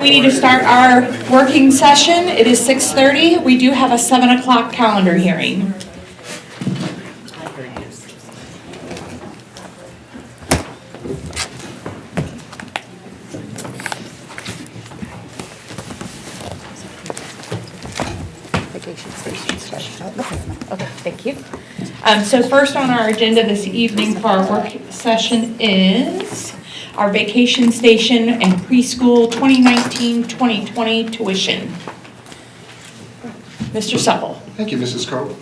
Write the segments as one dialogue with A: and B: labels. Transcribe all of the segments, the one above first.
A: We need to start our working session. It is 6:30. We do have a 7 o'clock calendar hearing. Okay, thank you. So first on our agenda this evening for our work session is our vacation station and preschool 2019-2020 tuition. Mr. Supple.
B: Thank you, Mrs. Coe.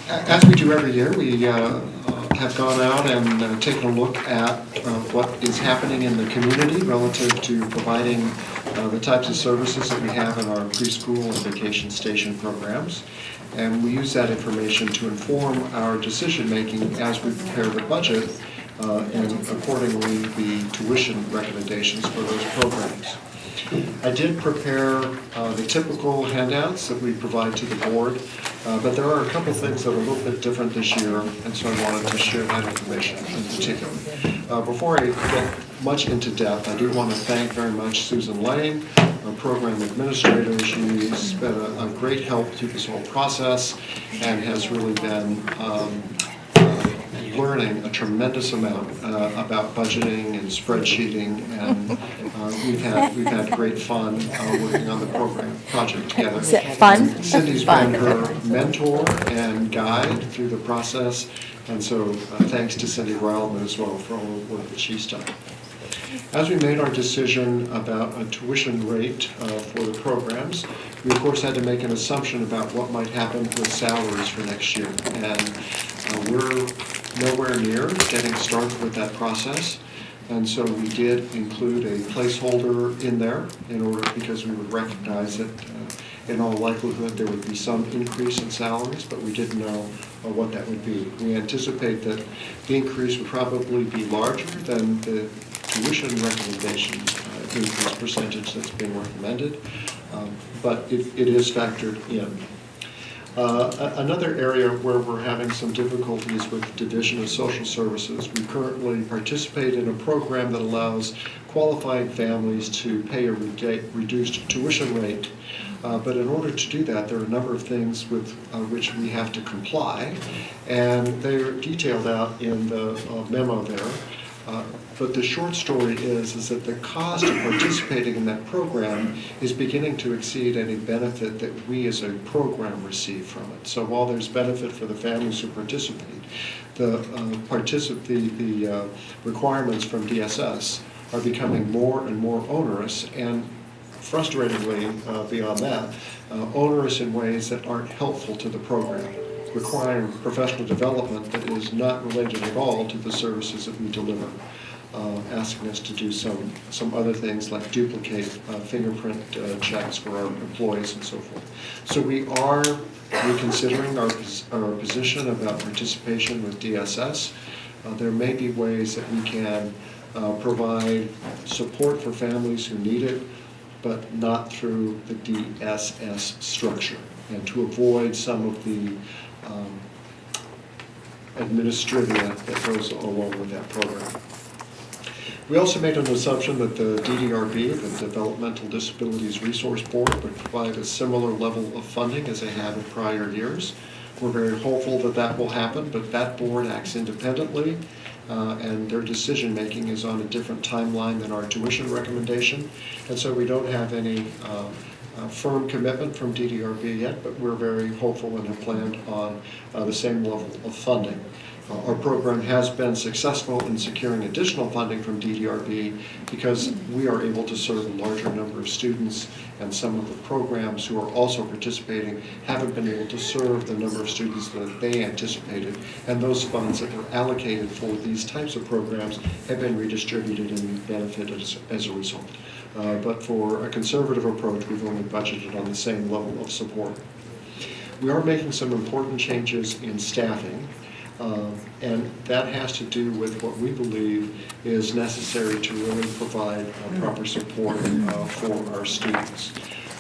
B: As we do every year, we have gone out and taken a look at what is happening in the community relative to providing the types of services that we have in our preschool and vacation station programs. And we use that information to inform our decision-making as we prepare the budget and accordingly the tuition recommendations for those programs. I did prepare the typical handouts that we provide to the board, but there are a couple things that are a little bit different this year, and so I wanted to share that information in particular. Before I get much into depth, I do want to thank very much Susan Lane, our program administrator. She's been a great help through this whole process and has really been learning a tremendous amount about budgeting and spreadsheeting, and we've had great fun working on the project together.
C: Is it fun?
B: Cindy's been her mentor and guide through the process, and so thanks to Cindy Wildman as well for all the work that she's done. As we made our decision about a tuition rate for the programs, we of course had to make an assumption about what might happen with salaries for next year, and we're nowhere near getting started with that process, and so we did include a placeholder in there in order, because we would recognize that in all likelihood there would be some increase in salaries, but we didn't know what that would be. We anticipate that the increase would probably be larger than the tuition recommendation increase percentage that's being recommended, but it is factored in. Another area where we're having some difficulties with the Division of Social Services, we currently participate in a program that allows qualified families to pay a reduced tuition rate. But in order to do that, there are a number of things with which we have to comply, and they're detailed out in the memo there. But the short story is that the cost of participating in that program is beginning to exceed any benefit that we as a program receive from it. So while there's benefit for the families who participate, the requirements from DSS are becoming more and more onerous, and frustratingly beyond that, onerous in ways that aren't helpful to the program, requiring professional development that is not related at all to the services that we deliver, asking us to do some other things like duplicate fingerprint checks for our employees and so forth. So we are reconsidering our position about participation with DSS. There may be ways that we can provide support for families who need it, but not through the DSS structure, and to avoid some of the administrivia that goes along with that program. We also made an assumption that the DDRB, the Developmental Disabilities Resource Board, would provide a similar level of funding as they have in prior years. We're very hopeful that that will happen, but that board acts independently, and their decision-making is on a different timeline than our tuition recommendation, and so we don't have any firm commitment from DDRB yet, but we're very hopeful and have planned on the same level of funding. Our program has been successful in securing additional funding from DDRB because we are able to serve a larger number of students, and some of the programs who are also participating haven't been able to serve the number of students that they anticipated, and those funds that were allocated for these types of programs have been redistributed and benefited as a result. But for a conservative approach, we've only budgeted on the same level of support. We are making some important changes in staffing. And that has to do with what we believe is necessary to really provide proper support for our students.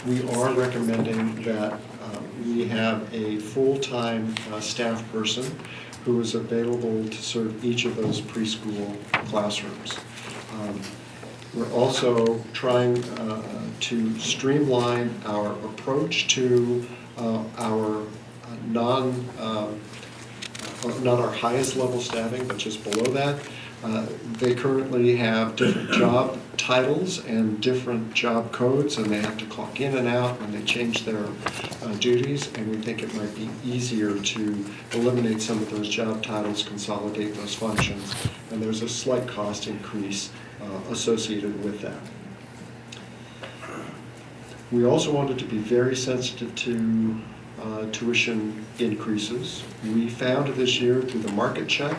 B: We are recommending that we have a full-time staff person who is available to serve each of those preschool classrooms. We're also trying to streamline our approach to our not our highest level staffing, but just below that. They currently have different job titles and different job codes, and they have to clock in and out when they change their duties, and we think it might be easier to eliminate some of those job titles, consolidate those functions, and there's a slight cost increase associated with that. We also wanted to be very sensitive to tuition increases. We found this year through the market check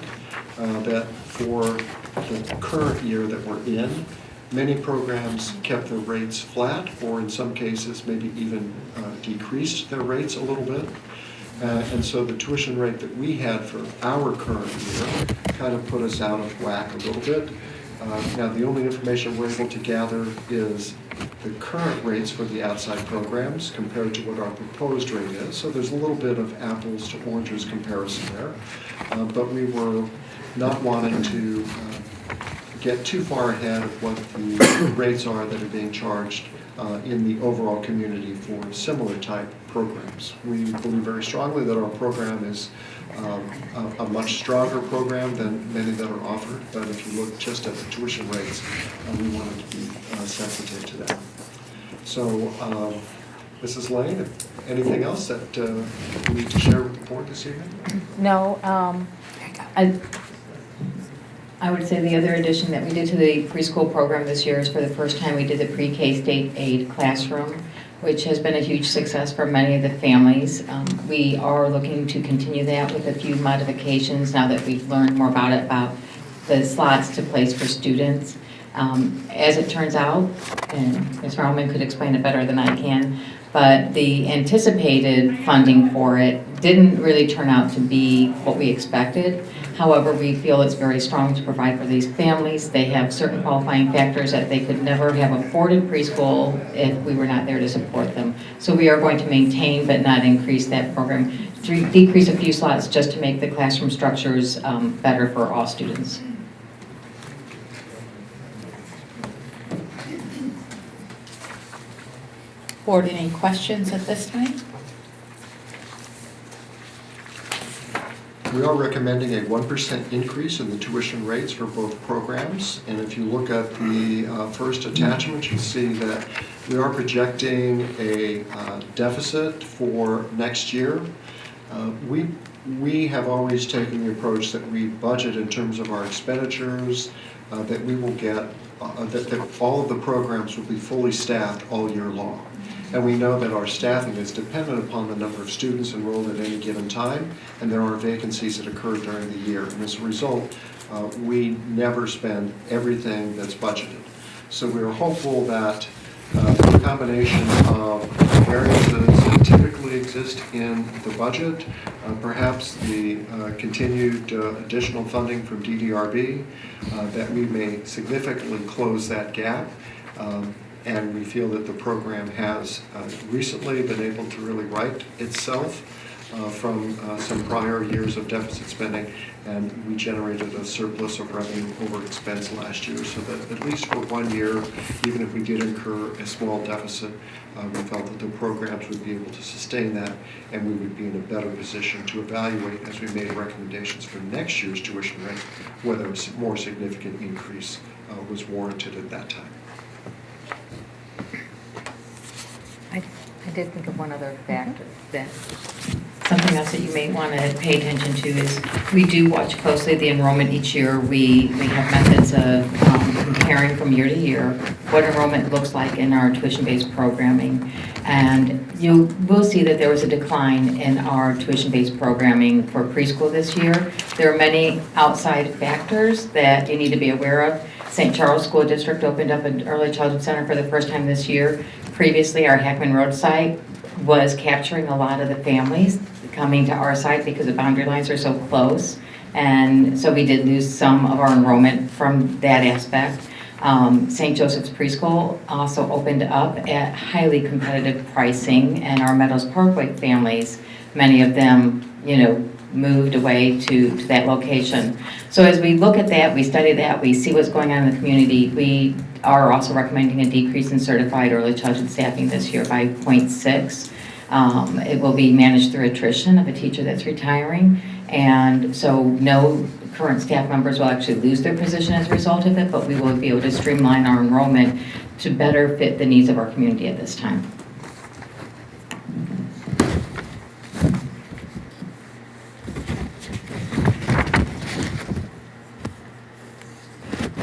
B: that for the current year that we're in, many programs kept their rates flat, or in some cases maybe even decreased their rates a little bit. And so the tuition rate that we had for our current year kind of put us out of whack a little bit. Now, the only information we're able to gather is the current rates for the outside programs compared to what our proposed rate is. So there's a little bit of apples to oranges comparison there. But we were not wanting to get too far ahead of what the rates are that are being charged in the overall community for similar type programs. We believe very strongly that our program is a much stronger program than many that are offered, but if you look just at the tuition rates, we wanted to be sensitive to that. So, Mrs. Lane, anything else that you need to share with the board this evening?
C: No, I would say the other addition that we did to the preschool program this year is for the first time we did the pre-K state aid classroom, which has been a huge success for many of the families. We are looking to continue that with a few modifications now that we've learned more about the slots to place for students. As it turns out, and Ms. Rowman could explain it better than I can, but the anticipated funding for it didn't really turn out to be what we expected. However, we feel it's very strong to provide for these families. They have certain qualifying factors that they could never have afforded preschool if we were not there to support them. So we are going to maintain but not increase that program, to decrease a few slots just to make the classroom structures better for all students.
A: Board, any questions at this time?
B: We are recommending a 1% increase in the tuition rates for both programs. And if you look at the first attachment, you'll see that we are projecting a deficit for next year. We have always taken the approach that we budget in terms of our expenditures, that we will get, that all of the programs will be fully staffed all year long. And we know that our staffing is dependent upon the number of students enrolled at any given time, and there are vacancies that occur during the year. And as a result, we never spend everything that's budgeted. So we're hopeful that the combination of variances that typically exist in the budget, perhaps the continued additional funding from DDRB, that we may significantly close that gap. And we feel that the program has recently been able to really right itself from some prior years of deficit spending, and we generated a surplus of revenue over expense last year, so that at least for 1 year, even if we did incur a small deficit, we felt that the programs would be able to sustain that, and we would be in a better position to evaluate, as we made recommendations for next year's tuition rate, whether a more significant increase was warranted at that time.
C: I did think of one other factor that something else that you may want to pay attention to is we do watch closely the enrollment each year. We have methods of comparing from year to year what enrollment looks like in our tuition-based programming. And you will see that there was a decline in our tuition-based programming for preschool this year. There are many outside factors that you need to be aware of. St. Charles School District opened up an early childhood center for the first time this year. Previously, our Hackman Road site was capturing a lot of the families coming to our site because the boundary lines are so close. And so we did lose some of our enrollment from that aspect. St. Joseph's Preschool also opened up at highly competitive pricing, and our Meadows Parkway families, many of them, moved away to that location. So as we look at that, we study that, we see what's going on in the community, we are also recommending a decrease in certified early childhood staffing this year by 0.6. It will be managed through attrition of a teacher that's retiring, and so no current staff members will actually lose their position as a result of it, but we will be able to streamline our enrollment to better fit the needs of our community at this time.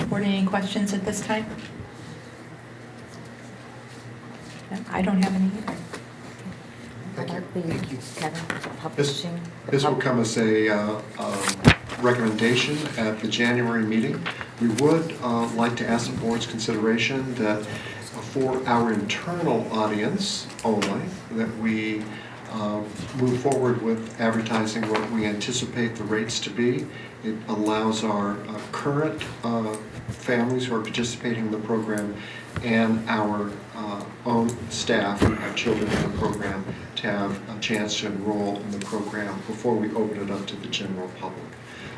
A: Board, any questions at this time? No, I don't have any either.
B: Thank you.
C: Kevin, publishing.
B: This will come as a recommendation at the January meeting. We would like to ask the board's consideration that for our internal audience only, that we move forward with advertising what we anticipate the rates to be. It allows our current families who are participating in the program and our own staff who have children in the program to have a chance to enroll in the program before we open it up to the general public.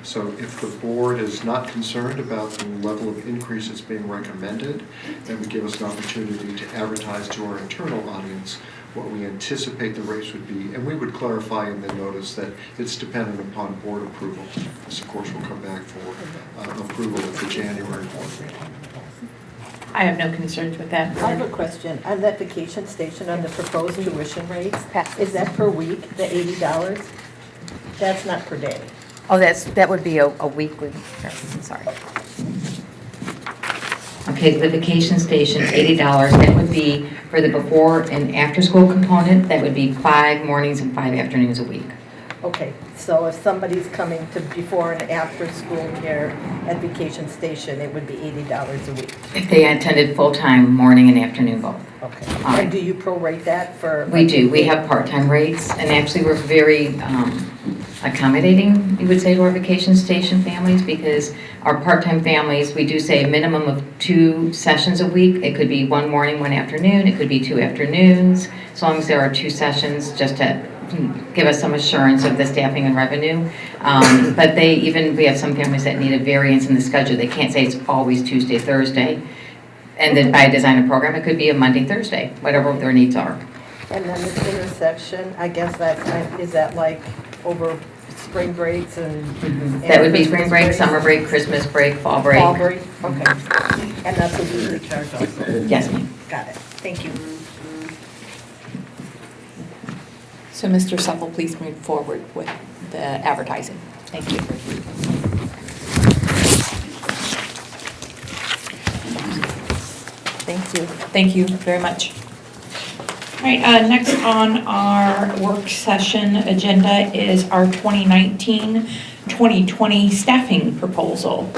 B: So if the board is not concerned about the level of increase that's being recommended, that would give us an opportunity to advertise to our internal audience what we anticipate the rates would be. And we would clarify in the notice that it's dependent upon board approval. This, of course, will come back for approval at the January board meeting.
A: I have no concerns with that.
D: I have a question. On that vacation station, on the proposed tuition rates, is that per week, the $80? That's not per day.
C: Oh, that would be a weekly, I'm sorry. Okay, the vacation station, $80, that would be for the before and after school component, that would be 5 mornings and 5 afternoons a week.
D: Okay, so if somebody's coming to before and after school care at vacation station, it would be $80 a week.
C: If they attended full-time, morning and afternoon both.
D: Okay.
C: Right.
D: And do you prorate that for?
C: We do. We have part-time rates, and actually we're very accommodating, you would say, to our vacation station families, because our part-time families, we do say a minimum of 2 sessions a week. It could be 1 morning, 1 afternoon. It could be 2 afternoons, as long as there are 2 sessions, just to give us some assurance of the staffing and revenue. But we have some families that need a variance in the schedule. They can't say it's always Tuesday, Thursday. And then by design of program, it could be a Monday, Thursday, whatever their needs are.
D: And then this intersection, I guess is that like over spring breaks and?
C: That would be
D: Christmas
C: spring break, summer break, Christmas break, fall break.
D: Fall break, okay. And that's what we charge also?
C: Yes, ma'am.
D: Got it. Thank you.
A: So Mr. Supple, please move forward with the advertising. Thank you.
D: Thank you.
A: Thank you very much. All right, next on our work session agenda is our 2019-2020 staffing proposal.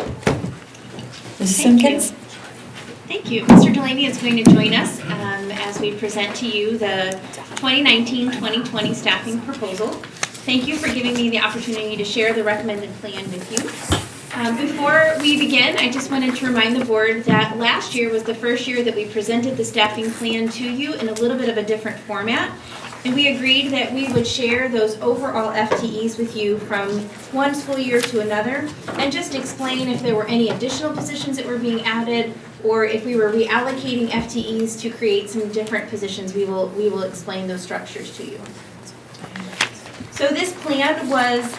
A: Ms. Simpkins?
E: Thank you. Mr. Delaney is going to join us as we present to you the 2019-2020 staffing proposal. Thank you for giving me the opportunity to share the recommended plan with you. Before we begin, I just wanted to remind the board that last year was the first year that we presented the staffing plan to you in a little bit of a different format. And we agreed that we would share those overall FTEs with you from one school year to another and just explain if there were any additional positions that were being added or if we were reallocating FTEs to create some different positions. We will explain those structures to you. So this plan was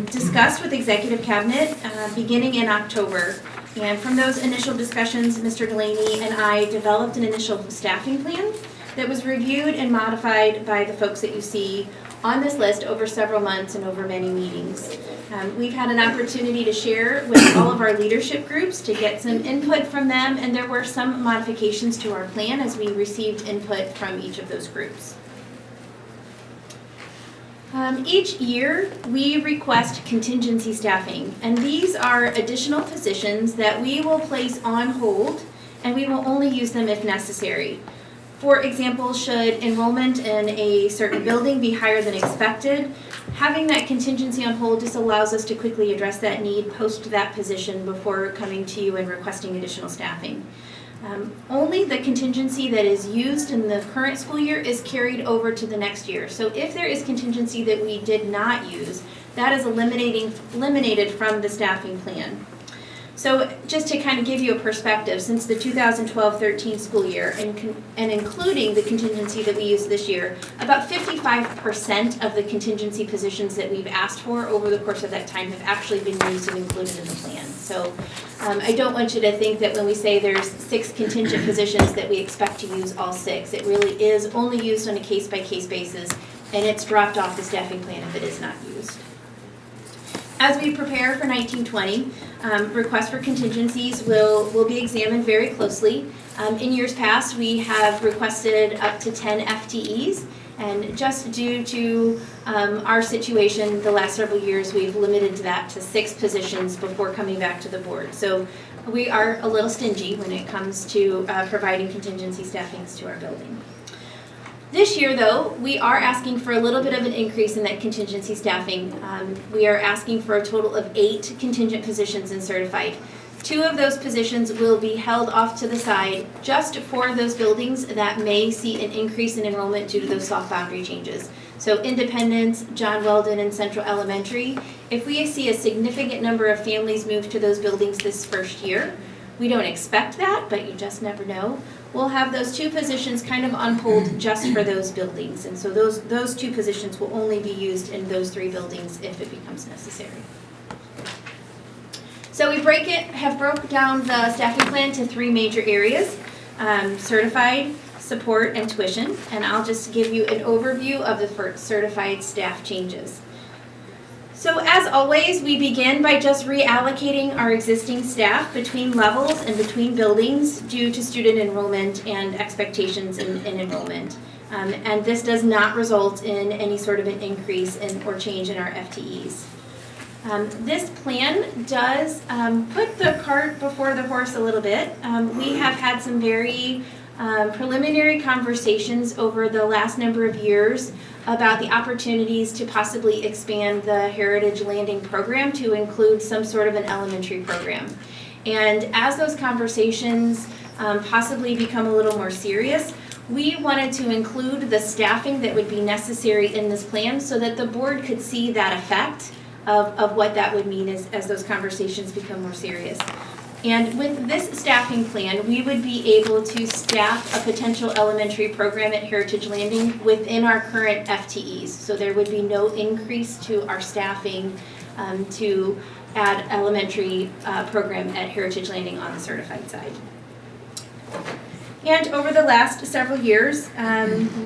E: discussed with Executive Cabinet beginning in October. And from those initial discussions, Mr. Delaney and I developed an initial staffing plan that was reviewed and modified by the folks that you see on this list over several months and over many meetings. We've had an opportunity to share with all of our leadership groups to get some input from them, and there were some modifications to our plan as we received input from each of those groups. Each year, we request contingency staffing, and these are additional positions that we will place on hold, and we will only use them if necessary. For example, should enrollment in a certain building be higher than expected, having that contingency on hold just allows us to quickly address that need, post that position before coming to you and requesting additional staffing. Only the contingency that is used in the current school year is carried over to the next year. So if there is contingency that we did not use, that is eliminated from the staffing plan. So just to kind of give you a perspective, since the 2012-13 school year, and including the contingency that we used this year, about 55% of the contingency positions that we've asked for over the course of that time have actually been used and included in the plan. So I don't want you to think that when we say there's 6 contingent positions that we expect to use all 6. It really is only used on a case-by-case basis, and it's dropped off the staffing plan if it is not used. As we prepare for 1920, requests for contingencies will be examined very closely. In years past, we have requested up to 10 FTEs, and just due to our situation the last several years, we've limited that to 6 positions before coming back to the board. So we are a little stingy when it comes to providing contingency staffings to our building. This year, though, we are asking for a little bit of an increase in that contingency staffing. We are asking for a total of 8 contingent positions in certified. 2 of those positions will be held off to the side just for those buildings that may see an increase in enrollment due to those soft boundary changes. So Independence, John Weldon, and Central Elementary, if we see a significant number of families move to those buildings this first year, we don't expect that, but you just never know. We'll have those 2 positions kind of on hold just for those buildings. And so those 2 positions will only be used in those 3 buildings if it becomes necessary. So we have broke down the staffing plan to 3 major areas, certified, support, and tuition. And I'll just give you an overview of the certified staff changes. So as always, we begin by just reallocating our existing staff between levels and between buildings due to student enrollment and expectations in enrollment. And this does not result in any sort of an increase or change in our FTEs. This plan does put the cart before the horse a little bit. We have had some very preliminary conversations over the last number of years about the opportunities to possibly expand the Heritage Landing program to include some sort of an elementary program. And as those conversations possibly become a little more serious, we wanted to include the staffing that would be necessary in this plan so that the board could see that effect of what that would mean as those conversations become more serious. And with this staffing plan, we would be able to staff a potential elementary program at Heritage Landing within our current FTEs. So there would be no increase to our staffing to add elementary program at Heritage Landing on the certified side. And over the last several years,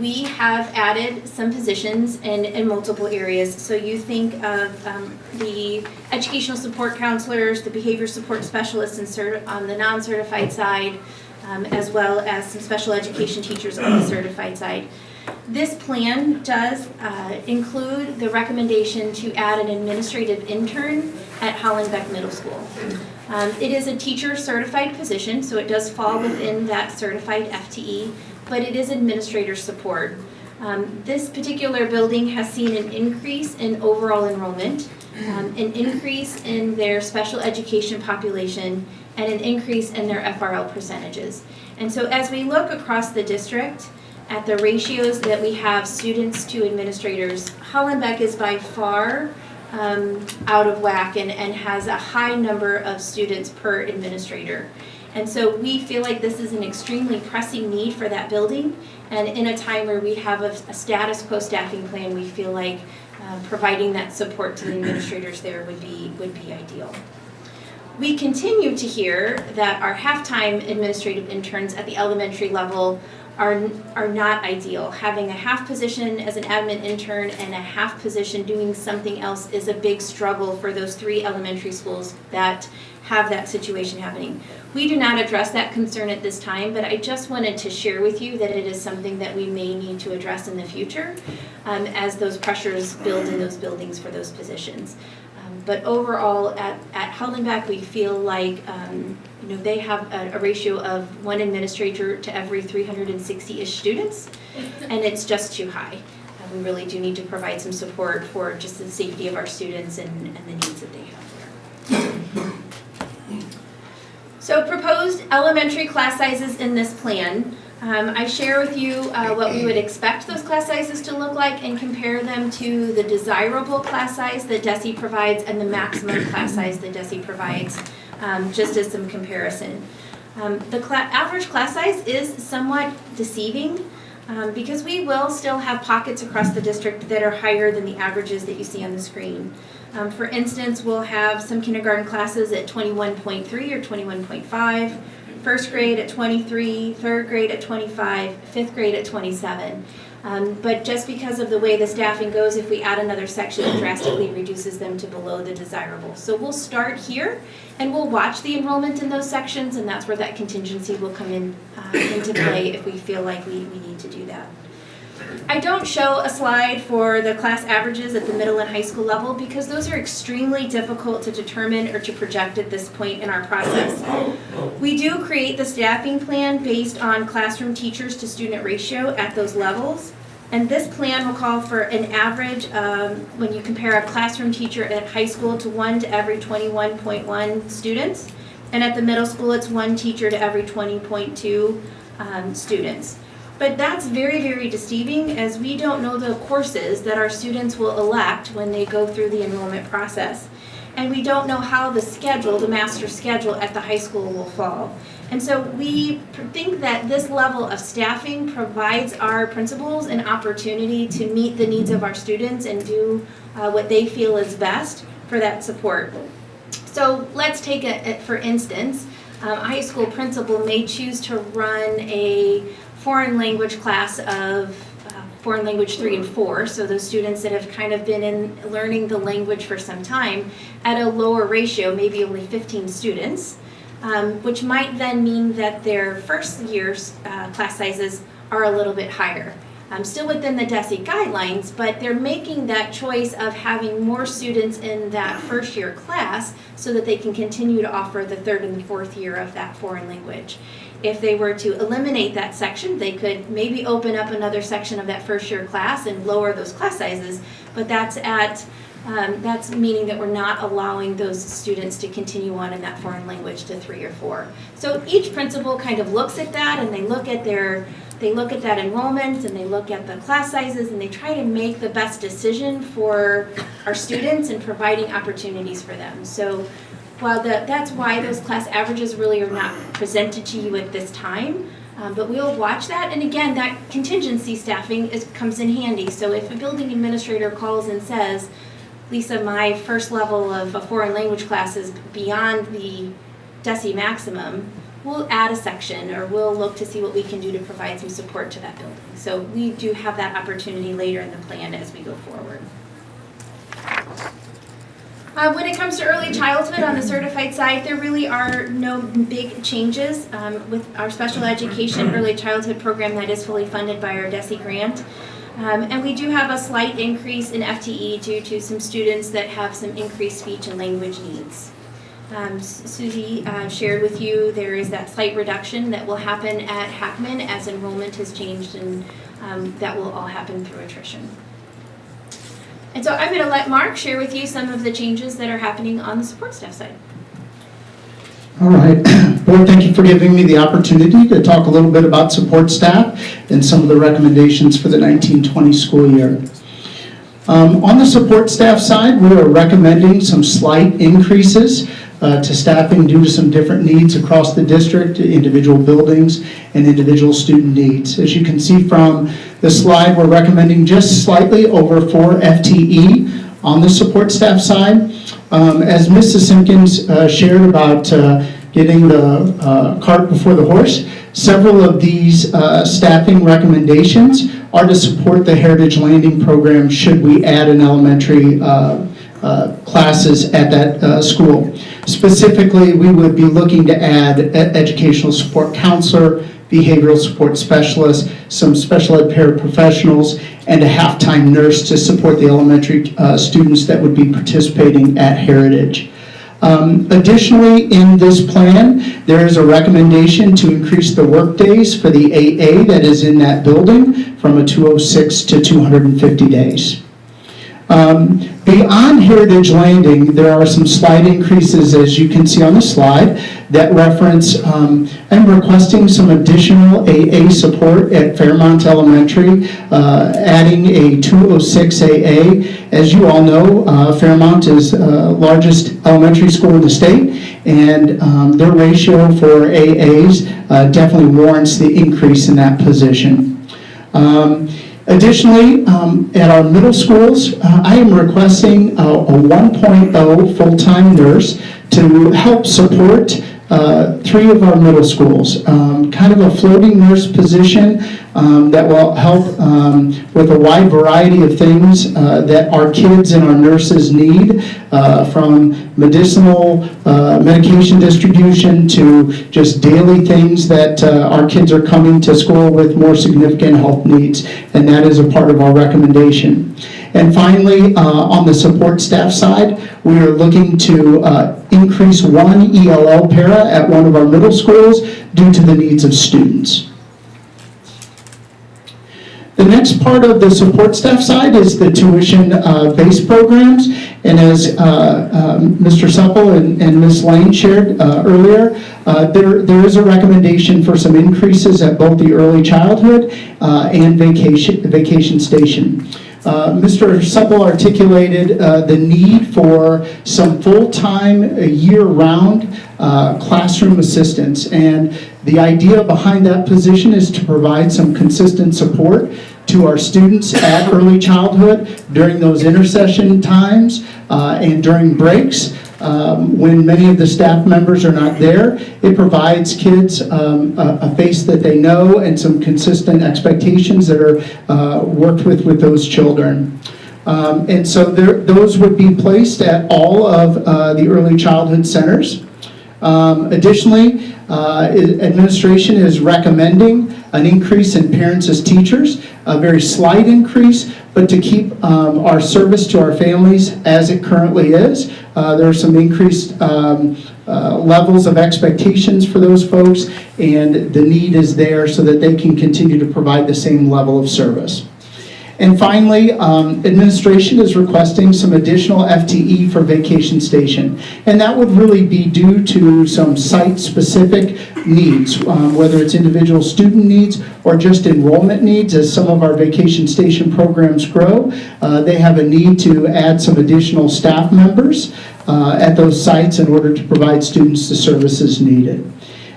E: we have added some positions in multiple areas. So you think of the educational support counselors, the behavior support specialists on the non-certified side, as well as some special education teachers on the certified side. This plan does include the recommendation to add an administrative intern at Hollenbeck Middle School. It is a teacher certified position, so it does fall within that certified FTE, but it is administrator support. This particular building has seen an increase in overall enrollment, an increase in their special education population, and an increase in their FRL percentages. And so as we look across the district at the ratios that we have students to administrators, Hollenbeck is by far out of whack and has a high number of students per administrator. And so we feel like this is an extremely pressing need for that building, and in a time where we have a status quo staffing plan, we feel like providing that support to the administrators there would be ideal. We continue to hear that our half-time administrative interns at the elementary level are not ideal. Having a half position as an admin intern and a half position doing something else is a big struggle for those 3 elementary schools that have that situation happening. We do not address that concern at this time, but I just wanted to share with you that it is something that we may need to address in the future as those pressures build in those buildings for those positions. But overall, at Hollenbeck, we feel like they have a ratio of 1 administrator to every 360-ish students, and it's just too high. We really do need to provide some support for just the safety of our students and the needs that they have there. So proposed elementary class sizes in this plan. I share with you what we would expect those class sizes to look like and compare them to the desirable class size that DESE provides and the maximum class size that DESE provides. just as some comparison. The average class size is somewhat deceiving because we will still have pockets across the district that are higher than the averages that you see on the screen. For instance, we'll have some kindergarten classes at 21.3 or 21.5, first grade at 23, third grade at 25, fifth grade at 27. But just because of the way the staffing goes, if we add another section, it drastically reduces them to below the desirable. So we'll start here and we'll watch the enrollment in those sections, and that's where that contingency will come in into play if we feel like we need to do that. I don't show a slide for the class averages at the middle and high school level because those are extremely difficult to determine or to project at this point in our process. We do create the staffing plan based on classroom teachers to student ratio at those levels. And this plan will call for an average when you compare a classroom teacher at high school to 1 to every 21.1 students. And at the middle school, it's 1 teacher to every 20.2 students. But that's very, very deceiving as we don't know the courses that our students will elect when they go through the enrollment process. And we don't know how the schedule, the master schedule at the high school will fall. And so we think that this level of staffing provides our principals an opportunity to meet the needs of our students and do what they feel is best for that support. So let's take it for instance, a high school principal may choose to run a foreign language class of foreign language 3 and 4, so those students that have kind of been in learning the language for some time at a lower ratio, maybe only 15 students, which might then mean that their first year's class sizes are a little bit higher. Still within the DESE guidelines, but they're making that choice of having more students in that first year class so that they can continue to offer the third and the fourth year of that foreign language. If they were to eliminate that section, they could maybe open up another section of that first year class and lower those class sizes, but that's meaning that we're not allowing those students to continue on in that foreign language to 3 or 4. So each principal kind of looks at that and they look at that enrollment and they look at the class sizes and they try to make the best decision for our students and providing opportunities for them. So while that's why those class averages really are not presented to you at this time, but we'll watch that. And again, that contingency staffing comes in handy. So if a building administrator calls and says, Lisa, my first level of a foreign language class is beyond the DESE maximum, we'll add a section or we'll look to see what we can do to provide some support to that building. So we do have that opportunity later in the plan as we go forward. When it comes to early childhood on the certified side, there really are no big changes with our special education early childhood program that is fully funded by our DESE grant. And we do have a slight increase in FTE due to some students that have some increased speech and language needs. Susie shared with you there is that slight reduction that will happen at Hackman as enrollment has changed, and that will all happen through attrition. And so I'm going to let Mark share with you some of the changes that are happening on the support staff side.
F: All right. Board, thank you for giving me the opportunity to talk a little bit about support staff and some of the recommendations for the 19-20 school year. On the support staff side, we are recommending some slight increases to staffing due to some different needs across the district, individual buildings, and individual student needs. As you can see from the slide, we're recommending just slightly over 4 FTE on the support staff side. As Mrs. Simpkins shared about getting the cart before the horse, several of these staffing recommendations are to support the Heritage Landing program should we add an elementary classes at that school. Specifically, we would be looking to add educational support counselor, behavioral support specialist, some special ed paraprofessionals, and a half-time nurse to support the elementary students that would be participating at Heritage. Additionally, in this plan, there is a recommendation to increase the work days for the AA that is in that building from a 206 to 250 days. Beyond Heritage Landing, there are some slight increases, as you can see on the slide, that reference, I'm requesting some additional AA support at Fairmont Elementary, adding a 206 AA. As you all know, Fairmont is the largest elementary school in the state, and their ratio for AAs definitely warrants the increase in that position. Additionally, at our middle schools, I am requesting a 1.0 full-time nurse to help support 3 of our middle schools. Kind of a floating nurse position that will help with a wide variety of things that our kids and our nurses need, from medicinal medication distribution to just daily things that our kids are coming to school with more significant health needs, and that is a part of our recommendation. And finally, on the support staff side, we are looking to increase 1 ELL para at one of our middle schools due to the needs of students. The next part of the support staff side is the tuition-based programs, and as Mr. Supple and Ms. Lane shared earlier, there is a recommendation for some increases at both the early childhood and vacation station. Mr. Supple articulated the need for some full-time, year-round classroom assistants, and the idea behind that position is to provide some consistent support to our students at early childhood during those intercession times and during breaks. When many of the staff members are not there, it provides kids a face that they know and some consistent expectations that are worked with those children. And so those would be placed at all of the early childhood centers. Additionally, administration is recommending an increase in parents as teachers, a very slight increase, but to keep our service to our families as it currently is. There are some increased levels of expectations for those folks, and the need is there so that they can continue to provide the same level of service. And finally, administration is requesting some additional FTE for vacation station. And that would really be due to some site-specific needs, whether it's individual student needs or just enrollment needs. As some of our vacation station programs grow, they have a need to add some additional staff members at those sites in order to provide students the services needed.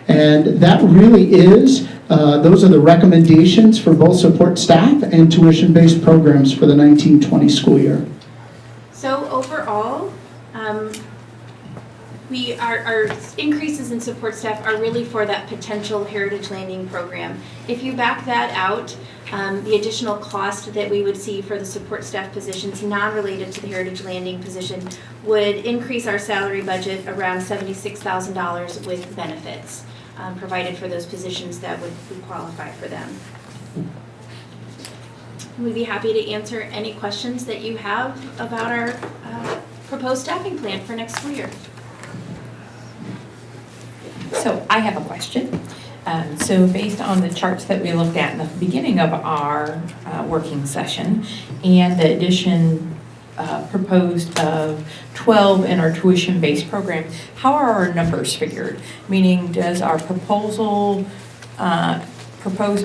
F: And that really is those are the recommendations for both support staff and tuition-based programs for the 19-20 school year.
E: So overall, our increases in support staff are really for that potential Heritage Landing program. If you back that out, the additional cost that we would see for the support staff positions non-related to the Heritage Landing position would increase our salary budget around $76,000 with benefits provided for those positions that would qualify for them. We'd be happy to answer any questions that you have about our proposed staffing plan for next school year.
A: So I have a question. So based on the charts that we looked at in the beginning of our working session and the addition proposed of 12 in our tuition-based program, how are our numbers figured? Meaning, does our proposed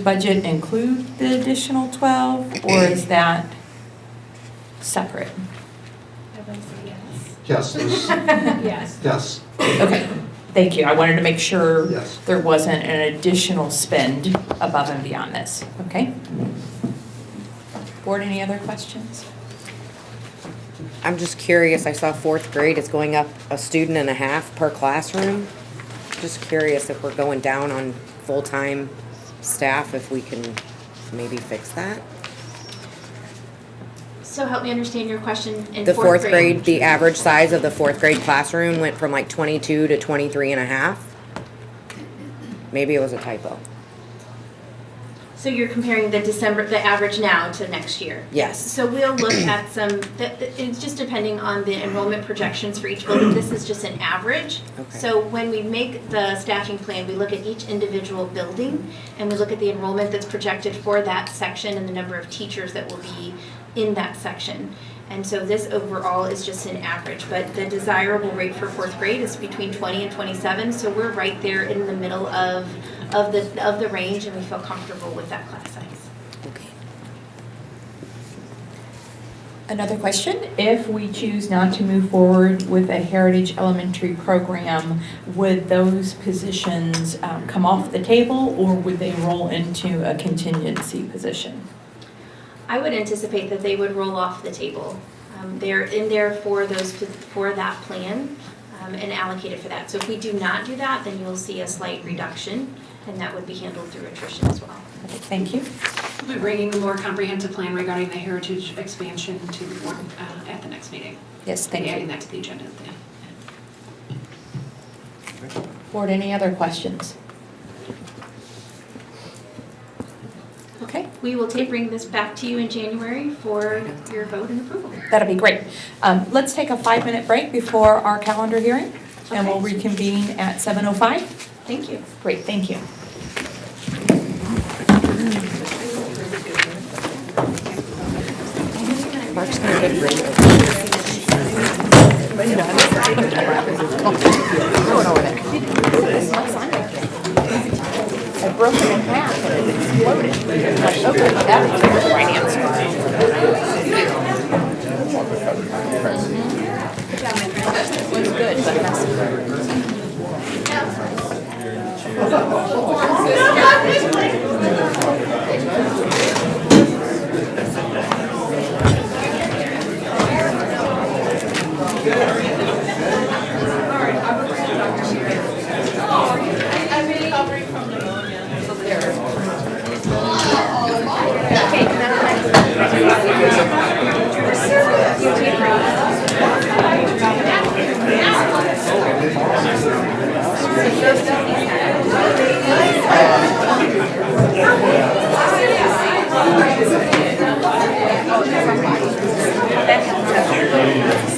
A: budget include the additional 12, or is that separate?
B: Yes,
E: Yes.
B: yes.
A: Okay, thank you. I wanted to make sure
B: Yes.
A: there wasn't an additional spend above and beyond this. Okay? Board, any other questions?
G: I'm just curious, I saw 4th grade is going up a student and a half per classroom. Just curious if we're going down on full-time staff, if we can maybe fix that.
E: So help me understand your question in
G: The 4th
E: grade.
G: grade, the average size of the 4th grade classroom went from like 22 to 23 and a half. Maybe it was a typo.
E: So you're comparing the average now to next year?
G: Yes.
E: So we'll look at it's just depending on the enrollment projections for each building. This is just an average.
G: Okay.
E: So when we make the staffing plan, we look at each individual building and we look at the enrollment that's projected for that section and the number of teachers that will be in that section. And so this overall is just an average, but the desirable rate for fourth grade is between 20 and 27, so we're right there in the middle of the range, and we feel comfortable with that class size.
G: Okay.
A: Another question, if we choose not to move forward with a Heritage Elementary program, would those positions come off the table, or would they roll into a contingency position?
E: I would anticipate that they would roll off the table. They're in there for that plan and allocated for that. So if we do not do that, then you'll see a slight reduction, and that would be handled through attrition as well.
A: Okay, thank you.
H: We're bringing a more comprehensive plan regarding the heritage expansion to the board at the next meeting.
A: Yes, thank
H: Adding
A: you.
H: that to the agenda then.
A: Board, any other questions? Okay,
E: We will bring this back to you in January for your vote and approval.
A: that'll be great. Let's take a 5-minute break before our calendar hearing, and we'll reconvene at 7:05.
E: Thank you.
A: Great, thank you.
G: Mark's gonna get great.
A: I broke it in half and it exploded. Like, okay, that's your right answer. Was good, but messy.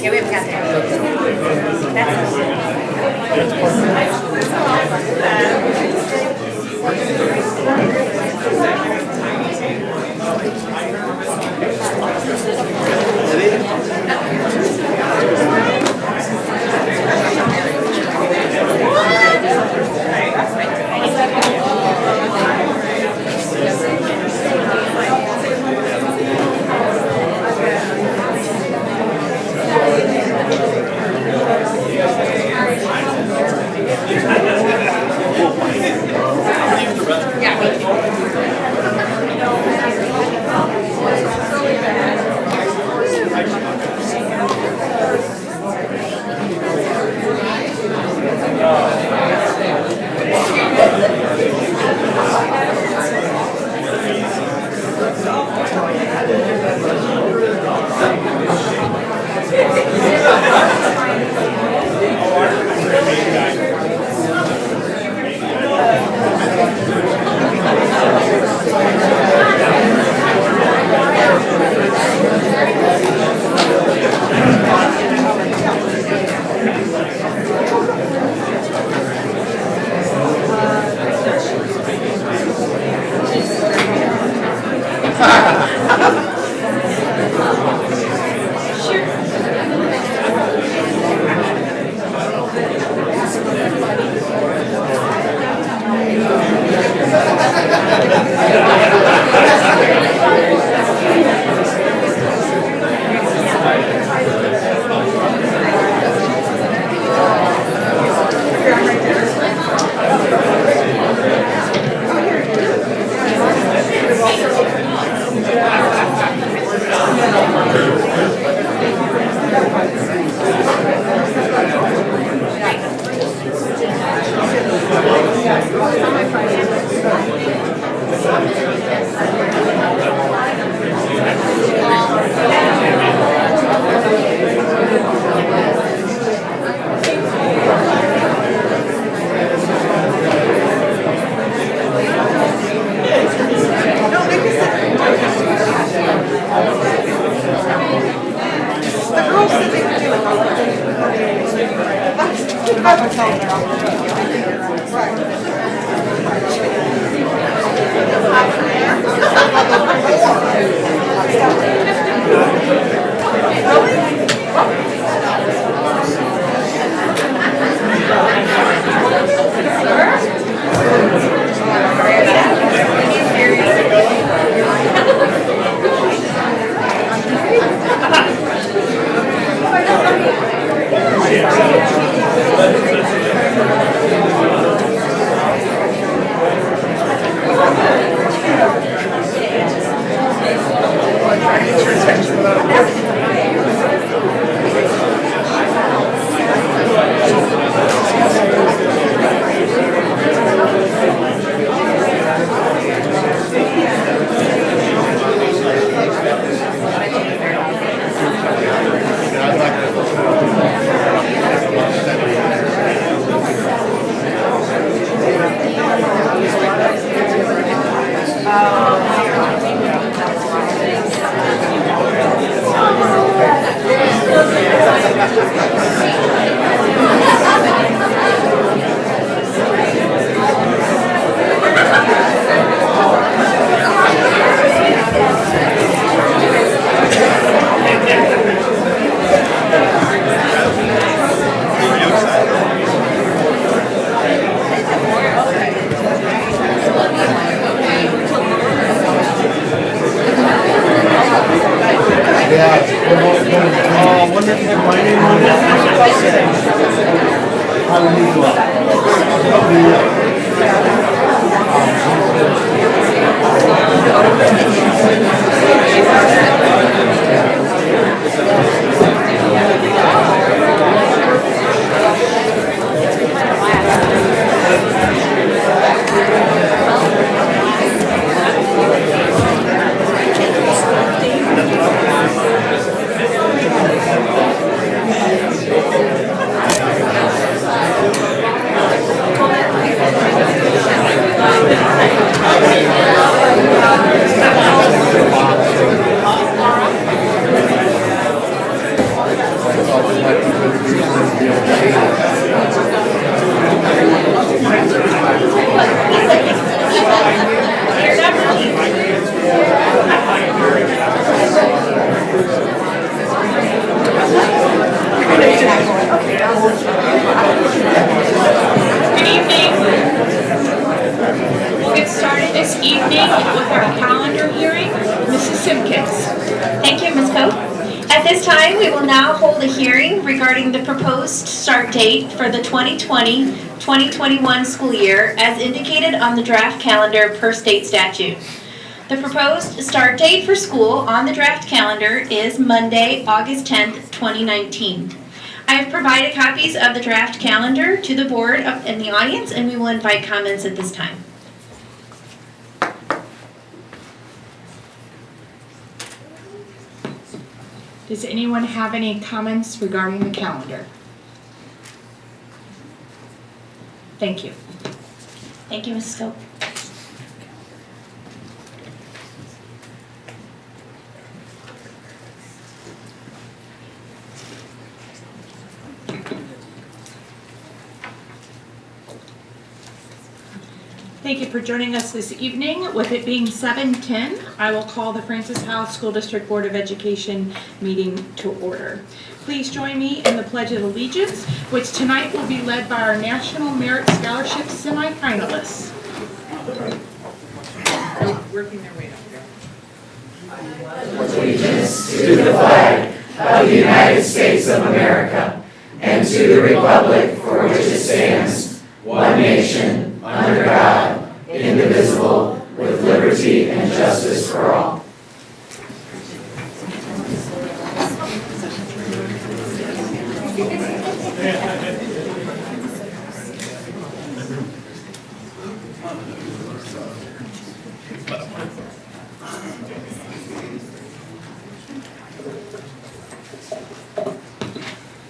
C: Yeah, we haven't got that.
A: Good evening. We'll get started this evening with our calendar hearing. Mrs. Simpkins.
E: Thank you, Ms. Coe. At this time, we will now hold a hearing regarding the proposed start date for the 2020-2021 school year as indicated on the draft calendar per state statute. The proposed start date for school on the draft calendar is Monday, August 10th, 2019. I have provided copies of the draft calendar to the board and the audience, and we will invite comments at this time.
A: Does anyone have any comments regarding the calendar? Thank you.
E: Thank you, Mrs. Coe.
A: Thank you for joining us this evening. With it being 7:10, I will call the Francis Howell School District Board of Education meeting to order. Please join me in the Pledge of Allegiance, which tonight will be led by our National Merit Scholarship semifinalists. Working their way up there.
I: Allegiance to the flag of the United States of America and to the republic for which it stands, one nation, under God, indivisible, with liberty and justice for all.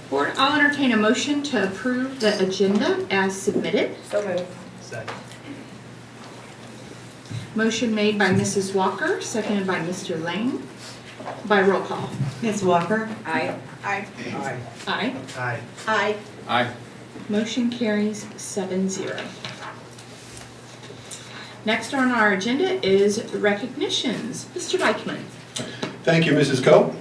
A: Board, I'll entertain a motion to approve the agenda as submitted.
G: So moved.
A: Motion made by Mrs. Walker, seconded by Mr. Lane. By roll call.
J: Ms. Walker?
G: Aye.
A: Aye.
J: Aye.
D: Aye.
K: Aye.
A: Motion carries 7-0. Next on our agenda is recognitions. Mr. Dykman.
K: Thank you, Mrs. Coe.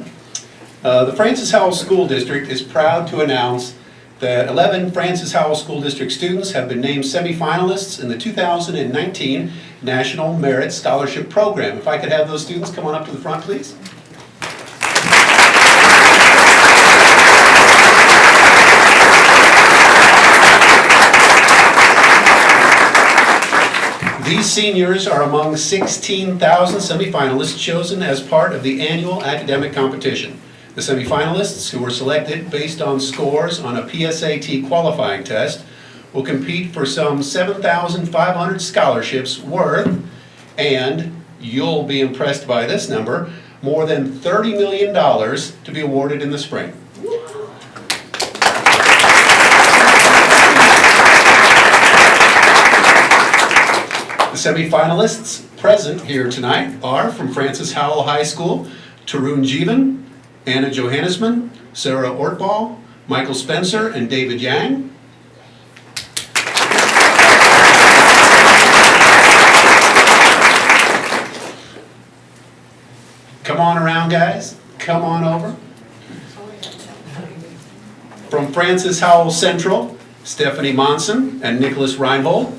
K: The Francis Howell School District is proud to announce that 11 Francis Howell School District students have been named semifinalists in the 2019 National Merit Scholarship Program. If I could have those students come on up to the front, please. These seniors are among 16,000 semifinalists chosen as part of the annual academic competition. The semifinalists, who were selected based on scores on a PSAT qualifying test, will compete for some 7,500 scholarships worth, and you'll be impressed by this number, more than $30 million to be awarded in the spring. The semifinalists present here tonight are from Francis Howell High School, Tarun Jeevan, Anna Johannesman, Sarah Ortball, Michael Spencer, and David Yang. Come on around, guys. Come on over. From Francis Howell Central, Stephanie Monson and Nicholas Reinhold.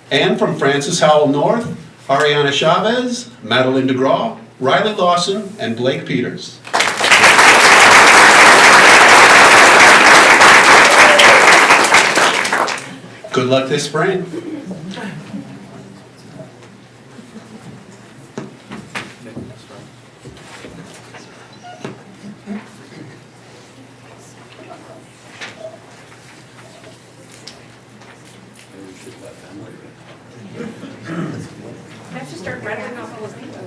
K: And from Francis Howell North, Ariana Chavez, Madeline DeGraw, Riley Lawson, and Blake Peters. Good luck this spring.
H: Let's just start rattling off all those people.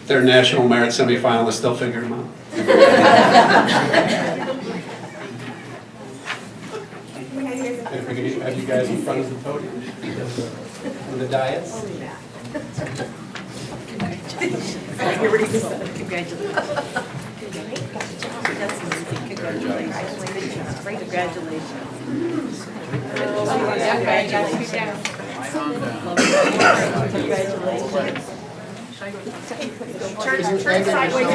K: They're national merit semifinalists, they'll figure them out. Have you guys in front of the podium? On the dais?
H: Turn sideways.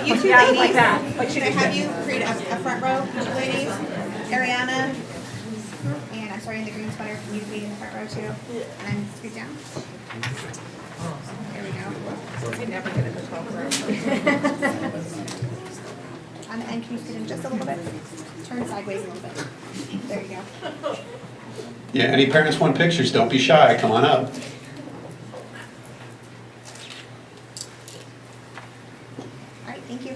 L: You two ladies, should I have you create a front row, ladies? Ariana, and I'm sorry, in the green sweater, can you be in the front row too? And scoot down. There we go.
D: You never get in the 12th row.
L: On the end, can you scoot in just a little bit? Turn sideways a little bit. There you go.
K: Yeah, any parents want pictures, don't be shy, come on up.
L: All right, thank you.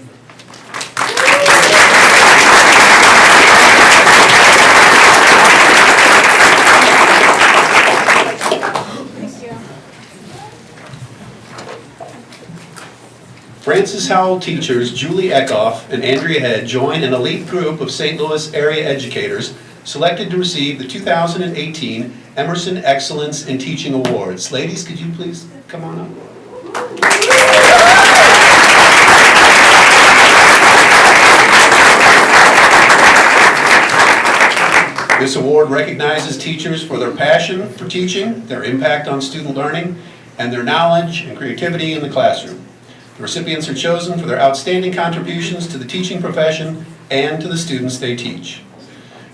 K: Francis Howell teachers Julie Eckhoff and Andrea Head join an elite group of St. Louis area educators selected to receive the 2018 Emerson Excellence in Teaching Awards. Ladies, could you please come on up? This award recognizes teachers for their passion for teaching, their impact on student learning, and their knowledge and creativity in the classroom. The recipients are chosen for their outstanding contributions to the teaching profession and to the students they teach.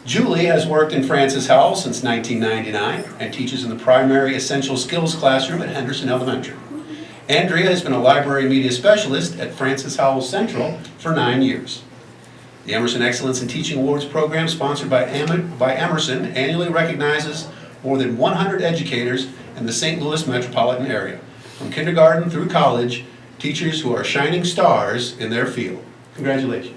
K: Julie has worked in Francis Howell since 1999 and teaches in the primary essential skills classroom at Henderson Elementary. Andrea has been a library media specialist at Francis Howell Central for 9 years. The Emerson Excellence in Teaching Awards program, sponsored by Emerson, annually recognizes more than 100 educators in the St. Louis metropolitan area, from kindergarten through college, teachers who are shining stars in their field. Congratulations.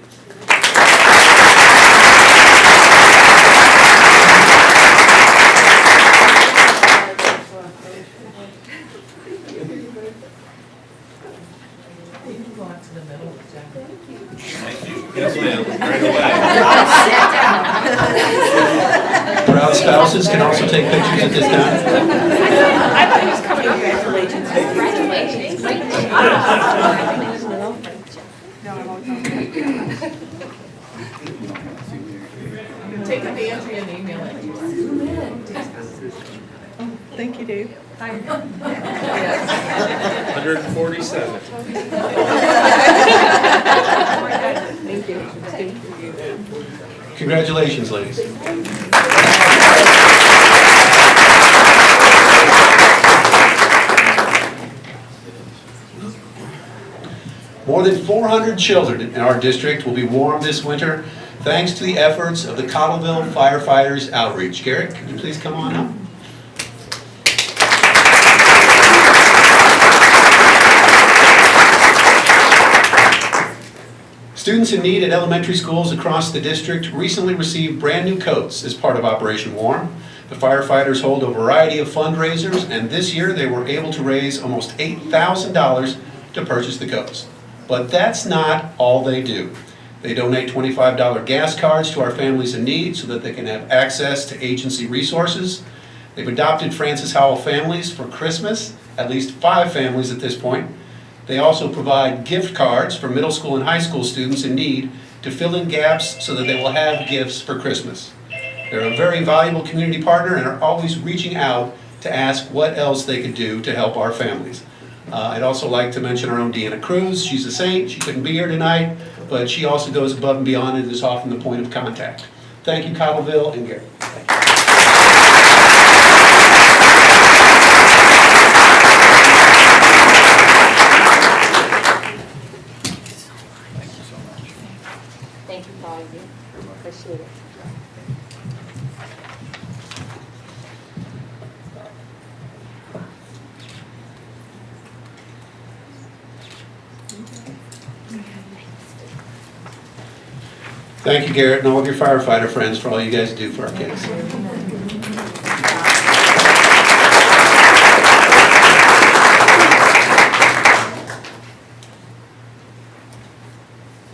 I: Yes, ma'am. Right away.
K: Proud spouses can also take pictures at this time.
D: I thought he was coming up. Congratulations.
E: Congratulations.
D: Take it to Andrea and email it. Thank you, Dave.
I: 147.
D: Thank you. Thank you.
K: Congratulations, ladies. More than 400 children in our district will be warm this winter thanks to the efforts of the Cottleville Firefighters Outreach. Garrett, could you please come on up? Students in need at elementary schools across the district recently received brand new coats as part of Operation Warm. The firefighters hold a variety of fundraisers, and this year they were able to raise almost $8,000 to purchase the coats. But that's not all they do. They donate $25 gas cards to our families in need so that they can have access to agency resources. They've adopted Francis Howell families for Christmas, at least 5 families at this point. They also provide gift cards for middle school and high school students in need to fill in gaps so that they will have gifts for Christmas. They're a very valuable community partner and are always reaching out to ask what else they could do to help our families. I'd also like to mention our own Deanna Cruz. She's a saint. She couldn't be here tonight, but she also goes above and beyond and is often the point of contact. Thank you, Cottleville and Gary.
C: Thank you for all of you. Appreciate it.
K: Thank you, Garrett, and all of your firefighter friends for all you guys do for our kids.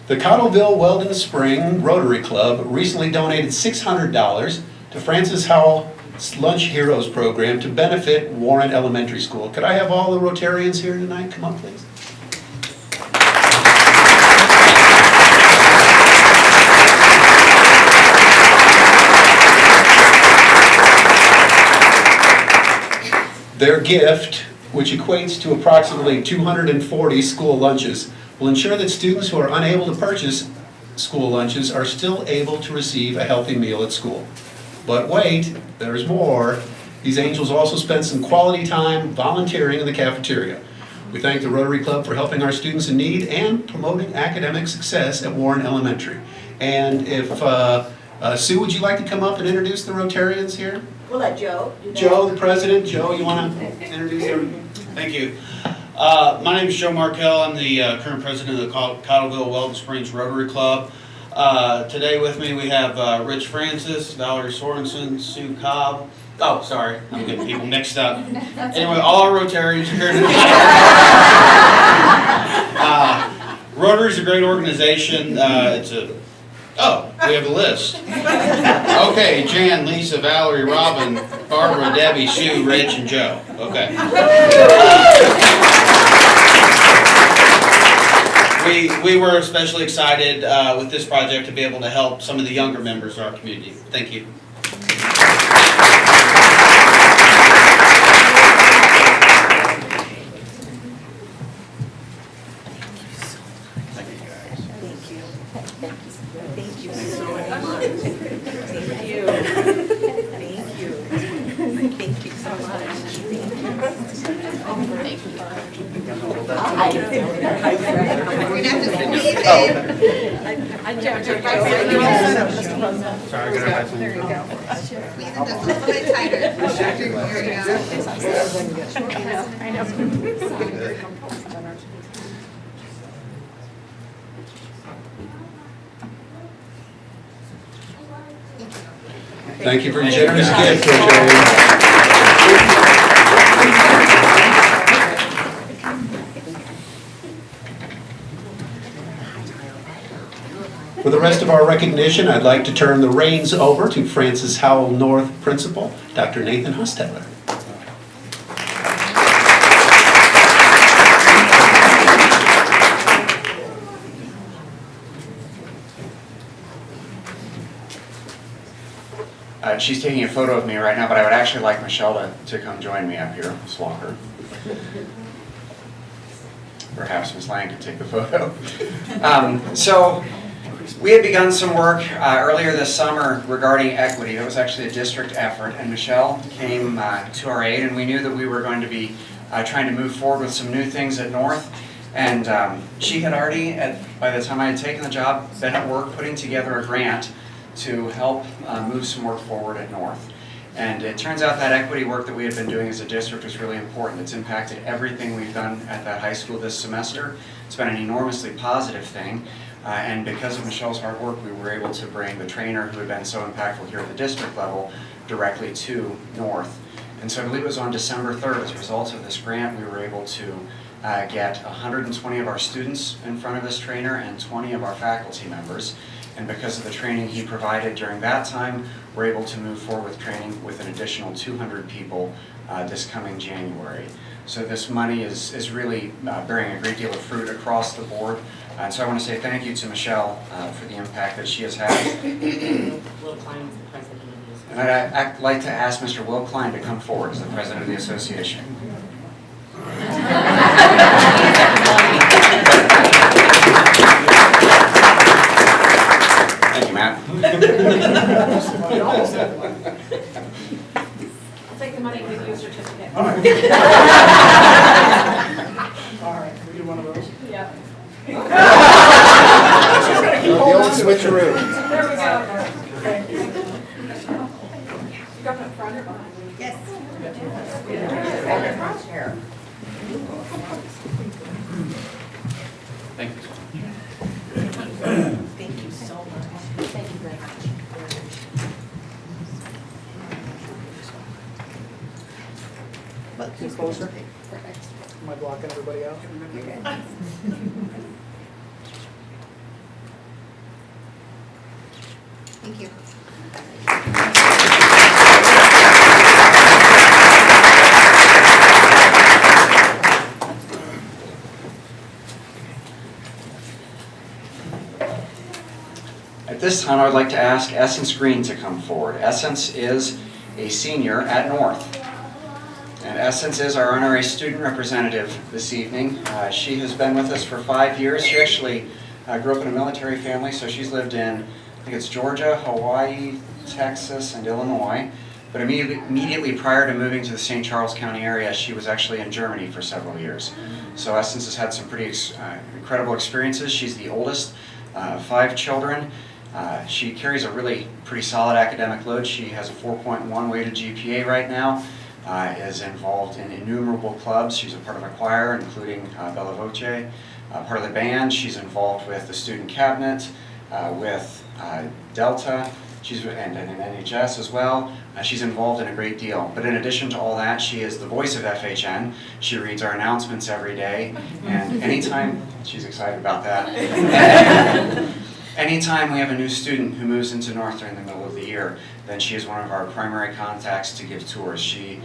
K: The Cottleville Weldon Spring Rotary Club recently donated $600 to Francis Howell Lunch Heroes program to benefit Warren Elementary School. Could I have all the Rotarians here tonight come up, please? Their gift, which equates to approximately 240 school lunches, will ensure that students who are unable to purchase school lunches are still able to receive a healthy meal at school. But wait, there's more. These angels also spend some quality time volunteering in the cafeteria. We thank the Rotary Club for helping our students in need and promoting academic success at Warren Elementary. And if, Sue, would you like to come up and introduce the Rotarians here?
D: We'll let Joe do that.
K: Joe, the president. Joe, you want to introduce everyone?
M: Thank you. My name is Joe Markell. I'm the current president of the Cottleville Weldon Springs Rotary Club. Today with me we have Rich Francis, Valerie Sorensen, Sue Cobb. Oh, sorry, I'm getting people mixed up. Anyway, all our Rotarians are here today. Rotary is a great organization. Oh, we have a list. Okay, Jan, Lisa, Valerie, Robin, Barbara, Debbie, Sue, Rich, and Joe. Okay. We were especially excited with this project to be able to help some of the younger members of our community. Thank you.
K: Thank you for your generous gift, Rotarians. For the rest of our recognition, I'd like to turn the reins over to Francis Howell North Principal, Dr. Nathan Hostetler.
N: She's taking a photo of me right now, but I would actually like Michelle to come join me up here, Ms. Walker. Perhaps Ms. Lang could take the photo. So we had begun some work earlier this summer regarding equity. That was actually a district effort, and Michelle came to our aid, and we knew that we were going to be trying to move forward with some new things at North. And she had already, by the time I had taken the job, been at work putting together a grant to help move some work forward at North. And it turns out that equity work that we had been doing as a district was really important. It's impacted everything we've done at that high school this semester. It's been an enormously positive thing. And because of Michelle's hard work, we were able to bring the trainer who had been so impactful here at the district level directly to North. And so I believe it was on December 3rd, as a result of this grant, we were able to get 120 of our students in front of this trainer and 20 of our faculty members. And because of the training he provided during that time, we're able to move forward with training with an additional 200 people this coming January. So this money is really bearing a great deal of fruit across the board. And so I want to say thank you to Michelle for the impact that she has had.
C: Will Klein is the president of the association.
N: And I'd like to ask Mr. Will Klein to come forward as the president of the association. Thank you, Matt.
H: I'll take the money and give you a certificate.
F: All right. All right, we do one of those?
H: Yeah.
B: The old switcheroo.
H: There we go. Thank you. You got that front or behind?
L: Yes.
N: Thank you.
L: Thank you so much.
C: Thank you very much.
L: Well,
F: Get closer.
L: Perfect.
F: Am I blocking everybody out?
L: You're good. Thank you.
N: At this time, I would like to ask Essence Green to come forward. Essence is a senior at North. And Essence is our honorary student representative this evening. She has been with us for 5 years. She actually grew up in a military family, so she's lived in, I think it's Georgia, Hawaii, Texas, and Illinois. But immediately prior to moving to the St. Charles County area, she was actually in Germany for several years. So Essence has had some pretty incredible experiences. She's the oldest of 5 children. She carries a really pretty solid academic load. She has a 4.1 weighted GPA right now, is involved in innumerable clubs. She's a part of a choir, including Bella Voce. Part of the band, she's involved with the student cabinet, with Delta, and in NHS as well. She's involved in a great deal. But in addition to all that, she is the voice of FHN. She reads our announcements every day, and anytime, she's excited about that. Anytime we have a new student who moves into North during the middle of the year, then she is one of our primary contacts to give tours. She,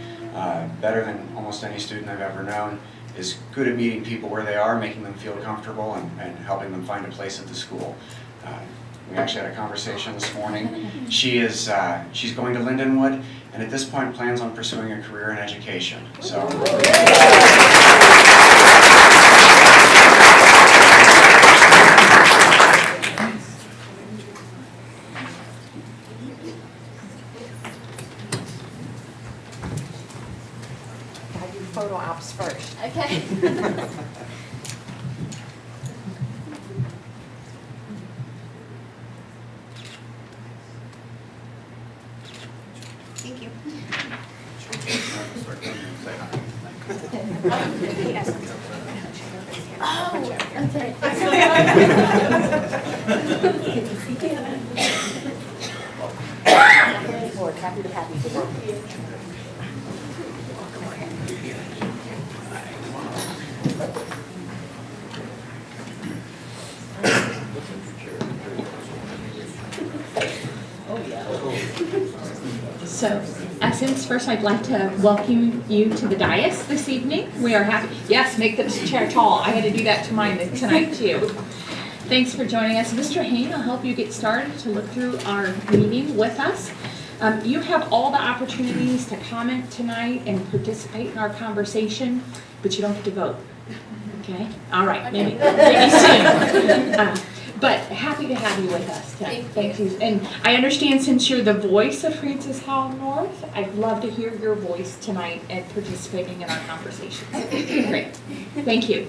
N: better than almost any student I've ever known, is good at meeting people where they are, making them feel comfortable, and helping them find a place at the school. We actually had a conversation this morning. She's going to Lindenwood, and at this point plans on pursuing a career in education. So.
L: Photo ops first.
E: Okay.
L: Thank you.
C: Happy to have you.
A: So, Essence, first I'd like to welcome you to the dais this evening. We are happy, yes, make the chair tall. I had to do that to mine tonight too. Thanks for joining us. Mr. Hain will help you get started to look through our meeting with us. You have all the opportunities to comment tonight and participate in our conversation, but you don't get to vote. Okay? All right, maybe soon. But happy to have you with us tonight. Thank you. And I understand since you're the voice of Francis Howell North, I'd love to hear your voice tonight and participating in our conversations. Great. Thank you.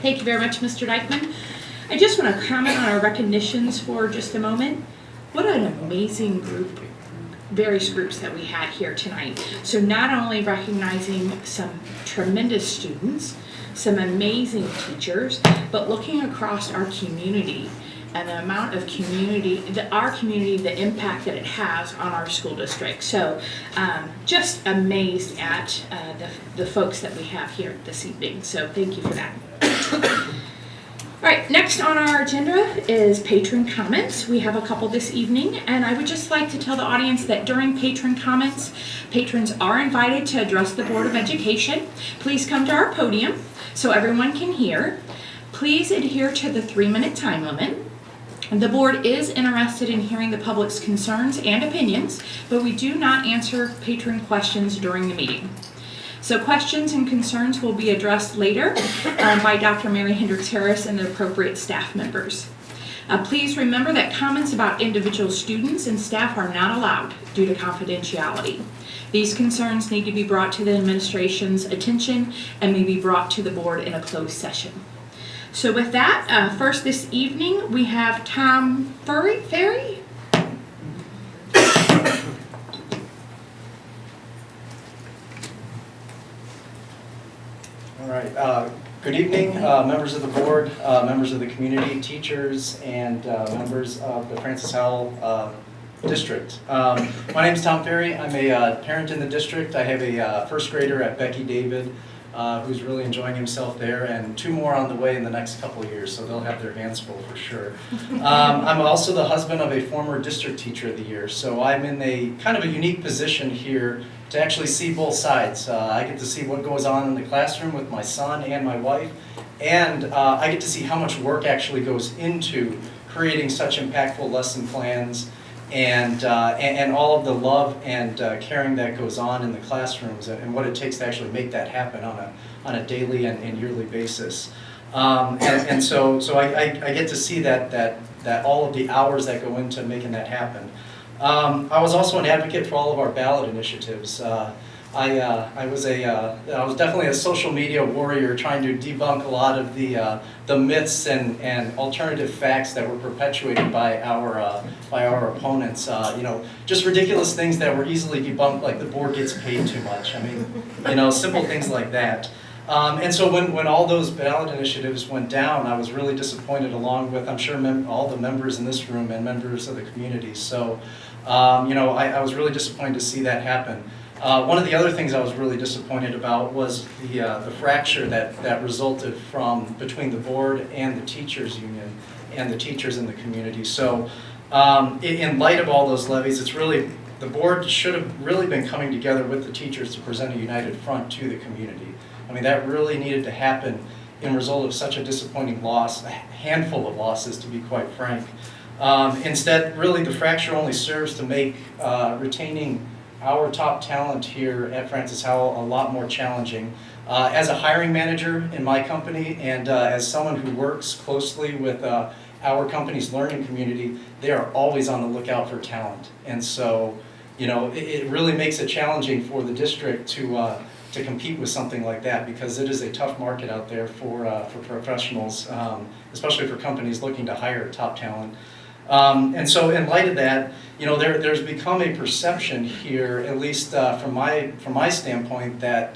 A: Thank you very much, Mr. Dykeman. I just want to comment on our recognitions for just a moment. What an amazing group, various groups that we had here tonight. So not only recognizing some tremendous students, some amazing teachers, but looking across our community and the amount of community, our community, the impact that it has on our school district. So just amazed at the folks that we have here this evening. So thank you for that. All right, next on our agenda is patron comments. We have a couple this evening, and I would just like to tell the audience that during patron comments, patrons are invited to address the Board of Education. Please come to our podium so everyone can hear. Please adhere to the 3-minute time limit. The board is interested in hearing the public's concerns and opinions, but we do not answer patron questions during the meeting. So questions and concerns will be addressed later by Dr. Mary Hendricks Harris and the appropriate staff members. Please remember that comments about individual students and staff are not allowed due to confidentiality. These concerns need to be brought to the administration's attention and may be brought to the board in a closed session. So with that, first this evening we have Tom Ferry.
O: All right. Good evening, members of the board, members of the community, teachers, and members of the Francis Howell District. My name is Tom Ferry. I'm a parent in the district. I have a first grader at Becky David who's really enjoying himself there, and 2 more on the way in the next couple of years, so they'll have their hands full for sure. I'm also the husband of a former district teacher of the year, so I'm in a kind of a unique position here to actually see both sides. I get to see what goes on in the classroom with my son and my wife, and I get to see how much work actually goes into creating such impactful lesson plans and all of the love and caring that goes on in the classrooms and what it takes to actually make that happen on a daily and yearly basis. So I get to see that all of the hours that go into making that happen. I was also an advocate for all of our ballot initiatives. I was definitely a social media warrior trying to debunk a lot of the myths and alternative facts that were perpetuated by our opponents. Just ridiculous things that were easily debunked, like the board gets paid too much. I mean, simple things like that. And so when all those ballot initiatives went down, I was really disappointed, along with, I'm sure, all the members in this room and members of the community. So, I was really disappointed to see that happen. One of the other things I was really disappointed about was the fracture that resulted from between the board and the teachers union and the teachers in the community. So, in light of all those levies, it's really, the board should have really been coming together with the teachers to present a united front to the community. I mean, that really needed to happen in result of such a disappointing loss, a handful of losses, to be quite frank. Instead, really, the fracture only serves to make retaining our top talent here at Francis Howell a lot more challenging. As a hiring manager in my company and as someone who works closely with our company's learning community, they are always on the lookout for talent. And so, it really makes it challenging for the district to compete with something like that, because it is a tough market out there for professionals, especially for companies looking to hire top talent. And so in light of that, there's become a perception here, at least from my standpoint, that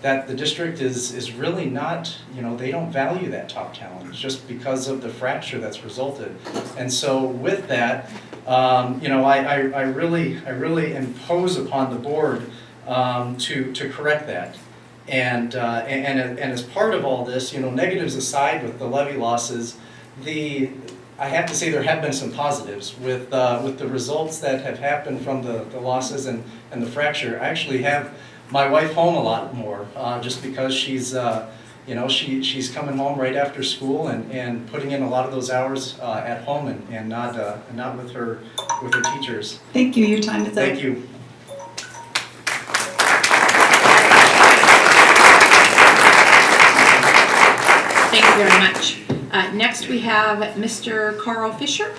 O: the district is really not, they don't value that top talent just because of the fracture that's resulted. And so with that, I really impose upon the board to correct that. And as part of all this, negatives aside with the levy losses, I have to say there have been some positives with the results that have happened from the losses and the fracture. I actually have my wife home a lot more, just because she's she's coming home right after school and putting in a lot of those hours at home and not with her teachers.
J: Thank you. Your time is up.
O: Thank you.
A: Thank you very much. Next we have Mr. Carl Fisher.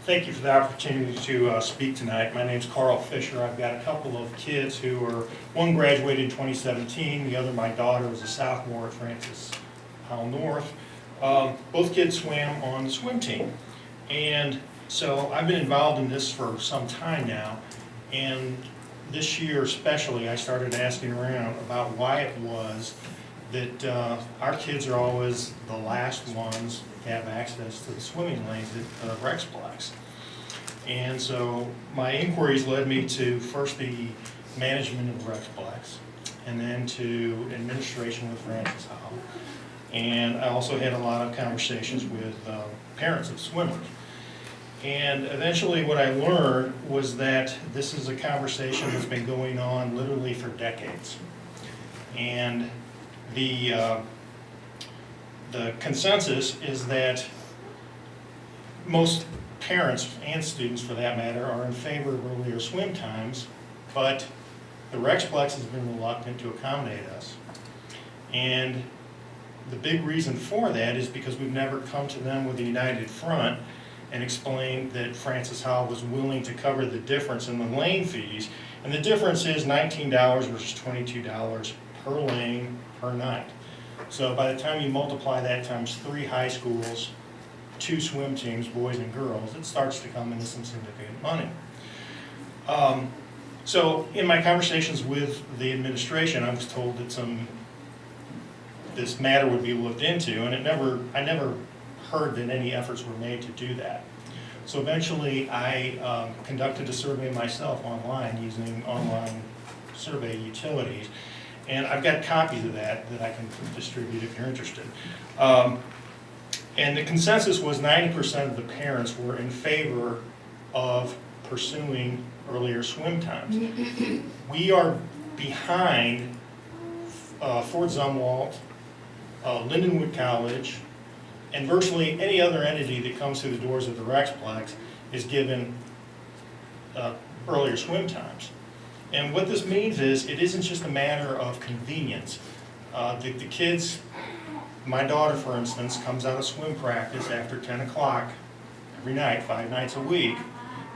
P: Thank you for the opportunity to speak tonight. My name's Carl Fisher. I've got a couple of kids who are, one graduated in 2017, the other, my daughter, was a sophomore at Francis Howell North. Both kids swam on the swim team. And so I've been involved in this for some time now. And this year especially, I started asking around about why it was that our kids are always the last ones to have access to the swimming lanes at Rexplex. And so my inquiries led me to first the management of Rexplex, and then to administration with Francis Howell. And I also had a lot of conversations with parents of swimmers. And eventually what I learned was that this is a conversation that's been going on literally for decades. And the consensus is that most parents and students, for that matter, are in favor of earlier swim times, but the Rexplex has been reluctant to accommodate us. And the big reason for that is because we've never come to them with a united front and explained that Francis Howell was willing to cover the difference in the lane fees. And the difference is $19 versus $22 per lane per night. So by the time you multiply that times 3 high schools, 2 swim teams, boys and girls, it starts to come into some significant money. So in my conversations with the administration, I was told that this matter would be looked into, and I never heard that any efforts were made to do that. So eventually I conducted a survey myself online using online survey utilities, and I've got copies of that I can distribute if you're interested. And the consensus was 90% of the parents were in favor of pursuing earlier swim times. We are behind Fort Zumwalt, Lindenwood College, and virtually any other entity that comes through the doors of the Rexplex is given earlier swim times. And what this means is it isn't just a matter of convenience. The kids, my daughter for instance, comes out of swim practice after 10 o'clock every night, 5 nights a week,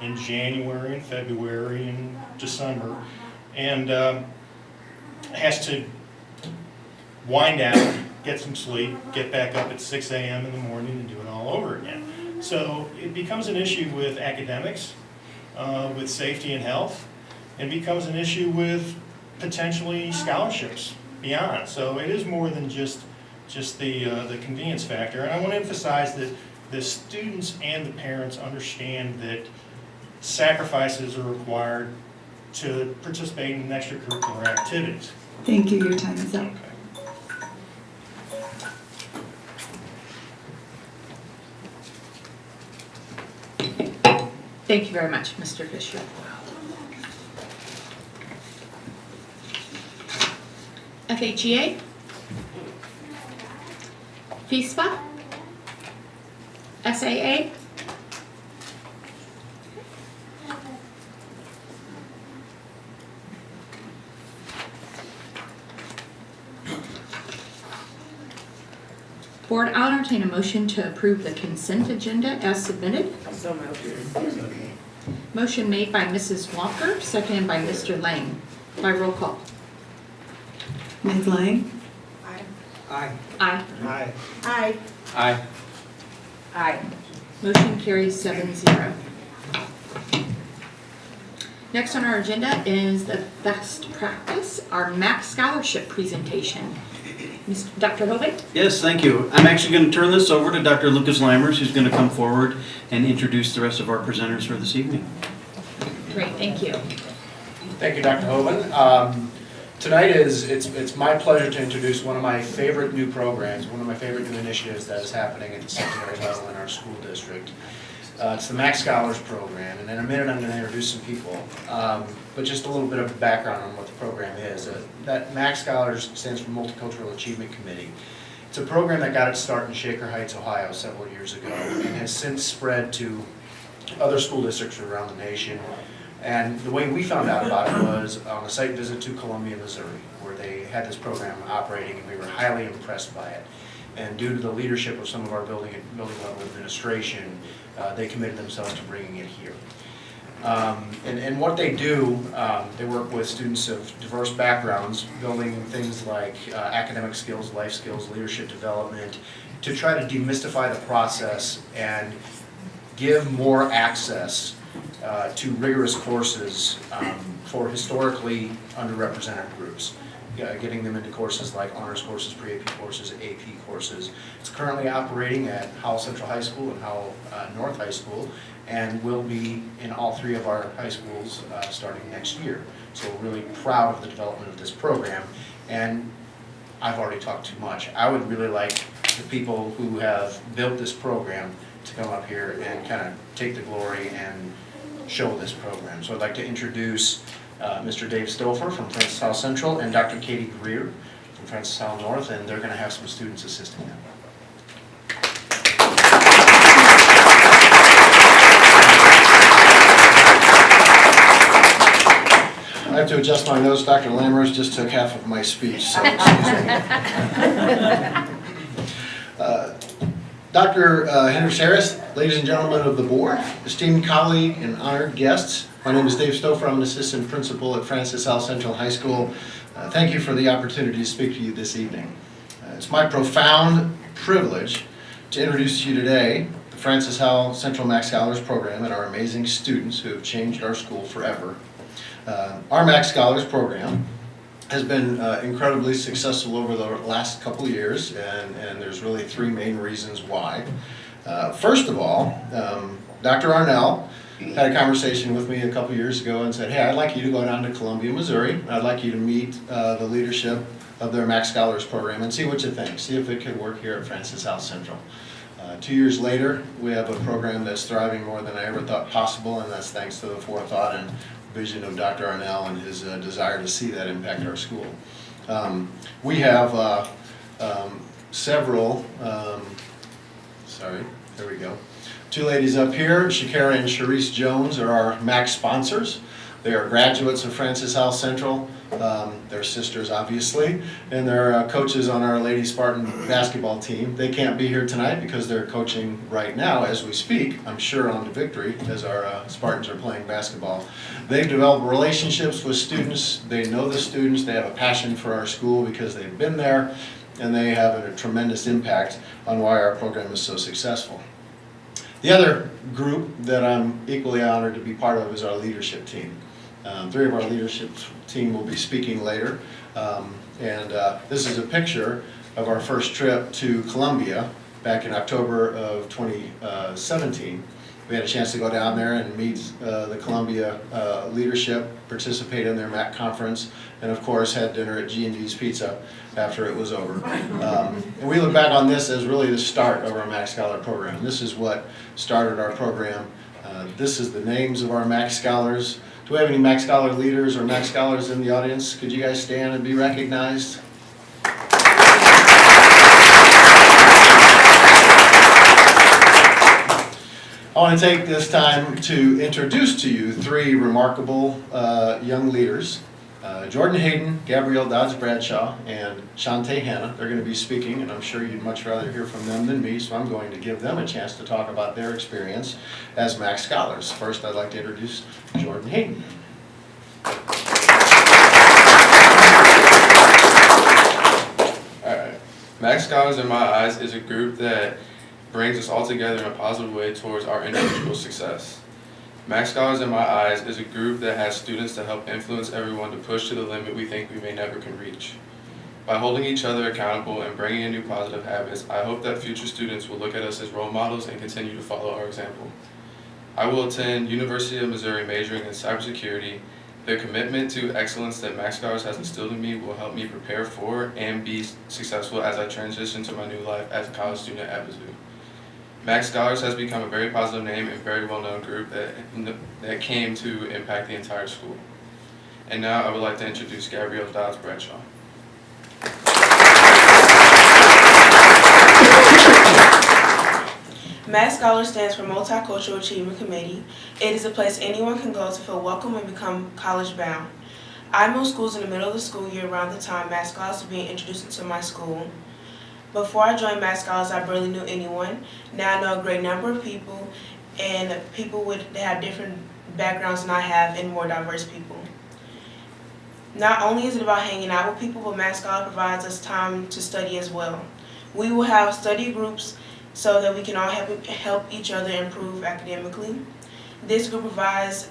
P: in January and February and December, and has to wind down, get some sleep, get back up at 6 a.m. in the morning and do it all over again. So it becomes an issue with academics, with safety and health, and becomes an issue with potentially scholarships beyond. So it is more than just the convenience factor. And I want to emphasize that the students and the parents understand that sacrifices are required to participate in extracurricular activities.
Q: Thank you, your time is up.
A: Thank you very much, Mr. Fisher.
E: FHEA, FISPA, SAA, Board, I'll entertain a motion to approve the consent agenda as submitted.
G: So moved.
E: Motion made by Mrs. Walker, seconded by Mr. Lang. By roll call.
Q: Ms. Lang?
L: Aye.
N: Aye.
E: Aye.
N: Aye.
L: Aye.
N: Aye.
G: Aye.
E: Motion carries 7-0. Next on our agenda is the best practice, our MAC scholarship presentation. Dr. Hovey?
M: Yes, thank you. I'm actually going to turn this over to Dr. Lucas Lammers, who's going to come forward and introduce the rest of our presenters for this evening.
E: Great, thank you.
O: Thank you, Dr. Hoven. Tonight it's my pleasure to introduce one of my favorite new programs, one of my favorite new initiatives that is happening at the secondary level in our school district. It's the MAC Scholars Program, and in a minute I'm going to introduce some people. But just a little bit of background on what the program is. That MAC Scholars stands for Multicultural Achievement Committee. It's a program that got its start in Shaker Heights, Ohio several years ago, and has since spread to other school districts around the nation. And the way we found out about it was on a site visit to Columbia, Missouri, where they had this program operating, and we were highly impressed by it. And due to the leadership of some of our building level administration, they committed themselves to bringing it here. And what they do, they work with students of diverse backgrounds, building things like academic skills, life skills, leadership development, to try to demystify the process and give more access to rigorous courses
K: for historically underrepresented groups, getting them into courses like honors courses, pre-AP courses, AP courses. It's currently operating at Howell Central High School and Howell North High School, and will be in all 3 of our high schools starting next year. So we're really proud of the development of this program, and I've already talked too much. I would really like the people who have built this program to come up here and kind of take the glory and show this program. So I'd like to introduce Mr. Dave Stouffer from Francis Howell Central and Dr. Katie Greer from Francis Howell North, and they're going to have some students assisting them. I have to adjust my notes. Dr. Lammers just took half of my speech, so excuse me. Dr. Hendricks Harris, ladies and gentlemen of the board, esteemed colleague and honored guests, my name is Dave Stouffer. I'm an assistant principal at Francis Howell Central High School. Thank you for the opportunity to speak to you this evening. It's my profound privilege to introduce to you today the Francis Howell Central Max Scholars Program and our amazing students who have changed our school forever. Our Max Scholars Program has been incredibly successful over the last couple of years, and there's really 3 main reasons why. First of all, Dr. Arnell had a conversation with me a couple years ago and said, hey, I'd like you to go down to Columbia, Missouri. I'd like you to meet the leadership of their Max Scholars Program and see what you think, see if it could work here at Francis Howell Central. 2 years later, we have a program that's thriving more than I ever thought possible, and that's thanks to the forethought and vision of Dr. Arnell and his desire to see that impact our school. We have several, there we go. 2 ladies up here, Shakara and Sharice Jones, are our Max sponsors. They are graduates of Francis Howell Central. They're sisters, obviously, and they're coaches on our Lady Spartan basketball team. They can't be here tonight because they're coaching right now as we speak, I'm sure on to victory, as our Spartans are playing basketball. They've developed relationships with students. They know the students. They have a passion for our school because they've been there, and they have a tremendous impact on why our program is so successful. The other group that I'm equally honored to be part of is our leadership team. 3 of our leadership team will be speaking later. This is a picture of our first trip to Columbia back in October of 2017. We had a chance to go down there and meet the Columbia leadership, participate in their MAC conference, and of course had dinner at G&G's Pizza after it was over. And we look back on this as really the start of our Max Scholar program. This is what started our program. This is the names of our Max Scholars. Do we have any Max Scholar leaders or Max Scholars in the audience? Could you guys stand and be recognized? I want to take this time to introduce to you 3 remarkable young leaders. Jordan Hayden, Gabrielle Dodds-Bradshaw, and Shantae Hanna. They're going to be speaking, and I'm sure you'd much rather hear from them than me, so I'm going to give them a chance to talk about their experience as Max Scholars. First, I'd like to introduce Jordan Hayden.
R: All right. Max Scholars, in my eyes, is a group that brings us all together in a positive way towards our individual success. Max Scholars, in my eyes, is a group that has students to help influence everyone to push to the limit we think we may never can reach. By holding each other accountable and bringing in new positive habits, I hope that future students will look at us as role models and continue to follow our example. I will attend University of Missouri majoring in cybersecurity. The commitment to excellence that Max Scholars has instilled in me will help me prepare for and be successful as I transition to my new life as a college student at Mizzou. Max Scholars has become a very positive name and very well-known group that came to impact the entire school. And now I would like to introduce Gabrielle Dodds-Bradshaw.
S: Max Scholars stands for Multicultural Achievement Committee. It is a place anyone can go to feel welcome and become college-bound. I moved schools in the middle of the school year around the time Max Scholars was being introduced into my school. Before I joined Max Scholars, I barely knew anyone. Now I know a great number of people, and people that have different backgrounds than I have, and more diverse people. Not only is it about hanging out with people, but Max Scholars provides us time to study as well. We will have study groups so that we can all help each other improve academically. This group provides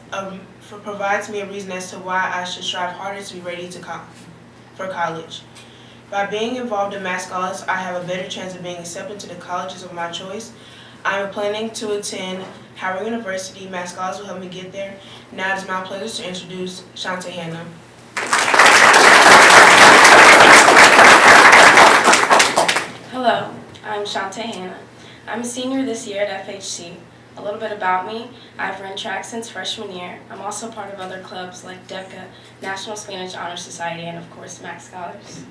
S: me a reason as to why I should strive harder to be ready for college. By being involved in Mass Scholars, I have a better chance of being accepted to the colleges of my choice. I am planning to attend Howard University. Mass Scholars will help me get there. Now it is my pleasure to introduce Shante Hannah. Hello, I'm Shante Hannah. I'm a senior this year at FHC. A little bit about me, I've run track since freshman year. I'm also part of other clubs like DECA, National Spanish Honor Society, and of course, Max Scholars.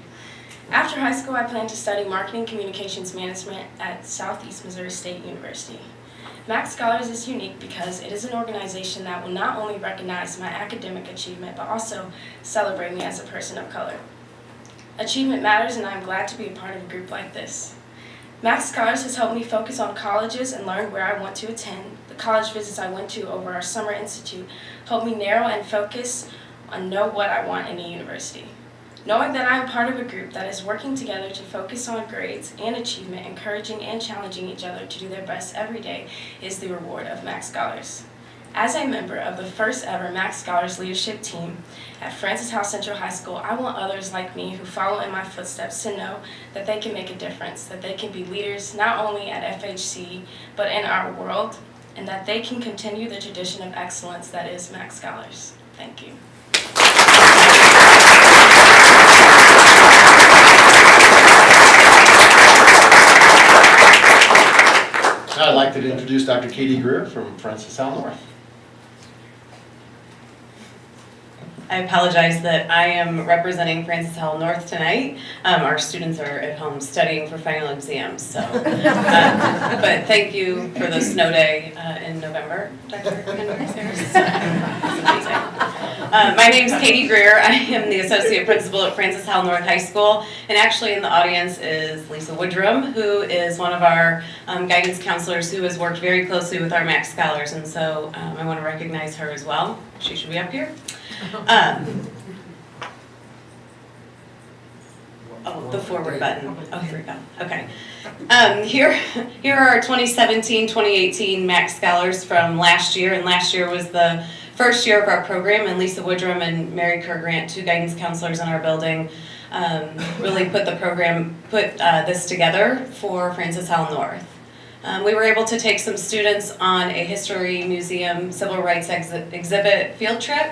S: After high school, I plan to study Marketing Communications Management at Southeast Missouri State University. Max Scholars is unique because it is an organization that will not only recognize my academic achievement, but also celebrate me as a person of color. Achievement matters, and I'm glad to be a part of a group like this. Max Scholars has helped me focus on colleges and learn where I want to attend. The college visits I went to over our summer institute helped me narrow and focus on know what I want in a university. Knowing that I am part of a group that is working together to focus on grades and achievement, encouraging and challenging each other to do their best every day is the reward of Max Scholars. As a member of the first ever Max Scholars leadership team at Francis House Central High School, I want others like me who follow in my footsteps to know that they can make a difference, that they can be leaders not only at FHC, but in our world, and that they can continue the tradition of excellence that is Max Scholars. Thank you.
B: Now I'd like to introduce Dr. Katie Greer from Francis Howell North.
T: I apologize that I am representing Francis Howell North tonight. Our students are at home studying for final exams, so. But thank you for the snow day in November, Dr. Henry. My name is Katie Greer. I am the Associate Principal at Francis Howell North High School, and actually in the audience is Lisa Woodrum, who is one of our guidance counselors who has worked very closely with our Max Scholars, and so I want to recognize her as well. She should be up here. Oh, the forward button. Oh, here we go. Okay. Here are our 2017-2018 Max Scholars from last year, and last year was the first year of our program, and Lisa Woodrum and Mary Kerr Grant, two guidance counselors in our building, really put this together for Francis Howell North. We were able to take some students on a history, museum, civil rights exhibit field trip.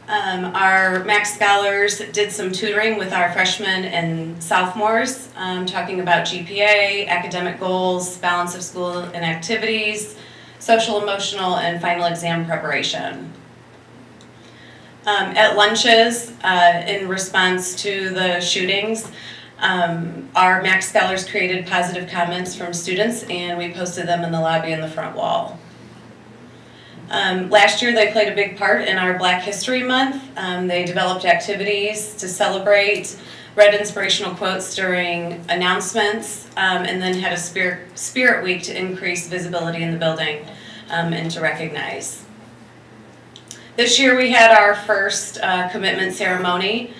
T: Our Max Scholars did some tutoring with our freshmen and sophomores, talking about GPA, academic goals, balance of school and activities, social, emotional, and final exam preparation. At lunches, in response to the shootings, our Max Scholars created positive comments from students, and we posted them in the lobby and the front wall. Last year, they played a big part in our Black History Month. They developed activities to celebrate, read inspirational quotes during announcements, and then had a spirit week to increase visibility in the building and to recognize. This year, we had our first commitment ceremony.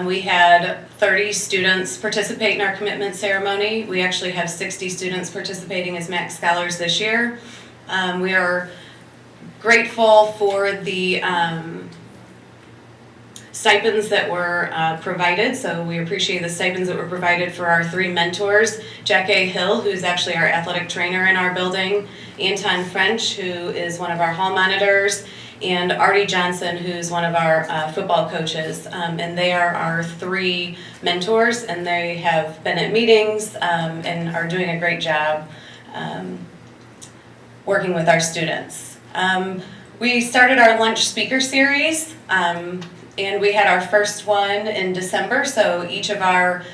T: We had 30 students participate in our commitment ceremony. We actually have 60 students participating as Max Scholars this year. We are grateful for the stipends that were provided. So we appreciate the stipends that were provided for our 3 mentors, Jack A. Hill, who's actually our athletic trainer in our building, Anton French, who is one of our hall monitors, and Artie Johnson, who's one of our football coaches. And they are our 3 mentors, and they have been at meetings and are doing a great job working with our students. We started our lunch speaker series, and we had our first one in December, so each of our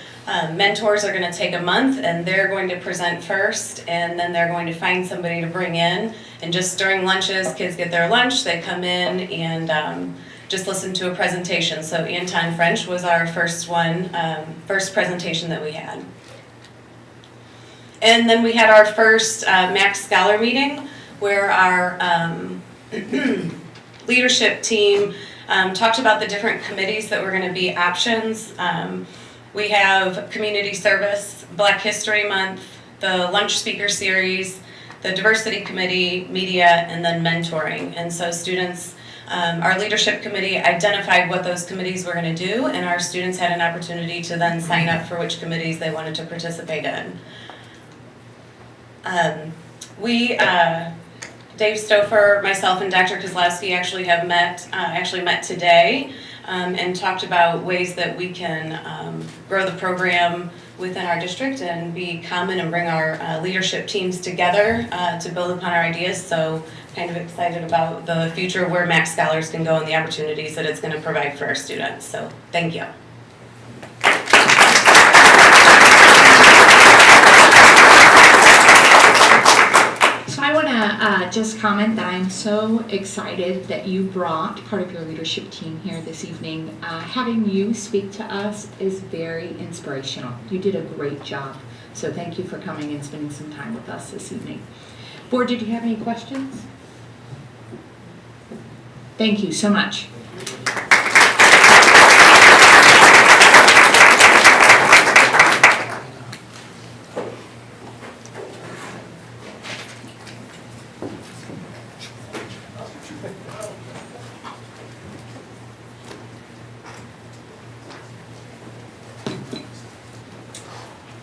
T: mentors are going to take a month, and they're going to present first, and then they're going to find somebody to bring in, and just during lunches, kids get their lunch, they come in and just listen to a presentation. So Anton French was our first one, first presentation that we had. And then we had our first Max Scholar meeting, where our leadership team talked about the different committees that were going to be options. We have community service, Black History Month, the lunch speaker series, the diversity committee, media, and then mentoring. And so students, our leadership committee identified what those committees were going to do, and our students had an opportunity to then sign up for which committees they wanted to participate in. Dave Stouffer, myself, and Dr. Kozlowski actually met today and talked about ways that we can grow the program within our district and be common and bring our leadership teams together to build upon our ideas. So kind of excited about the future where Max Scholars can go and the opportunities that it's going to provide for our students. So thank you.
A: So I want to just comment that I'm so excited that you brought part of your leadership team here this evening. Having you speak to us is very inspirational. You did a great job. So thank you for coming and spending some time with us this evening. Board, did you have any questions? Thank you so much.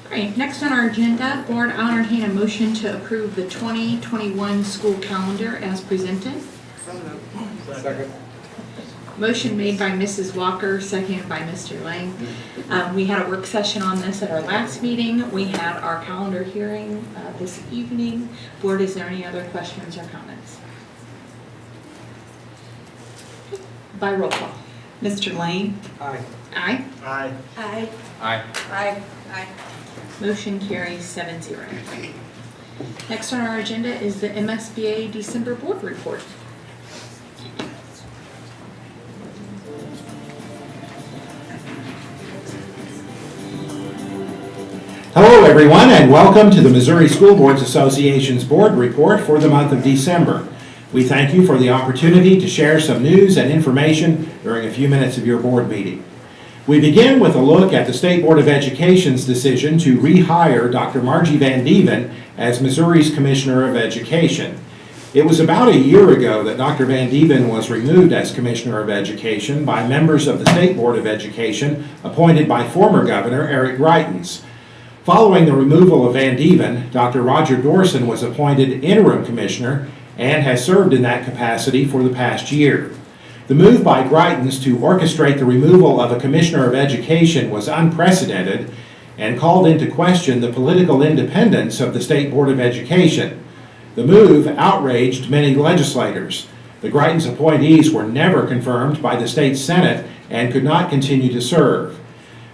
A: All right, next on our agenda, Board, I'll entertain a motion to approve the 2021 school calendar as presented.
O: Second.
A: Motion made by Mrs. Walker, seconded by Mr. Lang. We had a work session on this at our last meeting. We had our calendar hearing this evening. Board, is there any other questions or comments? By roll call.
Q: Mr. Lane?
O: Aye.
A: Aye.
O: Aye.
L: Aye.
O: Aye.
L: Aye. Aye.
A: Motion carries 7-0. Next on our agenda is the MSBA December board report.
U: Hello, everyone, and welcome to the Missouri School Boards Association's board report for the month of December. We thank you for the opportunity to share some news and information during a few minutes of your board meeting. We begin with a look at the State Board of Education's decision to rehire Dr. Margie Van Dieven as Missouri's Commissioner of Education. It was about a year ago that Dr. Van Dieven was removed as Commissioner of Education by members of the State Board of Education appointed by former Governor Eric Greitens. Following the removal of Van Dieven, Dr. Roger Dorson was appointed interim commissioner and has served in that capacity for the past year. The move by Greitens to orchestrate the removal of a commissioner of education was unprecedented and called into question the political independence of the State Board of Education. The move outraged many legislators. The Greitens appointees were never confirmed by the state Senate and could not continue to serve.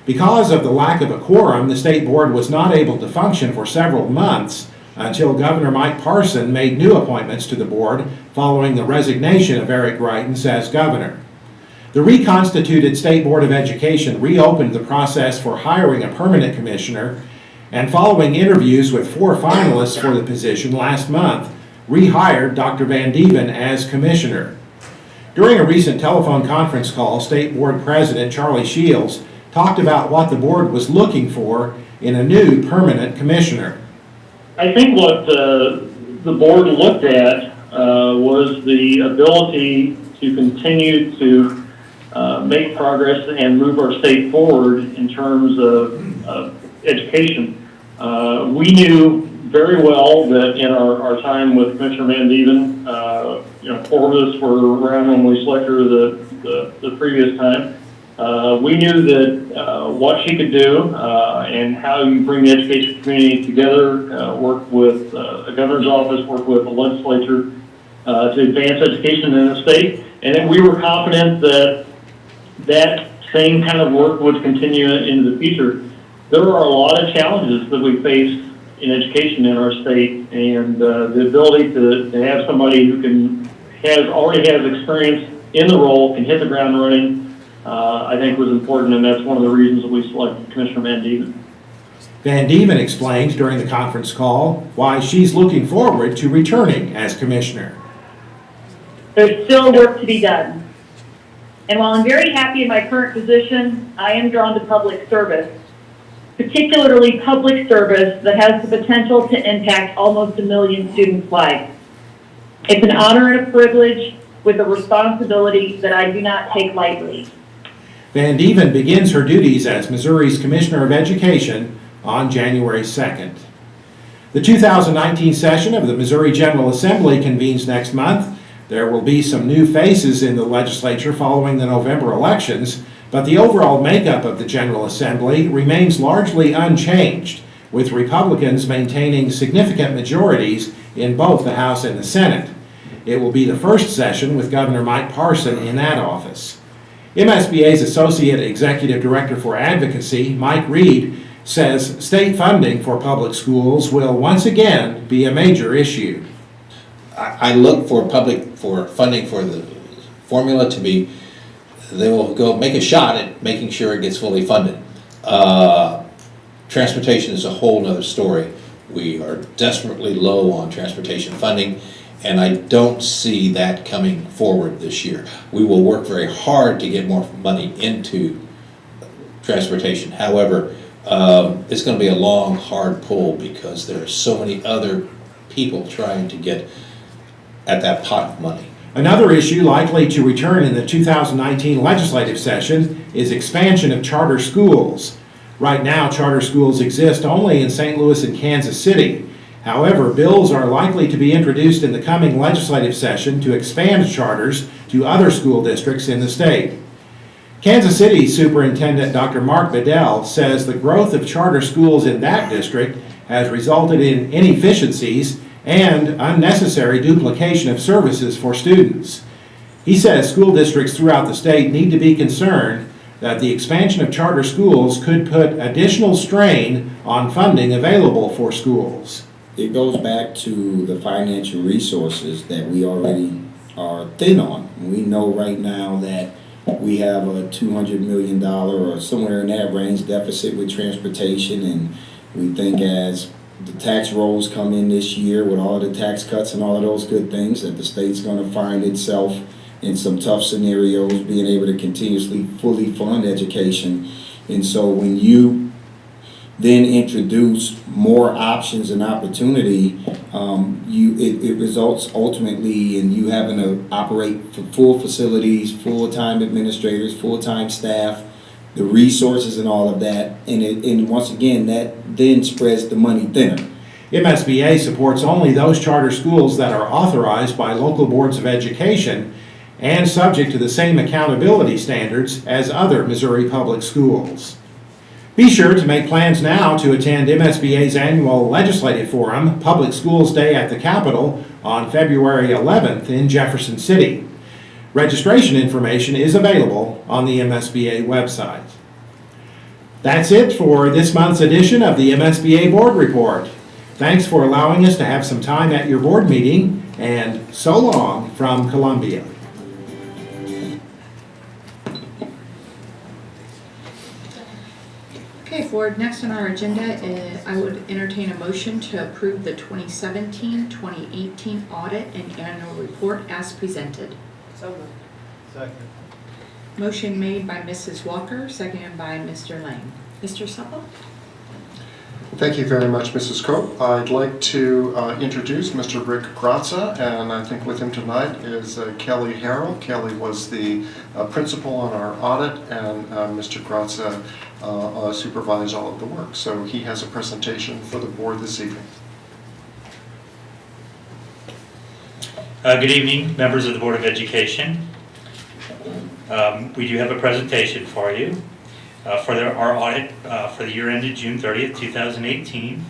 U: Because of the lack of a quorum, the State Board was not able to function for several months until Governor Mike Parson made new appointments to the board following the resignation of Eric Greitens as governor. The reconstituted State Board of Education reopened the process for hiring a permanent commissioner, and following interviews with 4 finalists for the position last month, rehired Dr. Van Dieven as commissioner. During a recent telephone conference call, State Board President Charlie Shields talked about what the board was looking for in a new permanent commissioner.
V: I think what the board looked at was the ability to continue to make progress and move our state forward in terms of education. We knew very well that in our time with Commissioner Van Dieven, 4 of us were around when we selected her the previous time. We knew that what she could do and how you bring the education community together, work with the governor's office, work with the legislature to advance education in the state, and that we were confident that that same kind of work would continue into the future. There are a lot of challenges that we face in education in our state, and the ability to have somebody who already has experience in the role, can hit the ground running, I think was important, and that's one of the reasons that we selected Commissioner Van Dieven.
U: Van Dieven explained during the conference call why she's looking forward to returning as commissioner.
W: There's still work to be done. And while I'm very happy in my current position, I am drawn to public service. particularly public service that has the potential to impact almost 1 million students' lives. It's an honor and a privilege with a responsibility that I do not take lightly.
U: Van Dieven begins her duties as Missouri's Commissioner of Education on January 2nd. The 2019 session of the Missouri General Assembly convenes next month. There will be some new faces in the legislature following the November elections, but the overall makeup of the General Assembly remains largely unchanged, with Republicans maintaining significant majorities in both the House and the Senate. It will be the first session with Governor Mike Parson in that office. MSBA's Associate Executive Director for Advocacy, Mike Reed, says state funding for public schools will once again be a major issue.
D: I look for funding for the formula to be, they will go make a shot at making sure it gets fully funded. Transportation is a whole nother story. We are desperately low on transportation funding, and I don't see that coming forward this year. We will work very hard to get more money into transportation. However, it's going to be a long, hard pull because there are so many other people trying to get at that pot of money.
U: Another issue likely to return in the 2019 legislative session is expansion of charter schools. Right now, charter schools exist only in St. Louis and Kansas City. However, bills are likely to be introduced in the coming legislative session to expand charters to other school districts in the state. Kansas City Superintendent Dr. Mark Bedell says the growth of charter schools in that district has resulted in inefficiencies and unnecessary duplication of services for students. He says school districts throughout the state need to be concerned that the expansion of charter schools could put additional strain on funding available for schools.
H: It goes back to the financial resources that we already are thin on. We know right now that we have a $200 million or somewhere in that range deficit with transportation, and we think as the tax rolls come in this year with all the tax cuts and all of those good things that the state's going to find itself in some tough scenarios being able to continuously fully fund education. And so when you then introduce more options and opportunity, it results ultimately in you having to operate for full facilities, full-time administrators, full-time staff, the resources and all of that, and once again, that then spreads the money thinner.
U: MSBA supports only those charter schools that are authorized by local boards of education and subject to the same accountability standards as other Missouri public schools. Be sure to make plans now to attend MSBA's annual legislative forum, Public Schools Day at the Capitol, on February 11th in Jefferson City. Registration information is available on the MSBA website. That's it for this month's edition of the MSBA Board Report. Thanks for allowing us to have some time at your board meeting, and so long from Columbia.
A: Okay, Ford, next on our agenda, I would entertain a motion to approve the 2017-2018 audit and annual report as presented.
J: So moved.
P: Second.
A: Motion made by Mrs. Walker, seconded by Mr. Lang. Mr. Supple?
B: Thank you very much, Mrs. Cope. I'd like to introduce Mr. Rick Gratza, and I think with him tonight is Kelly Harrell. Kelly was the principal on our audit, and Mr. Gratza supervised all of the work. So he has a presentation for the board this evening.
I: Good evening, members of the Board of Education. We do have a presentation for you for our audit for the year ended June 30th, 2018.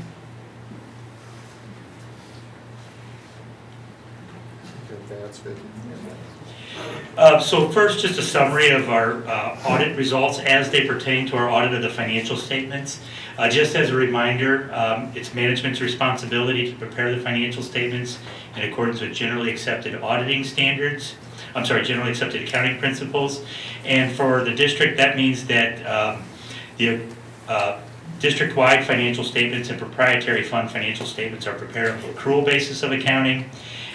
I: So first, just a summary of our audit results as they pertain to our audit of the financial statements. Just as a reminder, it's management's responsibility to prepare the financial statements in accordance with generally accepted auditing standards. Generally accepted accounting principles. And for the district, that means that the district-wide financial statements and proprietary fund financial statements are prepared on the accrual basis of accounting,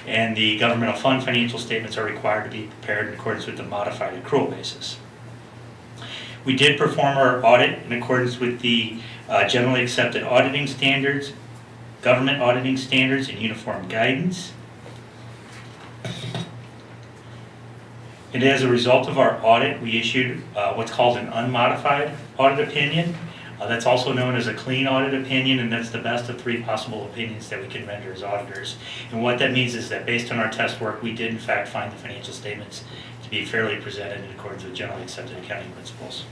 I: and the governmental fund financial statements are required to be prepared in accordance with the modified accrual basis. We did perform our audit in accordance with the generally accepted auditing standards, government auditing standards, and uniform guidance. And as a result of our audit, we issued what's called an unmodified audit opinion. That's also known as a clean audit opinion, and that's the best of 3 possible opinions that we can render as auditors. And what that means is that based on our test work, we did in fact find the financial statements to be fairly presented in accordance with generally accepted accounting principles.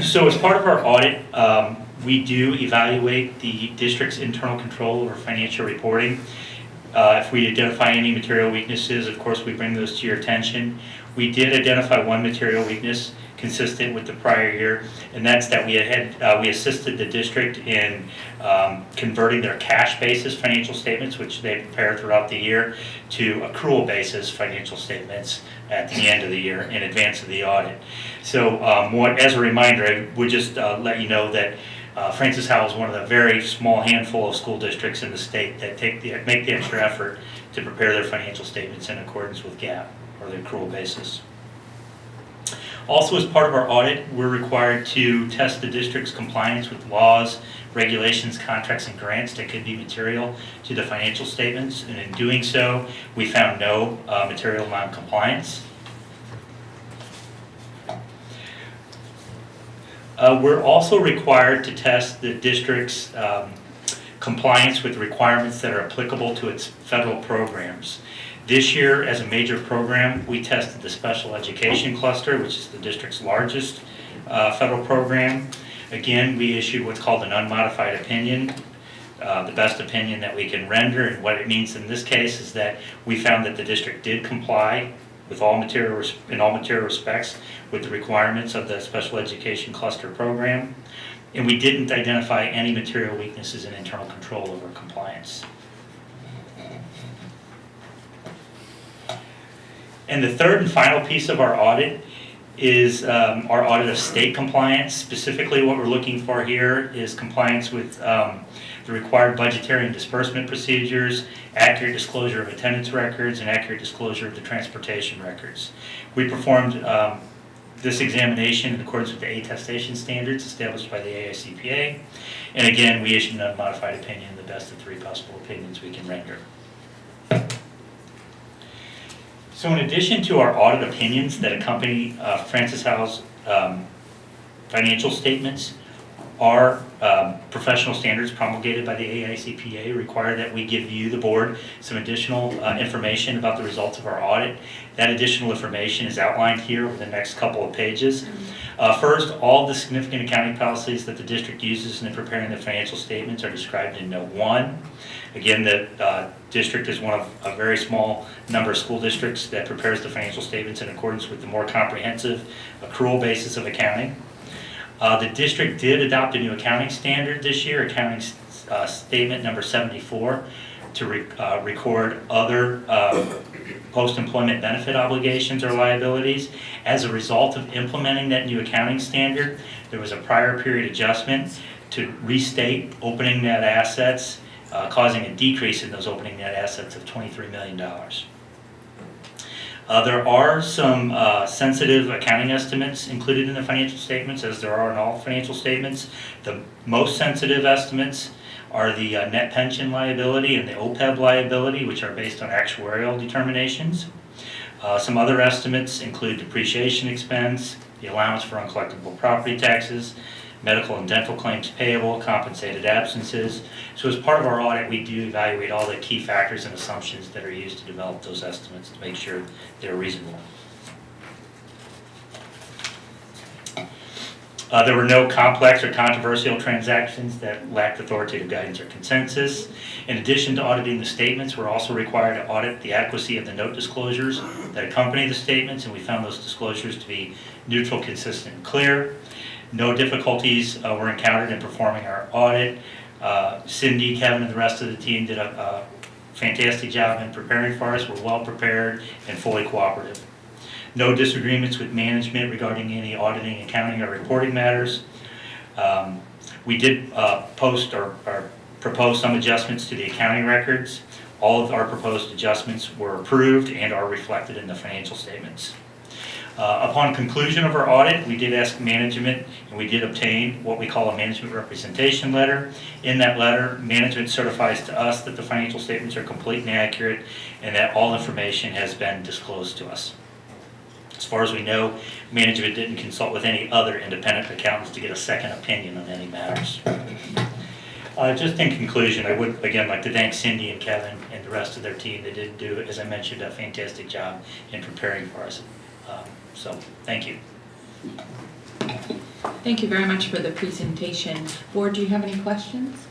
I: So as part of our audit, we do evaluate the district's internal control over financial reporting. If we identify any material weaknesses, of course, we bring those to your attention. We did identify one material weakness consistent with the prior year, and that's that we assisted the district in converting their cash basis financial statements, which they prepare throughout the year, to accrual basis financial statements at the end of the year in advance of the audit. So as a reminder, I would just let you know that Francis Howell is one of the very small handful of school districts in the state that make the extra effort to prepare their financial statements in accordance with GAAP, or the accrual basis. Also, as part of our audit, we're required to test the district's compliance with laws, regulations, contracts, and grants that could be material to the financial statements. And in doing so, we found no material non-compliance. We're also required to test the district's compliance with requirements that are applicable to its federal programs. This year, as a major program, we tested the special education cluster, which is the district's largest federal program. Again, we issued what's called an unmodified opinion, the best opinion that we can render. And what it means in this case is that we found that the district did comply with all material respects with the requirements of the special education cluster program. And we didn't identify any material weaknesses in internal control over compliance. And the third and final piece of our audit is our audit of state compliance. Specifically, what we're looking for here is compliance with the required budgetary and disbursement procedures, accurate disclosure of attendance records, and accurate disclosure of the transportation records. We performed this examination in accordance with the attestation standards established by the AICPA. And again, we issued an unmodified opinion, the best of 3 possible opinions we can render. So in addition to our audit opinions that accompany Francis Howell's financial statements, our professional standards promulgated by the AICPA require that we give you, the board, some additional information about the results of our audit. That additional information is outlined here over the next couple of pages. First, all the significant accounting policies that the district uses in preparing the financial statements are described in Note 1. Again, the district is one of a very small number of school districts that prepares the financial statements in accordance with the more comprehensive accrual basis of accounting. The district did adopt a new accounting standard this year, accounting statement number 74, to record other post-employment benefit obligations or liabilities. As a result of implementing that new accounting standard, there was a prior period adjustment to restate opening net assets, causing a decrease in those opening net assets of $23 million. There are some sensitive accounting estimates included in the financial statements, as there are in all financial statements. The most sensitive estimates are the net pension liability and the OPEB liability, which are based on actuarial determinations. Some other estimates include depreciation expense, the allowance for uncollectible property taxes, medical and dental claims payable, compensated absences. So as part of our audit, we do evaluate all the key factors and assumptions that are used to develop those estimates to make sure they're reasonable. There were no complex or controversial transactions that lacked authoritative guidance or consensus. In addition to auditing the statements, we're also required to audit the adequacy of the note disclosures that accompany the statements, and we found those disclosures to be neutral, consistent, and clear. No difficulties were encountered in performing our audit. Cindy, Kevin, and the rest of the team did a fantastic job in preparing for us. We're well prepared and fully cooperative. No disagreements with management regarding any auditing, accounting, or reporting matters. We did post or propose some adjustments to the accounting records. All of our proposed adjustments were approved and are reflected in the financial statements. Upon conclusion of our audit, we did ask management, and we did obtain what we call a management representation letter. In that letter, management certifies to us that the financial statements are complete and accurate, and that all information has been disclosed to us. As far as we know, management didn't consult with any other independent accountants to get a second opinion on any matters. Just in conclusion, I would again like to thank Cindy and Kevin and the rest of their team. They did do, as I mentioned, a fantastic job in preparing for us. So, thank you.
A: Thank you very much for the presentation. Board, do you have any questions?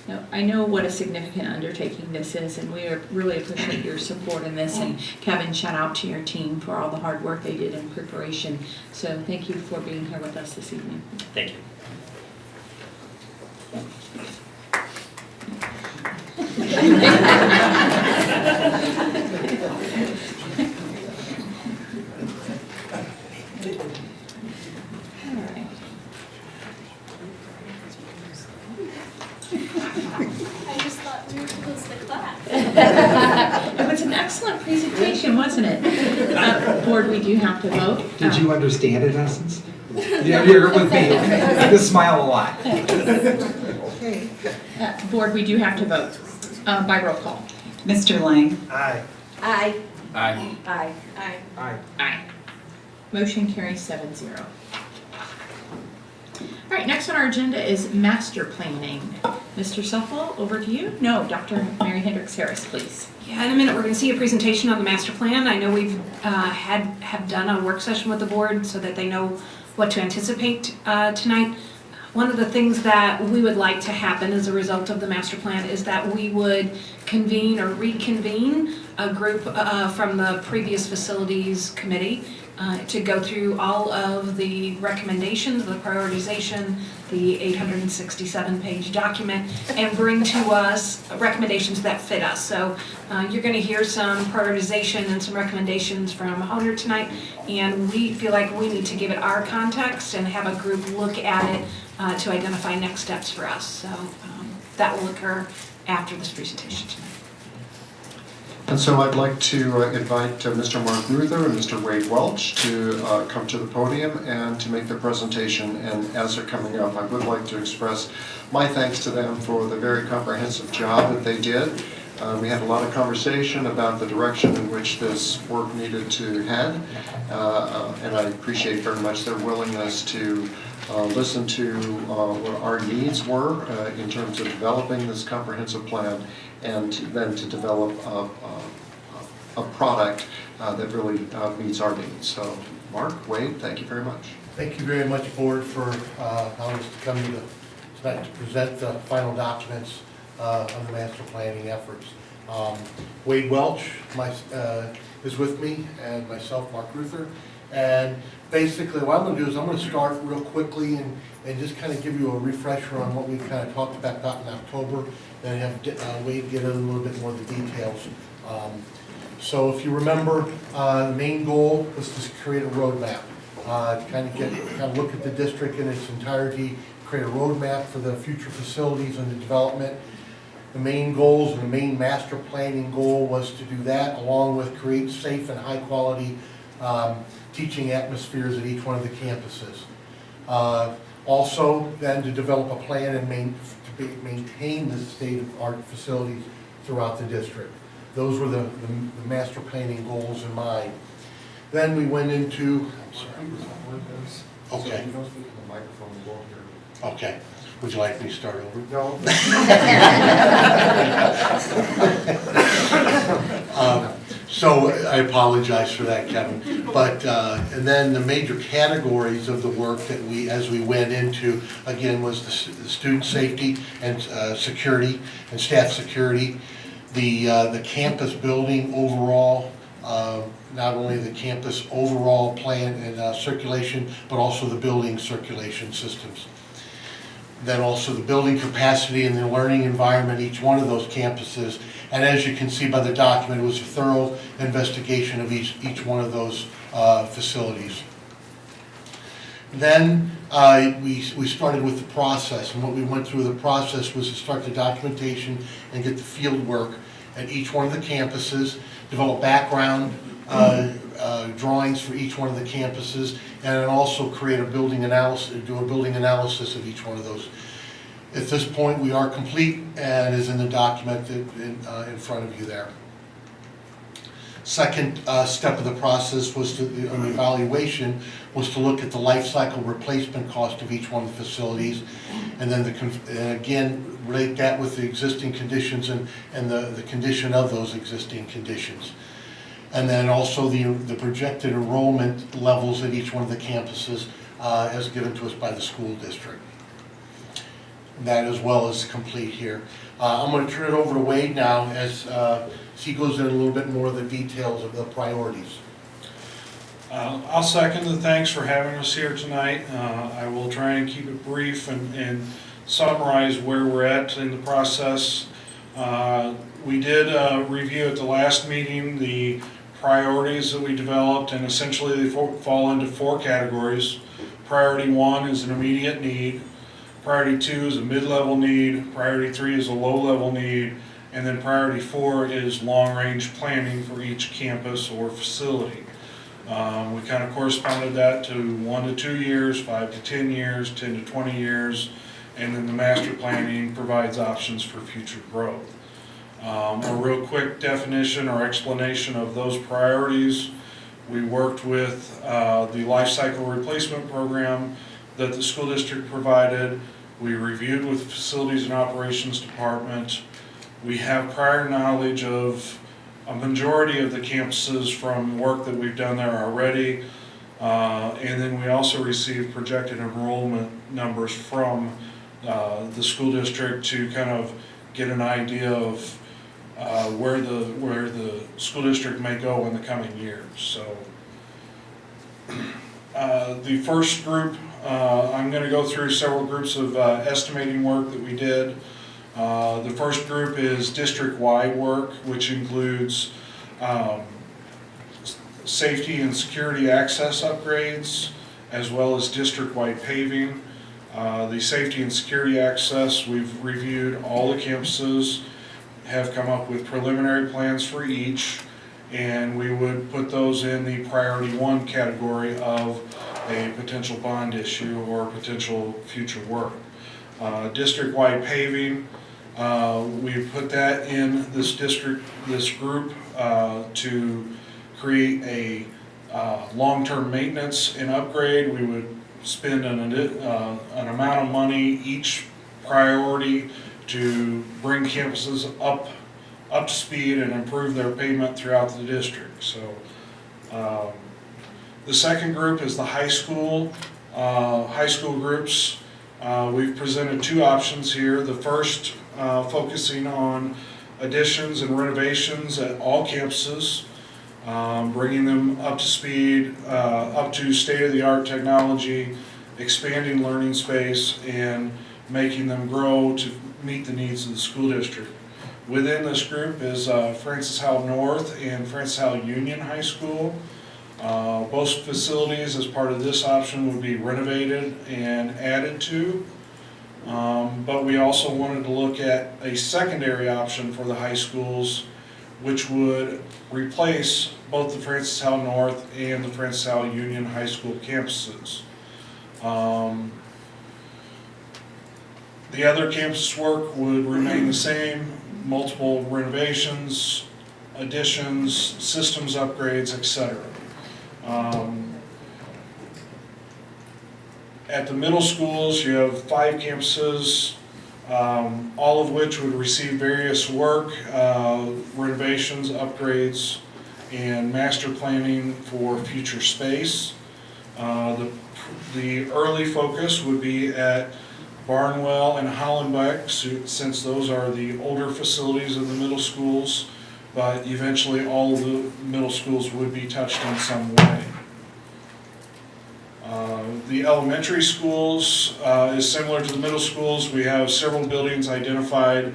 A: No, I know what a significant undertaking this is, and we really appreciate your support in this. And Kevin, shout out to your team for all the hard work they did in preparation. So thank you for being here with us this evening.
I: Thank you.
A: It was an excellent presentation, wasn't it? Board, we do have to vote.
C: Did you understand it, in essence? Yeah, you're with me. You smile a lot.
A: Okay. Board, we do have to vote by roll call.
Q: Mr. Lang?
P: Aye.
E: Aye.
R: Aye.
E: Aye. Aye.
C: Aye.
A: Aye. Motion carries 7-0. All right, next on our agenda is master planning. Mr. Suffel, over to you. No, Dr. Mary Hendricks Harris, please.
F: Yeah, in a minute, we're going to see a presentation on the master plan. I know we've have done a work session with the board so that they know what to anticipate tonight. One of the things that we would like to happen as a result of the master plan is that we would convene or reconvene a group from the previous facilities committee to go through all of the recommendations, the prioritization, the 867-page document, and bring to us recommendations that fit us. So you're going to hear some prioritization and some recommendations from Honer tonight, and we feel like we need to give it our context and have a group look at it to identify next steps for us. So that will occur after this presentation tonight.
B: And so I'd like to invite Mr. Mark Ruther and Mr. Wade Welch to come to the podium and to make their presentation. And as they're coming up, I would like to express my thanks to them for the very comprehensive job that they did. We had a lot of conversation about the direction in which this work needed to head, and I appreciate very much their willingness to listen to what our needs were in terms of developing this comprehensive plan, and then to develop a product that really meets our needs. So, Mark, Wade, thank you very much.
N: Thank you very much, Board, for allowing us to come to tonight to present the final documents of the master planning efforts. Wade Welch is with me, and myself, Mark Ruther. And basically what I'm going to do is I'm going to start real quickly and just kind of give you a refresher on what we kind of talked about in October, and have Wade get in a little bit more of the details. So if you remember, the main goal was to create a roadmap, to kind of look at the district in its entirety, create a roadmap for the future facilities and the development. The main goals and the main master planning goal was to do that, along with create safe and high quality teaching atmospheres at each one of the campuses. Also, then to develop a plan and maintain the state-of-art facilities throughout the district. Those were the master planning goals in mind. Then we went into, okay. Okay. Would you like me to start over? No. So I apologize for that, Kevin. But and then the major categories of the work that as we went into, again, was the student safety and security and staff security, the campus building overall, not only the campus overall plan and circulation, but also the building circulation systems. Then also the building capacity and the learning environment, each one of those campuses. And as you can see by the document, it was a thorough investigation of each one of those facilities. Then We started with the process, and what we went through the process was to start the documentation and get the field work at each one of the campuses, develop background drawings for each one of the campuses, and then also create a building analysis, do a building analysis of each one of those. At this point, we are complete and is in the document in front of you there. Second step of the process was an evaluation, was to look at the life cycle replacement cost of each one of the facilities, and then again relate that with the existing conditions and the condition of those existing conditions. And then also the projected enrollment levels at each one of the campuses as given to us by the school district. That as well is complete here. I'm going to turn it over to Wade now as he goes in a little bit more of the details of the priorities.
G: I'll second the thanks for having us here tonight. I will try and keep it brief and summarize where we're at in the process. We did review at the last meeting the priorities that we developed, and essentially they fall into 4 categories. Priority 1 is an immediate need. Priority 2 is a mid-level need. Priority 3 is a low-level need. And then priority 4 is long-range planning for each campus or facility. We kind of corresponded that to 1 to 2 years, 5 to 10 years, 10 to 20 years, and then the master planning provides options for future growth. A real quick definition or explanation of those priorities. We worked with the life cycle replacement program that the school district provided. We reviewed with the Facilities and Operations Department. We have prior knowledge of a majority of the campuses from work that we've done there already. And then we also received projected enrollment numbers from the school district to kind of get an idea of where the school district may go in the coming years. So the first group, I'm going to go through several groups of estimating work that we did. The first group is district-wide work, which includes safety and security access upgrades, as well as district-wide paving. The safety and security access, we've reviewed all the campuses, have come up with preliminary plans for each, and we would put those in the priority 1 category of a potential bond issue or potential future work. District-wide paving, we put that in this group to create a long-term maintenance and upgrade. We would spend an amount of money each priority to bring campuses up to speed and improve their pavement throughout the district. So the second group is the high school groups. We've presented 2 options here. The first focusing on additions and renovations at all campuses, bringing them up to speed, up to state-of-the-art technology, expanding learning space, and making them grow to meet the needs of the school district. Within this group is Francis Howell North and Francis Howell Union High School. Both facilities as part of this option would be renovated and added to. But we also wanted to look at a secondary option for the high schools, which would replace both the Francis Howell North and the Francis Howell Union High School campuses. The other campus work would remain the same, multiple renovations, additions, systems upgrades, etc. At the middle schools, you have 5 campuses, all of which would receive various work, renovations, upgrades, and master planning for future space. The early focus would be at Barnwell and Hollenbeck, since those are the older facilities of the middle schools, but eventually all of the middle schools would be touched in some way. The elementary schools is similar to the middle schools. We have several buildings identified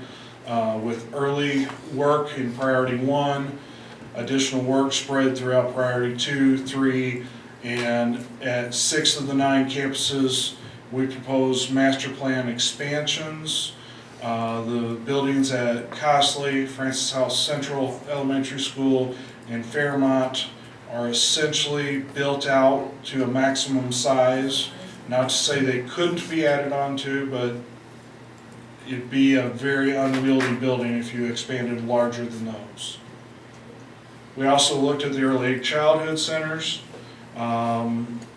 G: with early work in priority 1, additional work spread throughout priority 2, 3, and at 6 of the 9 campuses We propose master plan expansions. The buildings at Costley, Francis House Central Elementary School, and Fairmont are essentially built out to a maximum size. Not to say they couldn't be added onto, but it'd be a very unwieldy building if you expanded larger than those. We also looked at the early childhood centers,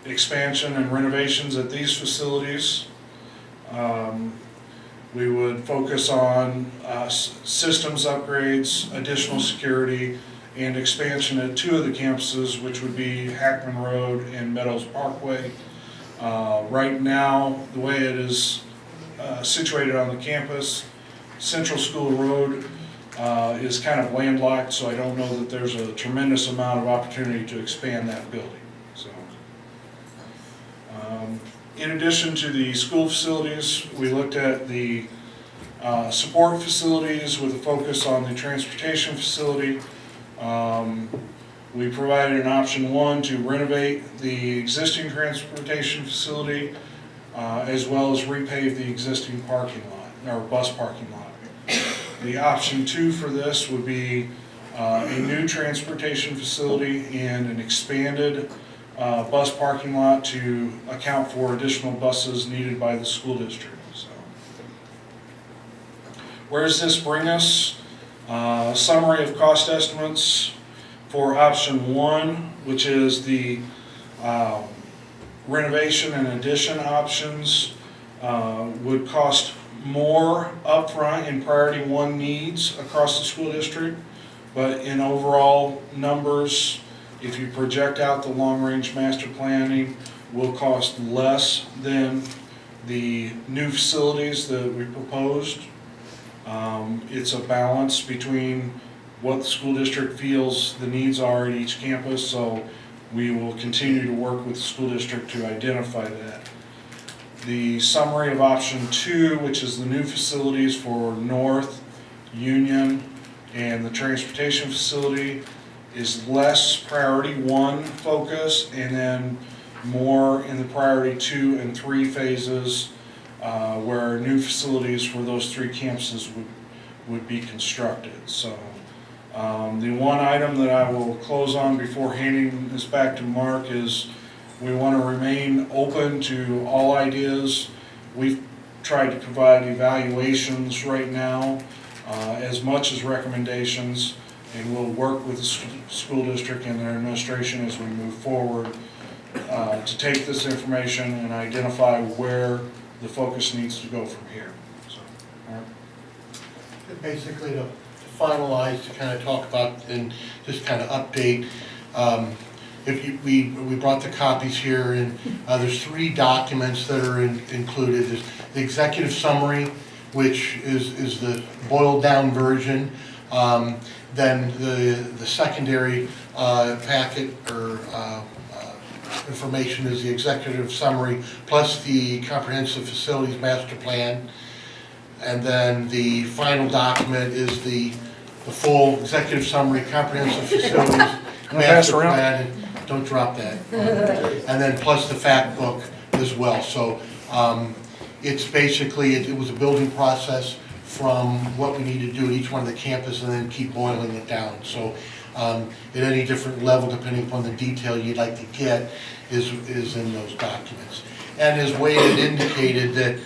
G: expansion and renovations at these facilities. We would focus on systems upgrades, additional security, and expansion at 2 of the campuses, which would be Hackman Road and Meadows Parkway. Right now, the way it is situated on the campus, Central School Road is kind of landlocked, so I don't know that there's a tremendous amount of opportunity to expand that building. So, in addition to the school facilities, we looked at the support facilities with a focus on the transportation facility. We provided an option 1 to renovate the existing transportation facility as well as repave the existing parking lot, or bus parking lot. The option 2 for this would be a new transportation facility and an expanded bus parking lot to account for additional buses needed by the school district. So, where does this bring us? Summary of cost estimates for option 1, which is the renovation and addition options, would cost more upfront in priority 1 needs across the school district, but in overall numbers, if you project out the long-range master planning, will cost less than the new facilities that we proposed. It's a balance between what the school district feels the needs are at each campus, so we will continue to work with the school district to identify that. The summary of option 2, which is the new facilities for North, Union, and the transportation facility, is less priority 1 focus and then more in the priority 2 and 3 phases where new facilities for those 3 campuses would be constructed. So the one item that I will close on before handing this back to Mark is we want to remain open to all ideas. We've tried to provide evaluations right now as much as recommendations, and we'll work with the school district and their administration as we move forward to take this information and identify where the focus needs to go from here. So, Mark?
N: Basically, to finalize, to kind of talk about and just kind of update, we brought the copies here, and there's 3 documents that are included. There's the executive summary, which is the boiled down version. Then the secondary packet or information is the executive summary plus the comprehensive facilities master plan. And then the final document is the full executive summary, comprehensive facilities master plan. And don't drop that. And then plus the fact book as well. So it's basically, it was a building process from what we need to do at each one of the campus and then keep boiling it down. So at any different level, depending upon the detail you'd like to get, is in those documents. And as Wade had indicated that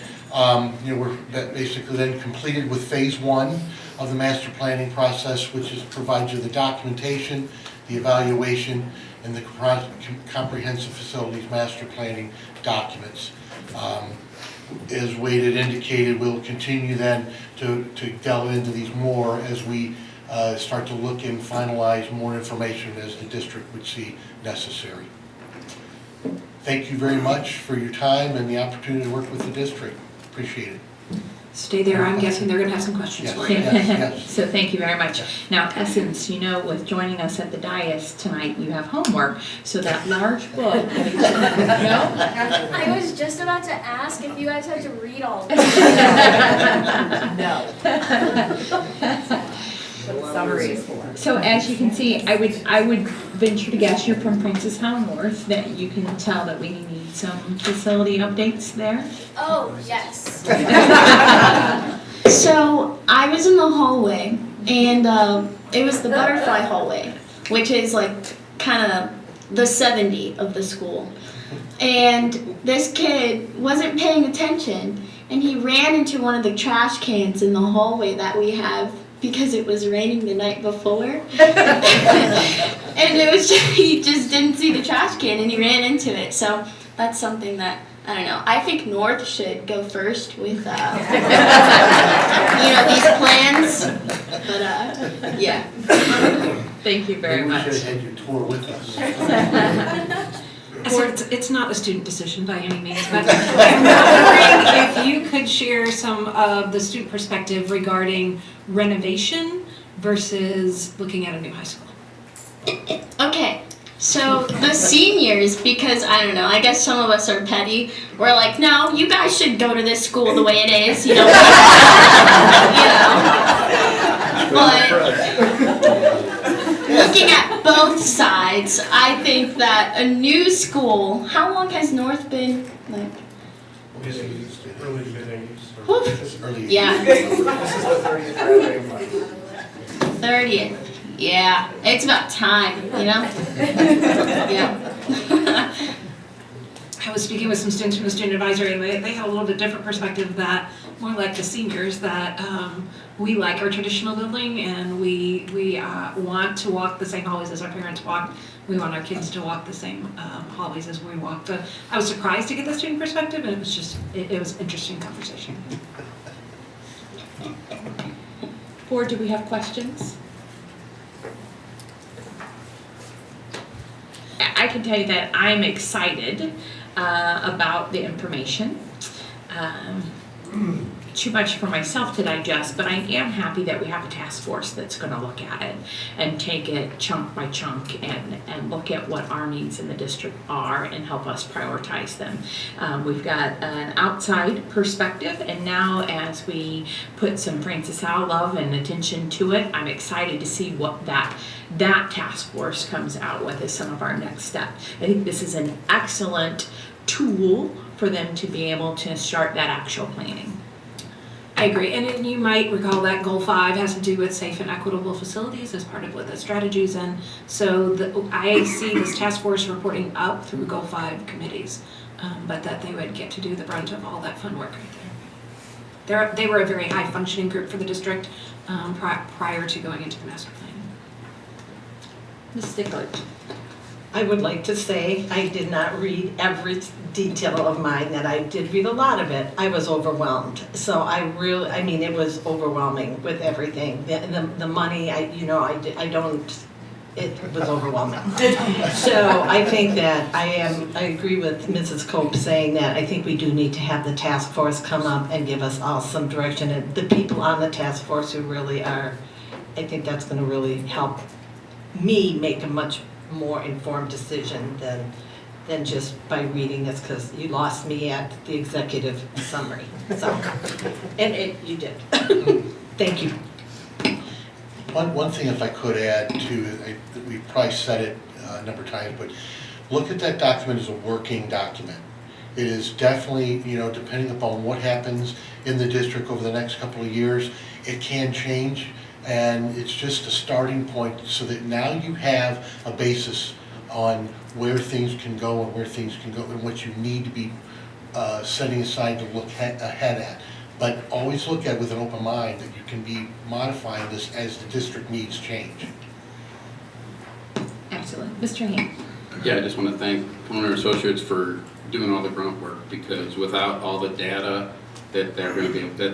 N: we're basically then completed with phase 1 of the master planning process, which provides you the documentation, the evaluation, and the comprehensive facilities master planning documents. As Wade had indicated, we'll continue then to delve into these more as we start to look and finalize more information as the district would see necessary. Thank you very much for your time and the opportunity to work with the district. Appreciate it.
F: Stay there, I'm guessing they're gonna have some questions for you.
N: Yes.
A: So thank you very much. Now, Essence, with joining us at the dais tonight, you have homework. So that large book. No?
K: I was just about to ask if you guys had to read all of it.
A: No. So as you can see, I would venture to guess you're from Francis Howell North, that you can tell that we need some facility updates there.
K: Oh, yes.
M: So I was in the hallway, and it was the butterfly hallway, which is like kind of the 70 of the school. And this kid wasn't paying attention, and he ran into one of the trash cans in the hallway that we have because it was raining the night before. And it was he just didn't see the trash can, and he ran into it. So that's something that, I don't know. I think North should go first with, these plans. But, yeah.
A: Thank you very much.
N: We should have had your tour with us.
F: So it's not a student decision by any means, but I'm wondering if you could share some of the student perspective regarding renovation versus looking at a new high school.
M: Okay, so the seniors, because I don't know, I guess some of us are petty, we're like, no, you guys should go to this school the way it is, But looking at both sides, I think that a new school, how long has North been, like?
N: Early mid-80s.
M: Yeah.
N: This is the 30th birthday.
M: 30th. Yeah, it's about time, Yeah.
F: I was speaking with some students from the student advisory, and they had a little bit different perspective, that more like the seniors, that we like our traditional building, and we want to walk the same hallways as our parents walked. We want our kids to walk the same hallways as we walked. I was surprised to get the student perspective, and it was just, it was interesting conversation.
A: Board, do we have questions? I can tell you that I'm excited about the information. Too much for myself to digest, but I am happy that we have a task force that's going to look at it and take it chunk by chunk and look at what our needs in the district are and help us prioritize them. We've got an outside perspective, and now as we put some Francis Howell love and attention to it, I'm excited to see what that task force comes out with as some of our next steps. I think this is an excellent tool for them to be able to start that actual planning.
F: I agree, and then you might recall that Goal 5 has to do with safe and equitable facilities as part of what the strategies, and so I see this task force reporting up through Goal 5 committees, but that they would get to do the brunt of all that fun work right there. They were a very high functioning group for the district prior to going into the master plan.
A: Ms. Stickler.
S: I would like to say I did not read every detail of mine, and I did read a lot of it. I was overwhelmed. So it was overwhelming with everything. The money, it was overwhelming. So I think that I agree with Mrs. Cope saying that I think we do need to have the task force come up and give us all some direction. And the people on the task force who really are, I think that's going to really help me make a much more informed decision than just by reading this, because you lost me at the executive summary. So, you did. Thank you.
N: One thing, if I could add to, we probably said it a number of times, but look at that document as a working document. It is definitely, depending upon what happens in the district over the next couple of years, it can change. And it's just a starting point so that now you have a basis on where things can go and where things can go and what you need to be setting aside to look ahead at. But always look at it with an open mind that you can be modifying this as the district needs change.
A: Excellent. Mr. Hand.
T: Yeah, I just want to thank Owner Associates for doing all the grunt work, because without all the data that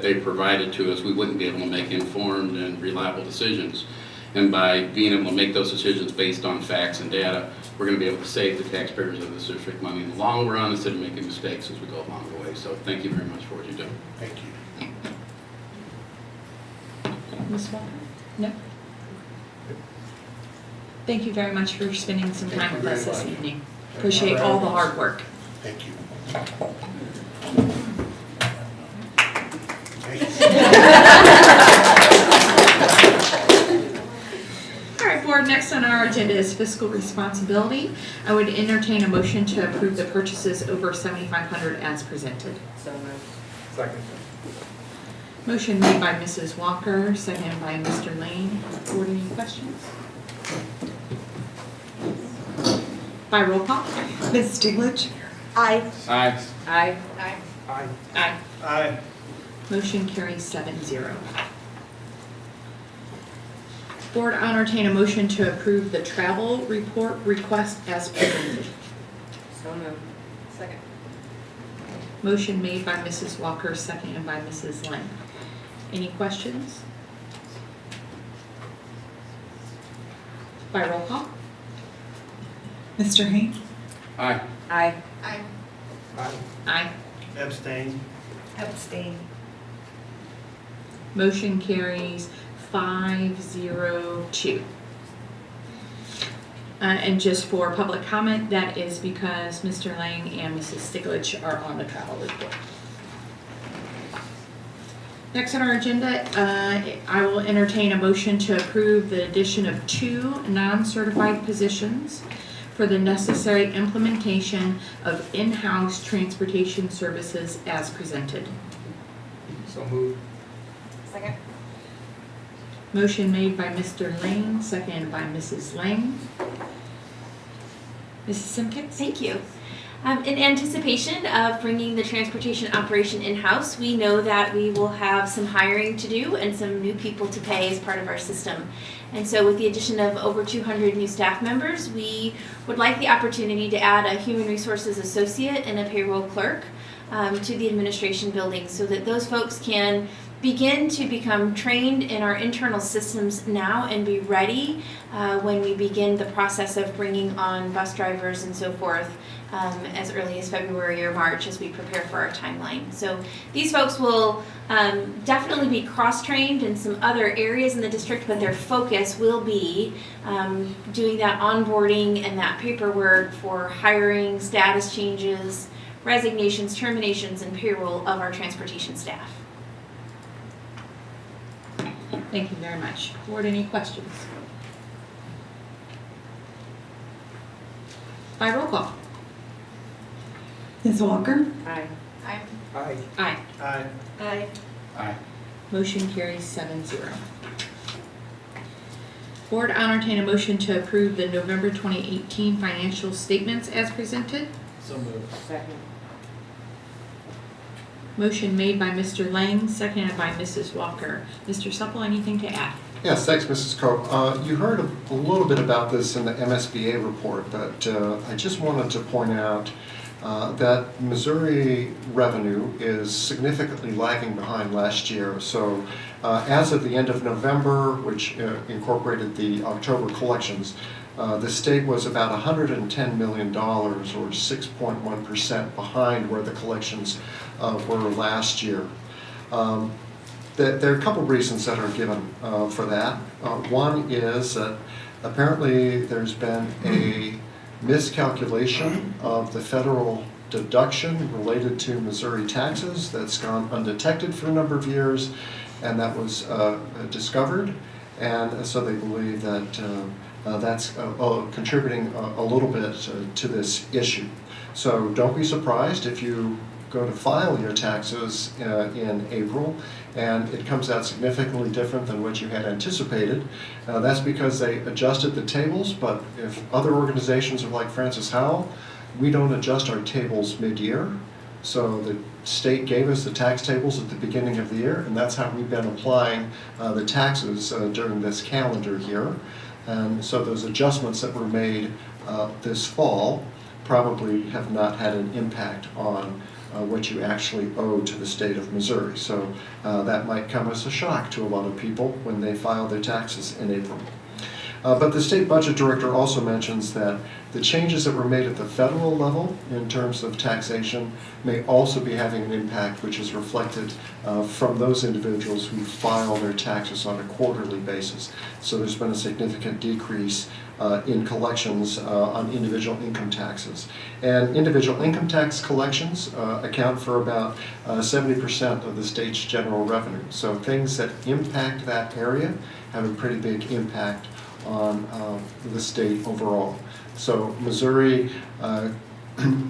T: they provided to us, we wouldn't be able to make informed and reliable decisions. And by being able to make those decisions based on facts and data, we're going to be able to save the taxpayers of this district money in the long run instead of making mistakes as we go along the way. So thank you very much for what you do.
N: Thank you.
A: Ms. Walker? No? Thank you very much for spending some time with us this evening. Appreciate all the hard work.
N: Thank you.
A: agenda is fiscal responsibility. I would entertain a motion to approve the purchases over $7,500 as presented.
J: So moved.
C: Second.
A: Motion made by Mrs. Walker, seconded by Mr. Lane. Board, any questions? By roll call.
Q: Ms. Stiglich?
J: Aye.
T: Aye.
J: Aye.
P: Aye.
A: Aye.
P: Aye.
A: Motion carries 7-0. Board, I'll entertain a motion to approve the travel report request as presented.
J: So moved. Second.
A: Motion made by Mrs. Walker, seconded by Mrs. Lane. Any questions? By roll call.
Q: Mr. Hain?
T: Aye.
J: Aye.
K: Aye.
A: Aye.
P: Abstain.
J: Abstain.
A: Motion carries 5-0-2. And just for public comment, that is because Mr. Lang and Mrs. Stiglich are on the travel report. Next on our agenda, I will entertain a motion to approve the addition of 2 non-certified positions for the necessary implementation of in-house transportation services as presented.
C: So moved.
J: Second.
A: Motion made by Mr. Lane, seconded by Mrs. Lang. Mrs. Simkins?
E: Thank you. In anticipation of bringing the transportation operation in-house, we know that we will have some hiring to do and some new people to pay as part of our system. And so with the addition of over 200 new staff members, we would like the opportunity to add a human resources associate and a payroll clerk to the administration building so that those folks can begin to become trained in our internal systems now and be ready when we begin the process of bringing on bus drivers and so forth as early as February or March as we prepare for our timeline. So these folks will definitely be cross-trained in some other areas in the district, but their focus will be doing that onboarding and that paperwork for hiring, status changes, resignations, terminations, and payroll of our transportation staff.
A: Thank you very much. Board, any questions? By roll call.
Q: Ms. Walker?
J: Aye.
K: Aye.
C: Aye.
A: Aye.
P: Aye.
J: Aye.
T: Aye.
A: Motion carries 7-0. Board, I'll entertain a motion to approve the November 2018 financial statements as presented.
P: So moved.
J: Second.
A: Motion made by Mr. Lang, seconded by Mrs. Walker. Mr. Supple, anything to add?
B: Yes, thanks, Mrs. Cope. You heard a little bit about this in the MSBA report, but I just wanted to point out that Missouri revenue is significantly lagging behind last year. So as of the end of November, which incorporated the October collections, the state was about $110 million, or 6.1% behind where the collections were last year. There are a couple of reasons that are given for that. One is that apparently there's been a miscalculation of the federal deduction related to Missouri taxes that's gone undetected for a number of years, and that was discovered, and so they believe that that's contributing a little bit to this issue. So don't be surprised if you go to file your taxes in April and it comes out significantly different than what you had anticipated. That's because they adjusted the tables, but if other organizations are like Francis Howell, we don't adjust our tables mid-year. So the state gave us the tax tables at the beginning of the year, and that's how we've been applying the taxes during this calendar year. And so those adjustments that were made this fall probably have not had an impact on what you actually owe to the state of Missouri. So that might come as a shock to a lot of people when they file their taxes in April. But the state budget director also mentions that the changes that were made at the federal level in terms of taxation may also be having an impact, which is reflected from those individuals who file their taxes on a quarterly basis. So there's been a significant decrease in collections on individual income taxes. And individual income tax collections account for about 70% of the state's general revenue. So things that impact that area have a pretty big impact on the state overall. So Missouri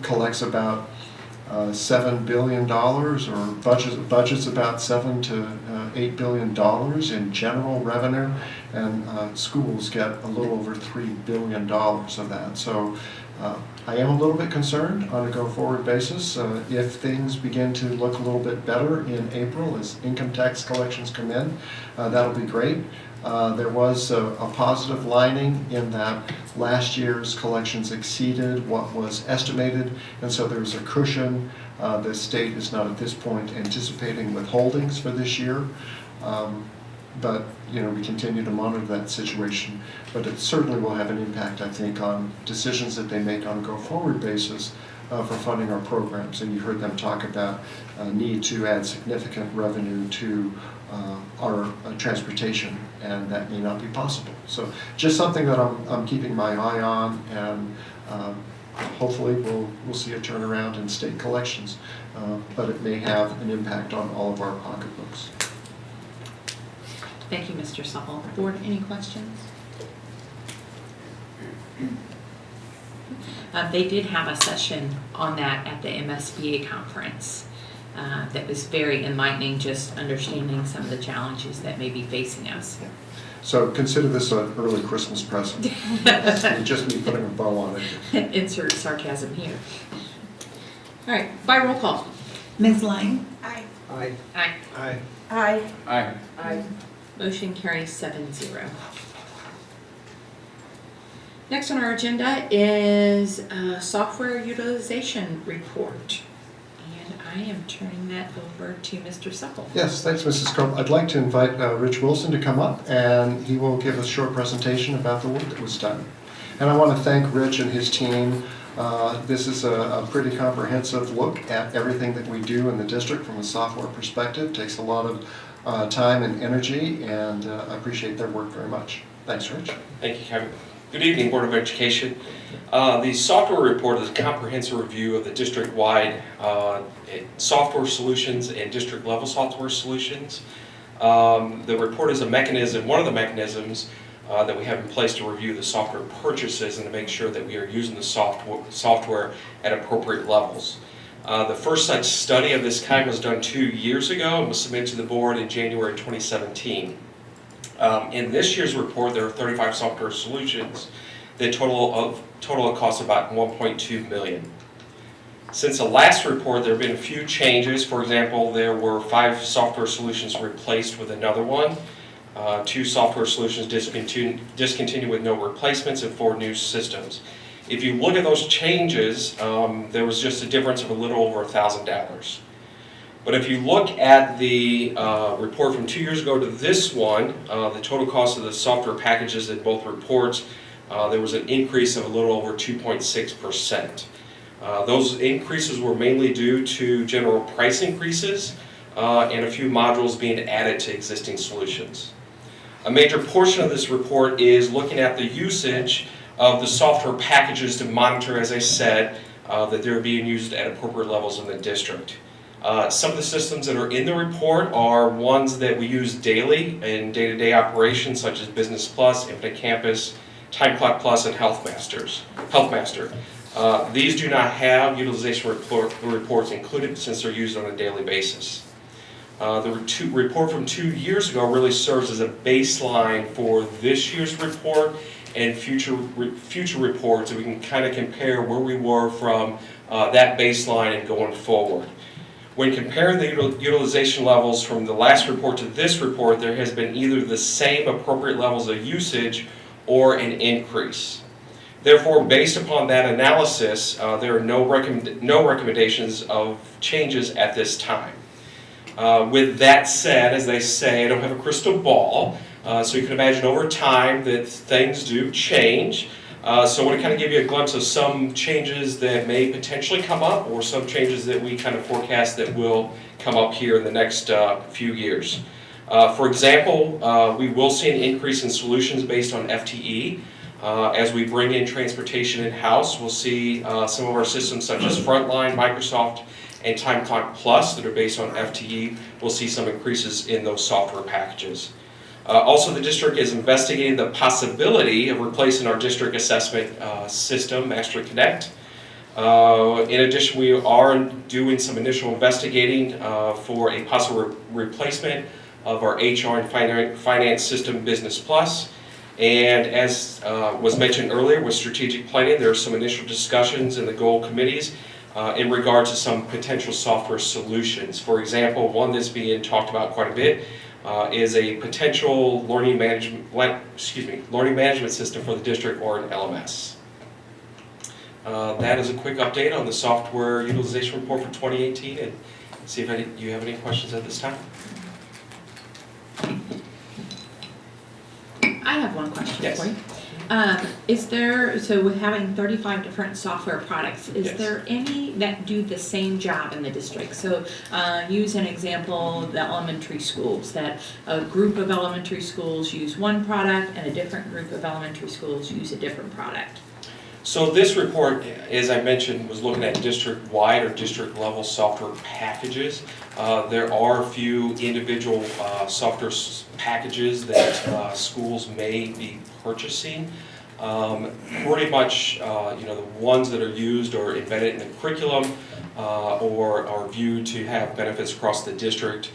B: collects about $7 billion, or budgets about $7 to $8 billion in general revenue, and schools get a little over $3 billion of that. So I am a little bit concerned on a go-forward basis. If things begin to look a little bit better in April as income tax collections come in, that'll be great. There was a positive lining in that last year's collections exceeded what was estimated, and so there's a cushion. The state is not at this point anticipating withholdings for this year, but we continue to monitor that situation. But it certainly will have an impact, I think, on decisions that they make on a go-forward basis for funding our programs. And you heard them talk about need to add significant revenue to our transportation, and that may not be possible. So just something that I'm keeping my eye on, and hopefully we'll see a turnaround in state collections, but it may have an impact on all of our pocketbooks.
A: Thank you, Mr. Supple. Board, any questions? They did have a session on that at the MSBA conference that was very enlightening, just understanding some of the challenges that may be facing us.
B: So consider this an early Christmas present. It's just me putting a bow on it.
A: Insert sarcasm here. All right, by roll call.
Q: Ms. Lang?
J: Aye.
C: Aye.
A: Aye.
C: Aye.
J: Aye.
T: Aye.
J: Aye.
A: Motion carries 7-0. Next on our agenda is software utilization report. And I am turning that over to Mr. Supple.
B: Yes, thanks, Mrs. Cope. I'd like to invite Rich Wilson to come up, and he will give a short presentation about the work that was done. And I want to thank Rich and his team. This is a pretty comprehensive look at everything that we do in the district from a software perspective. It takes a lot of time and energy, and I appreciate their work very much. Thanks, Rich.
L: Thank you, Kevin. Good evening, Board of Education. The software report is a comprehensive review of the district-wide software solutions and district-level software solutions. The report is a mechanism, one of the mechanisms that we have in place to review the software purchases and to make sure that we are using the software at appropriate levels. The first such study of this kind was done 2 years ago and was submitted to the board in January 2017. In this year's report, there are 35 software solutions that total a cost of about $1.2 million. Since the last report, there have been a few changes. For example, there were 5 software solutions replaced with another one. 2 software solutions discontinued with no replacements, and 4 new systems. If you look at those changes, there was just a difference of a little over $1,000. But if you look at the report from 2 years ago to this one, the total cost of the software packages in both reports, there was an increase of a little over 2.6%. Those increases were mainly due to general price increases and a few modules being added to existing solutions. A major portion of this report is looking at the usage of the software packages to monitor, as I said, that they're being used at appropriate levels in the district. Some of the systems that are in the report are ones that we use daily in day-to-day operations, such as Business Plus, Infinite Campus, Time Clock Plus, and Healthmaster. These do not have utilization reports included since they're used on a daily basis. The report from 2 years ago really serves as a baseline for this year's report and future reports, so we can kind of compare where we were from that baseline and going forward. When comparing the utilization levels from the last report to this report, there has been either the same appropriate levels of usage or an increase. Therefore, based upon that analysis, there are no recommendations of changes at this time. With that said, as they say, I don't have a crystal ball, so you can imagine over time that things do change. So I want to kind of give you a glimpse of some changes that may potentially come up, or some changes that we kind of forecast that will come up here in the next few years. For example, we will see an increase in solutions based on FTE. As we bring in transportation in-house, we'll see some of our systems such as Frontline, Microsoft, and Time Clock Plus that are based on FTE. We'll see some increases in those software packages. Also, the district is investigating the possibility of replacing our district assessment system, Master Connect. In addition, we are doing some initial investigating for a possible replacement of our HR and finance system, Business Plus. And as was mentioned earlier with strategic planning, there are some initial discussions in the goal committees in regard to some potential software solutions. For example, one that's being talked about quite a bit is a potential learning management system for the district or an LMS. That is a quick update on the software utilization report for 2018, and see if you have any questions at this time.
A: I have one question
L: Yes.
A: for you. Is there, so with having 35 different software products, is
L: Yes.
A: there any that do the same job in the district? So use an example, the elementary schools, that a group of elementary schools use one product and a different group of elementary schools use a different product.
L: So this report, as I mentioned, was looking at district-wide or district-level software packages. There are a few individual software packages that schools may be purchasing. Pretty much, the ones that are used or embedded in the curriculum or are viewed to have benefits across the district.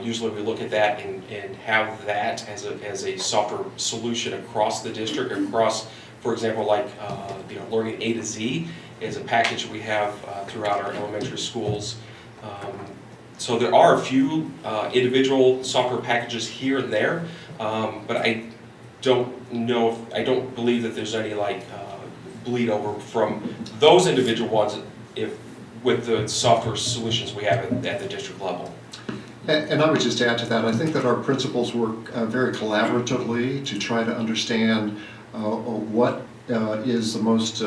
L: Usually we look at that and have that as a software solution across the district, across, for example, like Learning A to Z is a package we have throughout our elementary schools. So there are a few individual software packages here and there, but I don't believe that there's any bleed over from those individual ones with the software solutions we have at the district level.
B: And I would just add to that, I think that our principals work very collaboratively to try to understand what is the most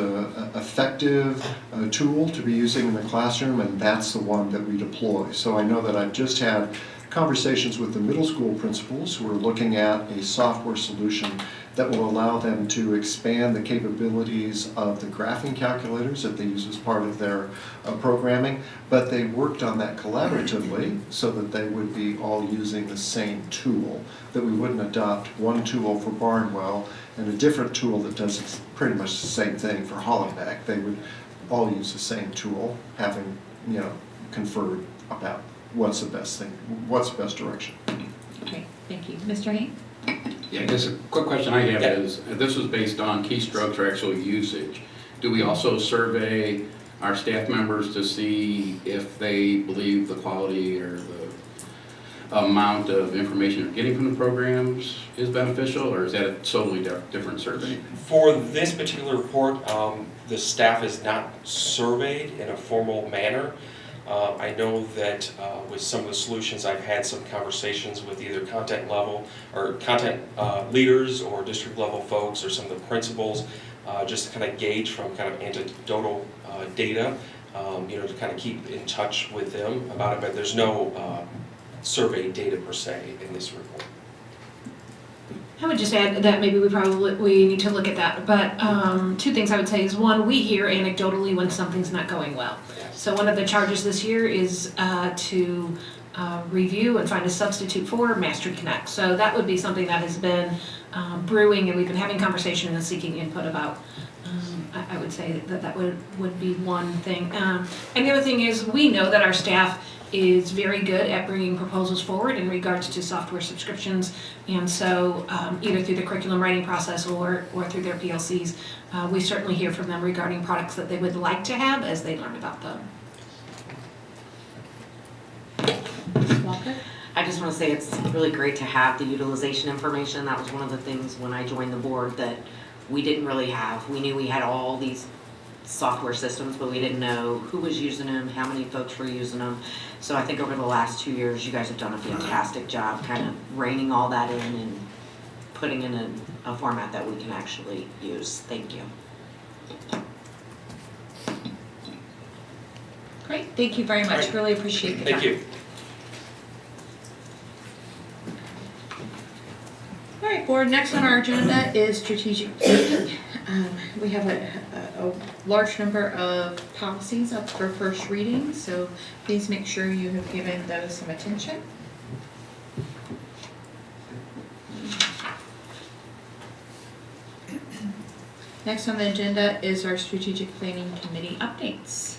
B: effective tool to be using in the classroom, and that's the one that we deploy. So I know that I've just had conversations with the middle school principals who are looking at a software solution that will allow them to expand the capabilities of the graphing calculators that they use as part of their programming, but they worked on that collaboratively so that they would be all using the same tool, that we wouldn't adopt one tool for Barnwell and a different tool that does pretty much the same thing for Hollenbeck. They would all use the same tool, having conferred about what's the best thing, what's the best direction.
A: Okay, thank you. Mr. Hain?
T: Yeah, I guess a quick question I have is, this was based on keystrokes or actual usage. Do we also survey our staff members to see if they believe the quality or the amount of information they're getting from the programs is beneficial, or is that a totally different survey?
L: For this particular report, the staff is not surveyed in a formal manner. I know that with some of the solutions, I've had some conversations with either content level or content leaders or district level folks or some of the principals, just to kind of gauge from kind of anecdotal data, to kind of keep in touch with them about it, but there's no survey data per se in this report.
F: I would just add that maybe we need to look at that, but two things I would say is, one, we hear anecdotally when something's not going well. So one of the charges this year is to review and find a substitute for Master Connect. So that would be something that has been brewing, and we've been having conversation and seeking input about. I would say that would be one thing. And the other thing is, we know that our staff is very good at bringing proposals forward in regards to software subscriptions, and so either through the curriculum writing process or through their PLCs, we certainly hear from them regarding products that they would like to have as they learn about them.
A: Walker?
O: I just want to say it's really great to have the utilization information. That was one of the things when I joined the board that we didn't really have. We knew we had all these software systems, but we didn't know who was using them, how many folks were using them. So I think over the last 2 years, you guys have done a fantastic job kind of reining all that in and putting in a format that we can actually use. Thank you.
A: Great, thank you very much. Really appreciate the time.
L: Thank you.
A: All right, board, next on our agenda is strategic planning. We have a large number of policies up for first reading, so please make sure you have given those some attention. Next on the agenda is our strategic planning committee updates.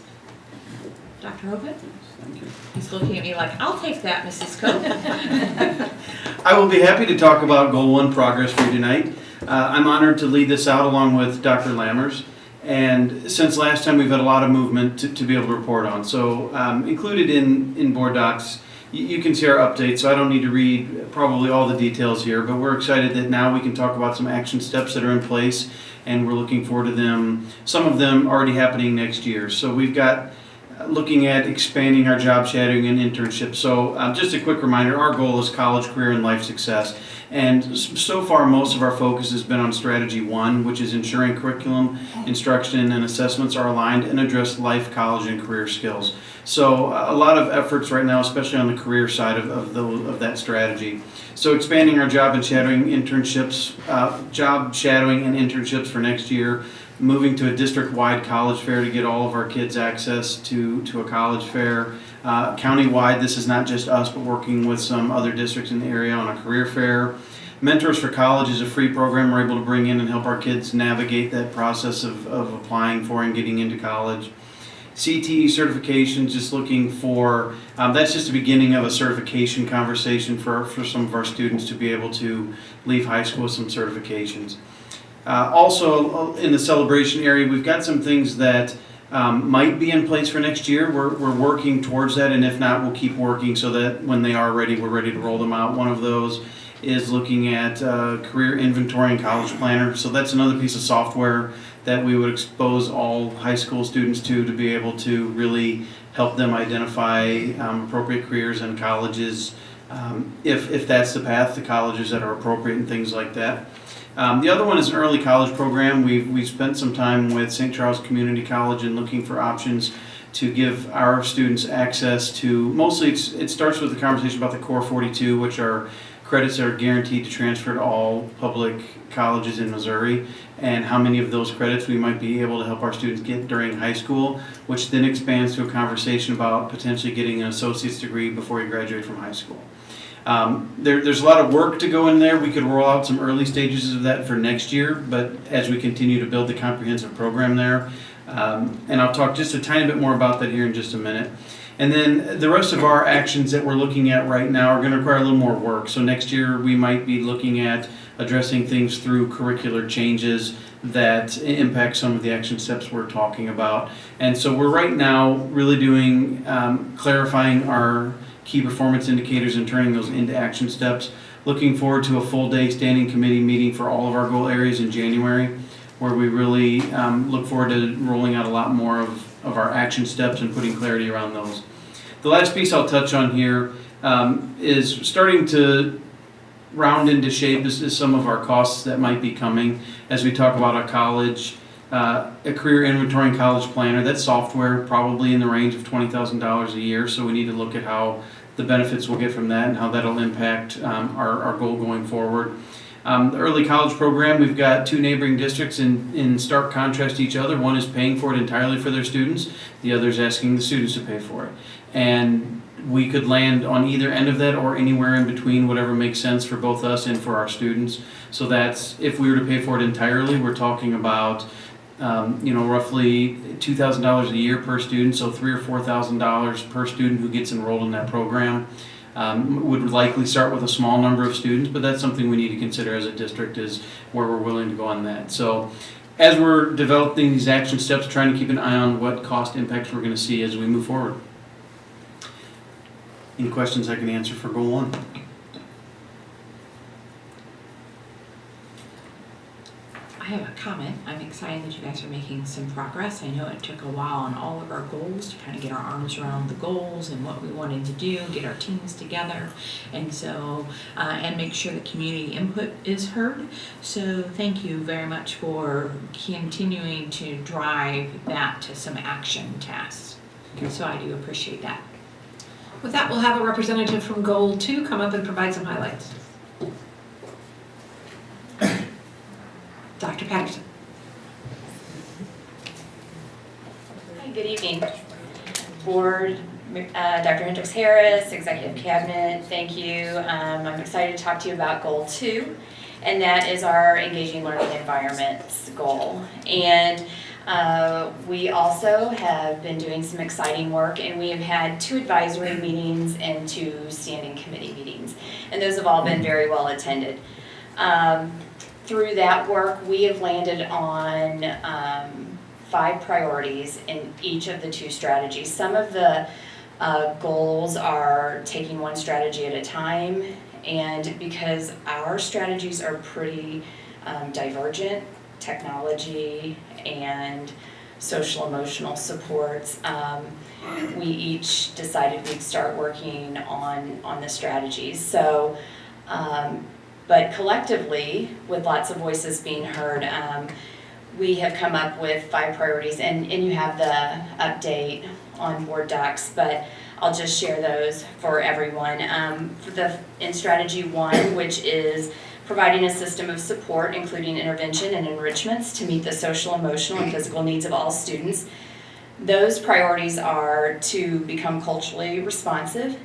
A: Dr. Hogan?
D: Thank you.
A: He's looking at me like, I'll take that, Mrs. Coe.
D: I will be happy to talk about Goal 1 progress for you tonight. I'm honored to lead this out along with Dr. Lammers. And since last time, we've had a lot of movement to be able to report on. So included in board docs, you can see our updates. So I don't need to read probably all the details here, but we're excited that now we can talk about some action steps that are in place, and we're looking forward to them, some of them already happening next year. So we've got looking at expanding our job shadowing and internships. So just a quick reminder, our goal is college, career, and life success. And so far, most of our focus has been on strategy 1, which is ensuring curriculum, instruction, and assessments are aligned and address life, college, and career skills. So a lot of efforts right now, especially on the career side of that strategy. So expanding our job and shadowing internships, job shadowing and internships for next year, moving to a district-wide college fair to get all of our kids access to a college fair. County-wide, this is not just us, but working with some other districts in the area on a career fair. Mentors for College is a free program we're able to bring in and help our kids navigate that process of applying for and getting into college. CTE certification, just looking for, that's just the beginning of a certification conversation for some of our students to be able to leave high school with some certifications. Also, in the celebration area, we've got some things that might be in place for next year. We're working towards that, and if not, we'll keep working so that when they are ready, we're ready to roll them out. One of those is looking at career inventory and college planner. So that's another piece of software that we would expose all high school students to be able to really help them identify appropriate careers and colleges, if that's the path, the colleges that are appropriate and things like that. The other one is an early college program. We've spent some time with St. Charles Community College and looking for options to give our students access to, mostly it starts with the conversation about the Core 42, which are credits that are guaranteed to transfer to all public colleges in Missouri, and how many of those credits we might be able to help our students get during high school, which then expands to a conversation about potentially getting an associate's degree before you graduate from high school. There's a lot of work to go in there. We could roll out some early stages of that for next year, but as we continue to build the comprehensive program there, and I'll talk just a tiny bit more about that here in just a minute. And then the rest of our actions that we're looking at right now are going to require a little more work. So next year we might be looking at addressing things through curricular changes that impact some of the action steps we're talking about. And so we're right now really doing, clarifying our key performance indicators and turning those into action steps. Looking forward to a full day standing committee meeting for all of our goal areas in January, where we really look forward to rolling out a lot more of our action steps and putting clarity around those. The last piece I'll touch on here is starting to round into shape is some of our costs that might be coming as we talk about a college, a career inventory and college planner. That's software probably in the range of $20,000 a year, so we need to look at how the benefits we'll get from that and how that'll impact our goal going forward. The early college program, we've got 2 neighboring districts in stark contrast to each other. One is paying for it entirely for their students. The other is asking the students to pay for it. And we could land on either end of that or anywhere in between, whatever makes sense for both us and for our students. So that's, if we were to pay for it entirely, we're talking about roughly $2,000 a year per student, so $3,000 or $4,000 per student who gets enrolled in that program. Would likely start with a small number of students, but that's something we need to consider as a district, is where we're willing to go on that. So as we're developing these action steps, trying to keep an eye on what cost impacts we're going to see as we move forward. Any questions I can answer for Goal 1?
A: I have a comment. I'm excited that you guys are making some progress. I know it took a while on all of our goals to kind of get our arms around the goals and what we wanted to do, get our teams together, and so and make sure the community input is heard. So thank you very much for continuing to drive that to some action tasks. So I do appreciate that.
F: With that, we'll have a representative from Goal 2 come up and provide some highlights. Dr. Patterson.
V: Hi, good evening. Board, Dr. Hendricks-Harris, Executive Cabinet, thank you. I'm excited to talk to you about Goal 2. and that is our engaging learning environments goal. And we also have been doing some exciting work, and we have had 2 advisory meetings and 2 standing committee meetings, and those have all been very well attended. Through that work, we have landed on 5 priorities in each of the 2 strategies. Some of the goals are taking one strategy at a time, and because our strategies are pretty divergent, technology and social emotional supports, we each decided we'd start working on the strategies. So, but collectively, with lots of voices being heard, we have come up with 5 priorities, and you have the update on board docs, but I'll just share those for everyone. In strategy 1, which is providing a system of support, including intervention and enrichments to meet the social, emotional, and physical needs of all students. Those priorities are to become culturally responsive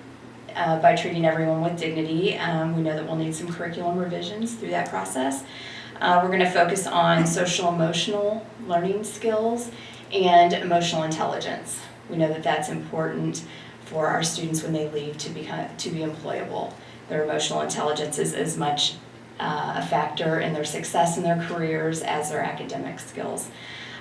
V: by treating everyone with dignity. We know that we'll need some curriculum revisions through that process. We're going to focus on social emotional learning skills and emotional intelligence. We know that that's important for our students when they leave to be employable. Their emotional intelligence is as much a factor in their success in their careers as their academic skills.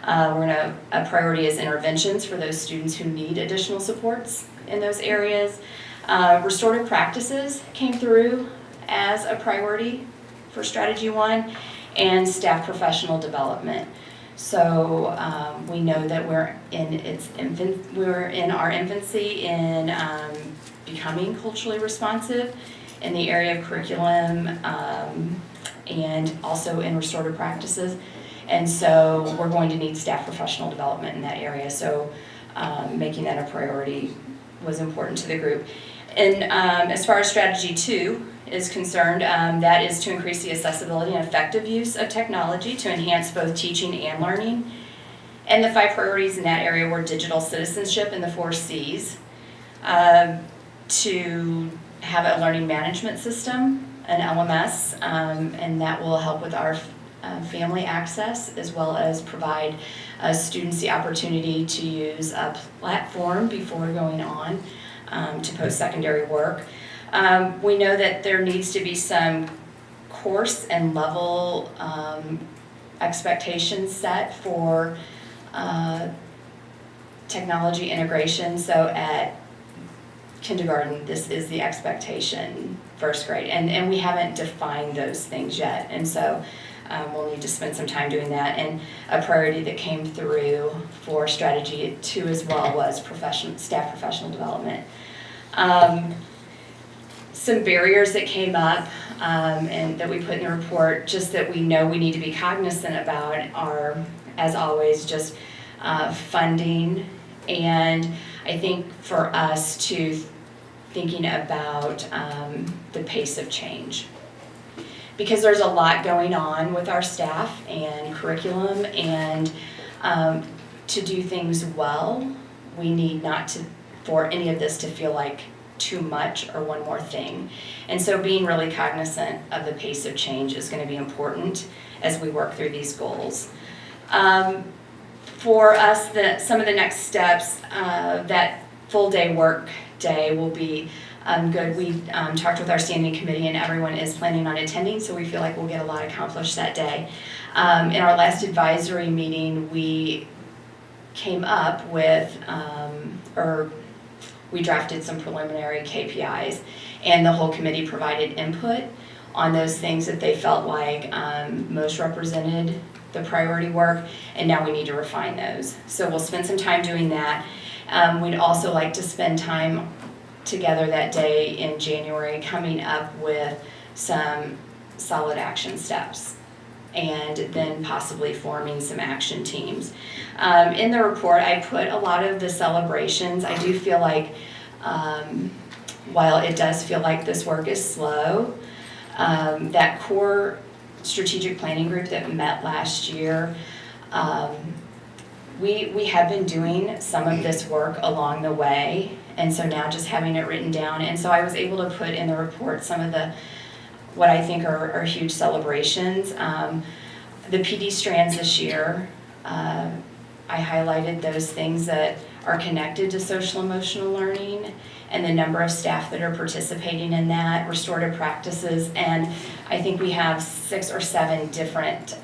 V: A priority is interventions for those students who need additional supports in those areas. Restorative practices came through as a priority for strategy 1, and staff professional development. So we know that we're in our infancy in becoming culturally responsive in the area of curriculum and also in restorative practices. And so we're going to need staff professional development in that area. So making that a priority was important to the group. And as far as strategy 2 is concerned, that is to increase the accessibility and effective use of technology to enhance both teaching and learning. And the 5 priorities in that area were digital citizenship and the 4 C's, to have a learning management system, an LMS, and that will help with our family access, as well as provide students the opportunity to use a platform before going on to post-secondary work. We know that there needs to be some course and level expectations set for technology integration. So at kindergarten, this is the expectation, 1st grade, and we haven't defined those things yet. And so we'll need to spend some time doing that. And a priority that came through for strategy 2 as well was staff professional development. Some barriers that came up and that we put in the report, just that we know we need to be cognizant about, are, as always, just funding, and I think for us to thinking about the pace of change. Because there's a lot going on with our staff and curriculum, and to do things well, we need not for any of this to feel like too much or one more thing. And so being really cognizant of the pace of change is going to be important as we work through these goals. For us, some of the next steps, that full day work day will be good. We talked with our standing committee, and everyone is planning on attending, so we feel like we'll get a lot accomplished that day. In our last advisory meeting, we came up with, we drafted some preliminary KPIs, and the whole committee provided input on those things that they felt like most represented the priority work, and now we need to refine those. So we'll spend some time doing that. We'd also like to spend time together that day in January coming up with some solid action steps, and then possibly forming some action teams. In the report, I put a lot of the celebrations. I do feel like, while it does feel like this work is slow, that core strategic planning group that met last year, we have been doing some of this work along the way, and so now just having it written down. And so I was able to put in the report some of the what I think are huge celebrations. The PD strands this year, I highlighted those things that are connected to social emotional learning and the number of staff that are participating in that, restorative practices, and I think we have 6 or 7 different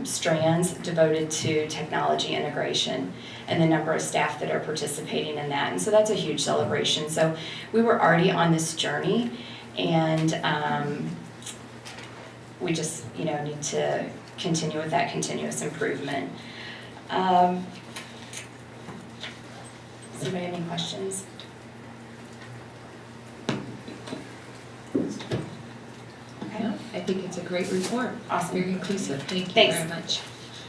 V: strands devoted to technology integration and the number of staff that are participating in that. And so that's a huge celebration. So we were already on this journey, and we just, need to continue with that continuous improvement. Does anybody have any questions?
F: No, I think it's a great report.
V: Awesome.
F: Very inclusive. Thank you
V: Thanks.
F: very much.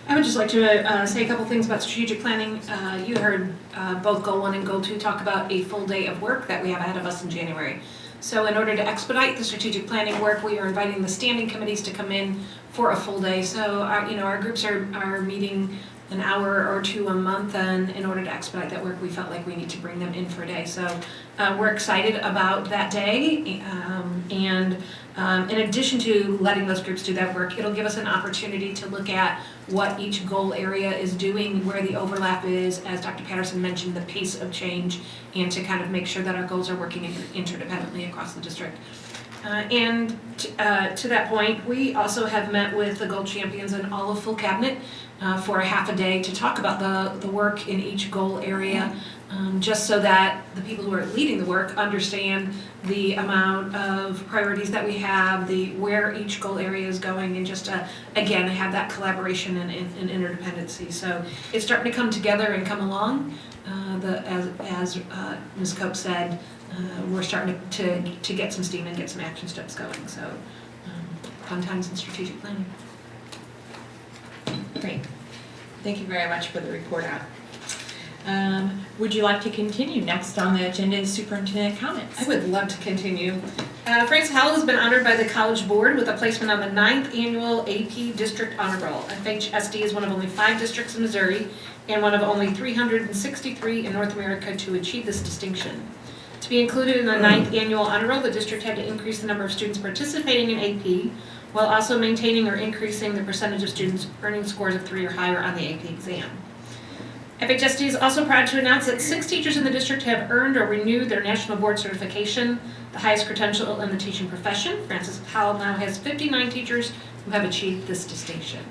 F: I would just like to say a couple things about strategic planning. You heard both Goal 1 and Goal 2 talk about a full day of work that we have ahead of us in January. So in order to expedite the strategic planning work, we are inviting the standing committees to come in for a full day. So our groups are meeting an hour or 2 a month, and in order to expedite that work, we felt like we need to bring them in for a day. So we're excited about that day, and in addition to letting those groups do that work, it'll give us an opportunity to look at what each goal area is doing, where the overlap is, as Dr. Patterson mentioned, the pace of change, and to kind of make sure that our goals are working interdependently across the district. And to that point, we also have met with the goal champions and all of full cabinet for a half a day to talk about the work in each goal area, just so that the people who are leading the work understand the amount of priorities that we have, where each goal area is going, and just again have that collaboration and interdependency. So it's starting to come together and come along. As Ms. Cope said, we're starting to get some steam and get some action steps going. So fun times in strategic planning.
A: Great. Thank you very much for the report out. Would you like to continue? Next on the agenda is superintendent comments.
F: I would love to continue. Francis Howell has been honored by the College Board with a placement on the 9th Annual AP District Honor Roll. FHSD is one of only 5 districts in Missouri and one of only 363 in North America to achieve this distinction. To be included in the 9th Annual Honor Roll, the district had to increase the number of students participating in AP while also maintaining or increasing the percentage of students earning scores of 3 or higher on the AP exam. FHSD is also proud to announce that 6 teachers in the district have earned or renewed their national board certification, the highest credential in the teaching profession. Francis Howell now has 59 teachers who have achieved this distinction.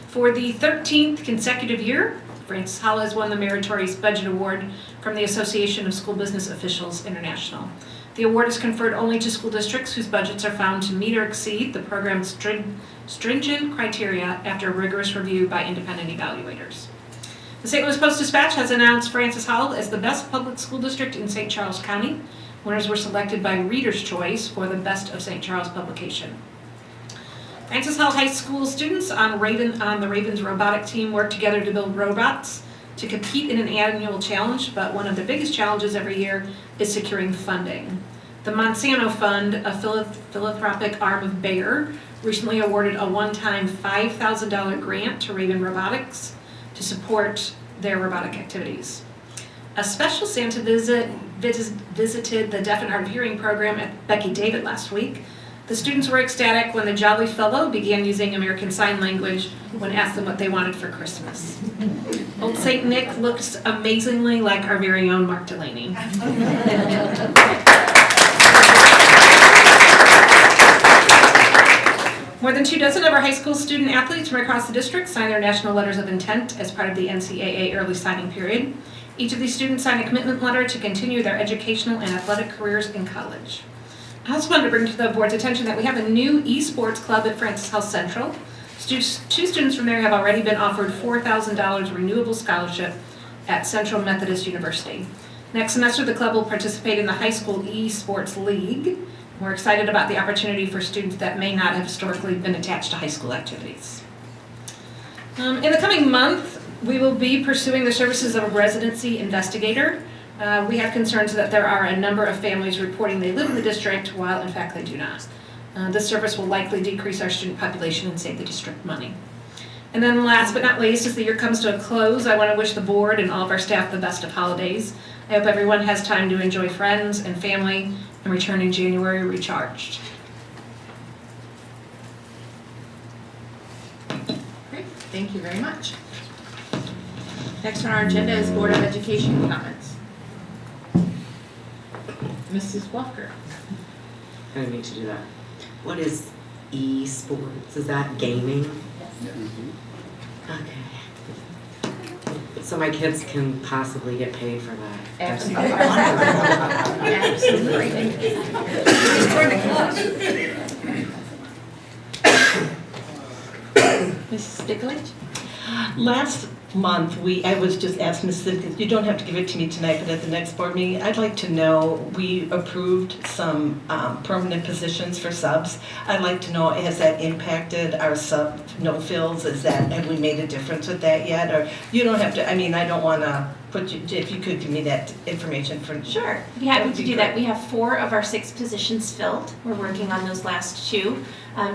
F: For the 13th consecutive year, Francis Howell has won the Meritorious Budget Award from the Association of School Business Officials International. The award is conferred only to school districts whose budgets are found to meet or exceed the program's stringent criteria after a rigorous review by independent evaluators. The St. Louis Post-Dispatch has announced Francis Howell as the best public school district in St. Charles County. Winners were selected by Reader's Choice for the Best of St. Charles publication. Francis Howell High School students on the Ravens robotic team work together to build robots to compete in an annual challenge, but one of the biggest challenges every year is securing funding. The Monsanto Fund, a philanthropic arm of Bayer, recently awarded a one-time $5,000 grant to Raven Robotics to support their robotic activities. A special Santa visit visited the Deaf and Hard of Hearing program at Becky David last week. The students were ecstatic when the jolly fellow began using American Sign Language when asked them what they wanted for Christmas. Old St. Nick looks amazingly like our very own Mark Delaney. More than 24 of our high school student athletes from across the district signed their national letters of intent as part of the NCAA early signing period. Each of these students signed a commitment letter to continue their educational and athletic careers in college. I also wanted to bring to the board's attention that we have a new esports club at Francis Howell Central. 2 students from there have already been offered $4,000 renewable scholarship at Central Methodist University. Next semester, the club will participate in the high school esports league. We're excited about the opportunity for students that may not have historically been attached to high school activities. In the coming month, we will be pursuing the services of a residency investigator. We have concerns that there are a number of families reporting they live in the district while in fact they do not. This service will likely decrease our student population and save the district money. And then last but not least, as the year comes to a close, I want to wish the board and all of our staff the best of holidays. I hope everyone has time to enjoy friends and family and return in January recharged.
A: Great, thank you very much. Next on our agenda is Board of Education comments. Mrs. Walker.
O: I didn't need to do that. What is e-sports? Is that gaming? Okay. So my kids can possibly get paid for that.
A: Absolutely. Absolutely. Just join the club. Mrs. Stiglitz?
S: Last month, I was just asked, Ms. Cynthia, you don't have to give it to me tonight, but at the next board meeting, I'd like to know, we approved some permanent positions for subs. I'd like to know, has that impacted our sub no-fills? Have we made a difference with that yet? Or you don't have to, I mean, I don't want to put you, if you could give me that information for.
E: Sure, I'd be happy to do that. We have 4 of our 6 positions filled. We're working on those last 2.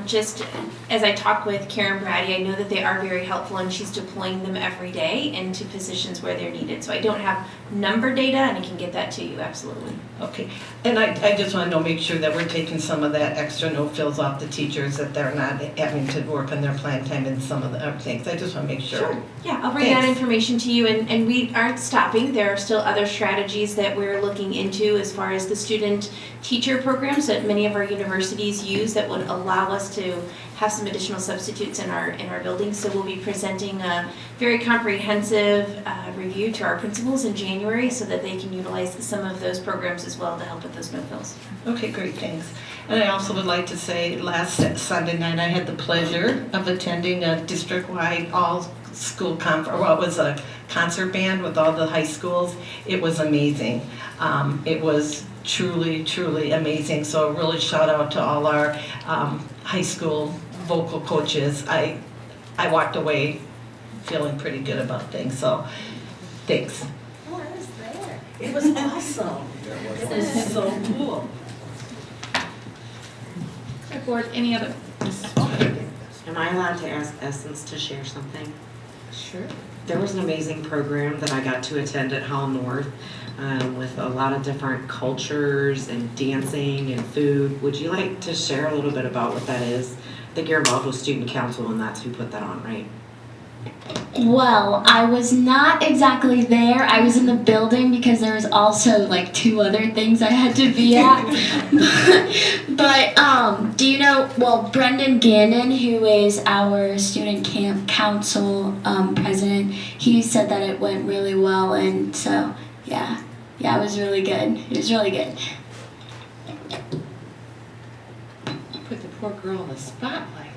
E: Just as I talk with Karen Brady, I know that they are very helpful and she's deploying them every day into positions where they're needed. So I don't have number data and I can get that to you, absolutely.
S: Okay, and I just want to make sure that we're taking some of that extra no-fills off the teachers, that they're not having to work on their plan time and some of the other things. I just want to make sure.
E: Sure, yeah, I'll bring that information to you and we aren't stopping. There are still other strategies that we're looking into as far as the student teacher programs that many of our universities use that would allow us to have some additional substitutes in our buildings. So we'll be presenting a very comprehensive review to our principals in January so that they can utilize some of those programs as well to help with those no-fills.
S: Okay, great, thanks. And I also would like to say, last Sunday night, I had the pleasure of attending a district-wide all-school conference. Well, it was a concert band with all the high schools. It was amazing. It was truly, truly amazing. So really shout out to all our high school vocal coaches. I walked away feeling pretty good about things, so thanks.
J: Oh, I was there.
S: It was awesome. It was so cool.
A: Board, any other?
O: Am I allowed to ask Essence to share something?
A: Sure.
O: There was an amazing program that I got to attend at Hall North with a lot of different cultures and dancing and food. Would you like to share a little bit about what that is? I think you're involved with student council and that's who put that on, right?
K: Well, I was not exactly there. I was in the building because there was also like 2 other things I had to be at. but do you know, well, Brendan Gannon, who is our student camp council president, he said that it went really well, and so yeah, it was really good. It was really good.
A: Put the poor girl on the spotlight.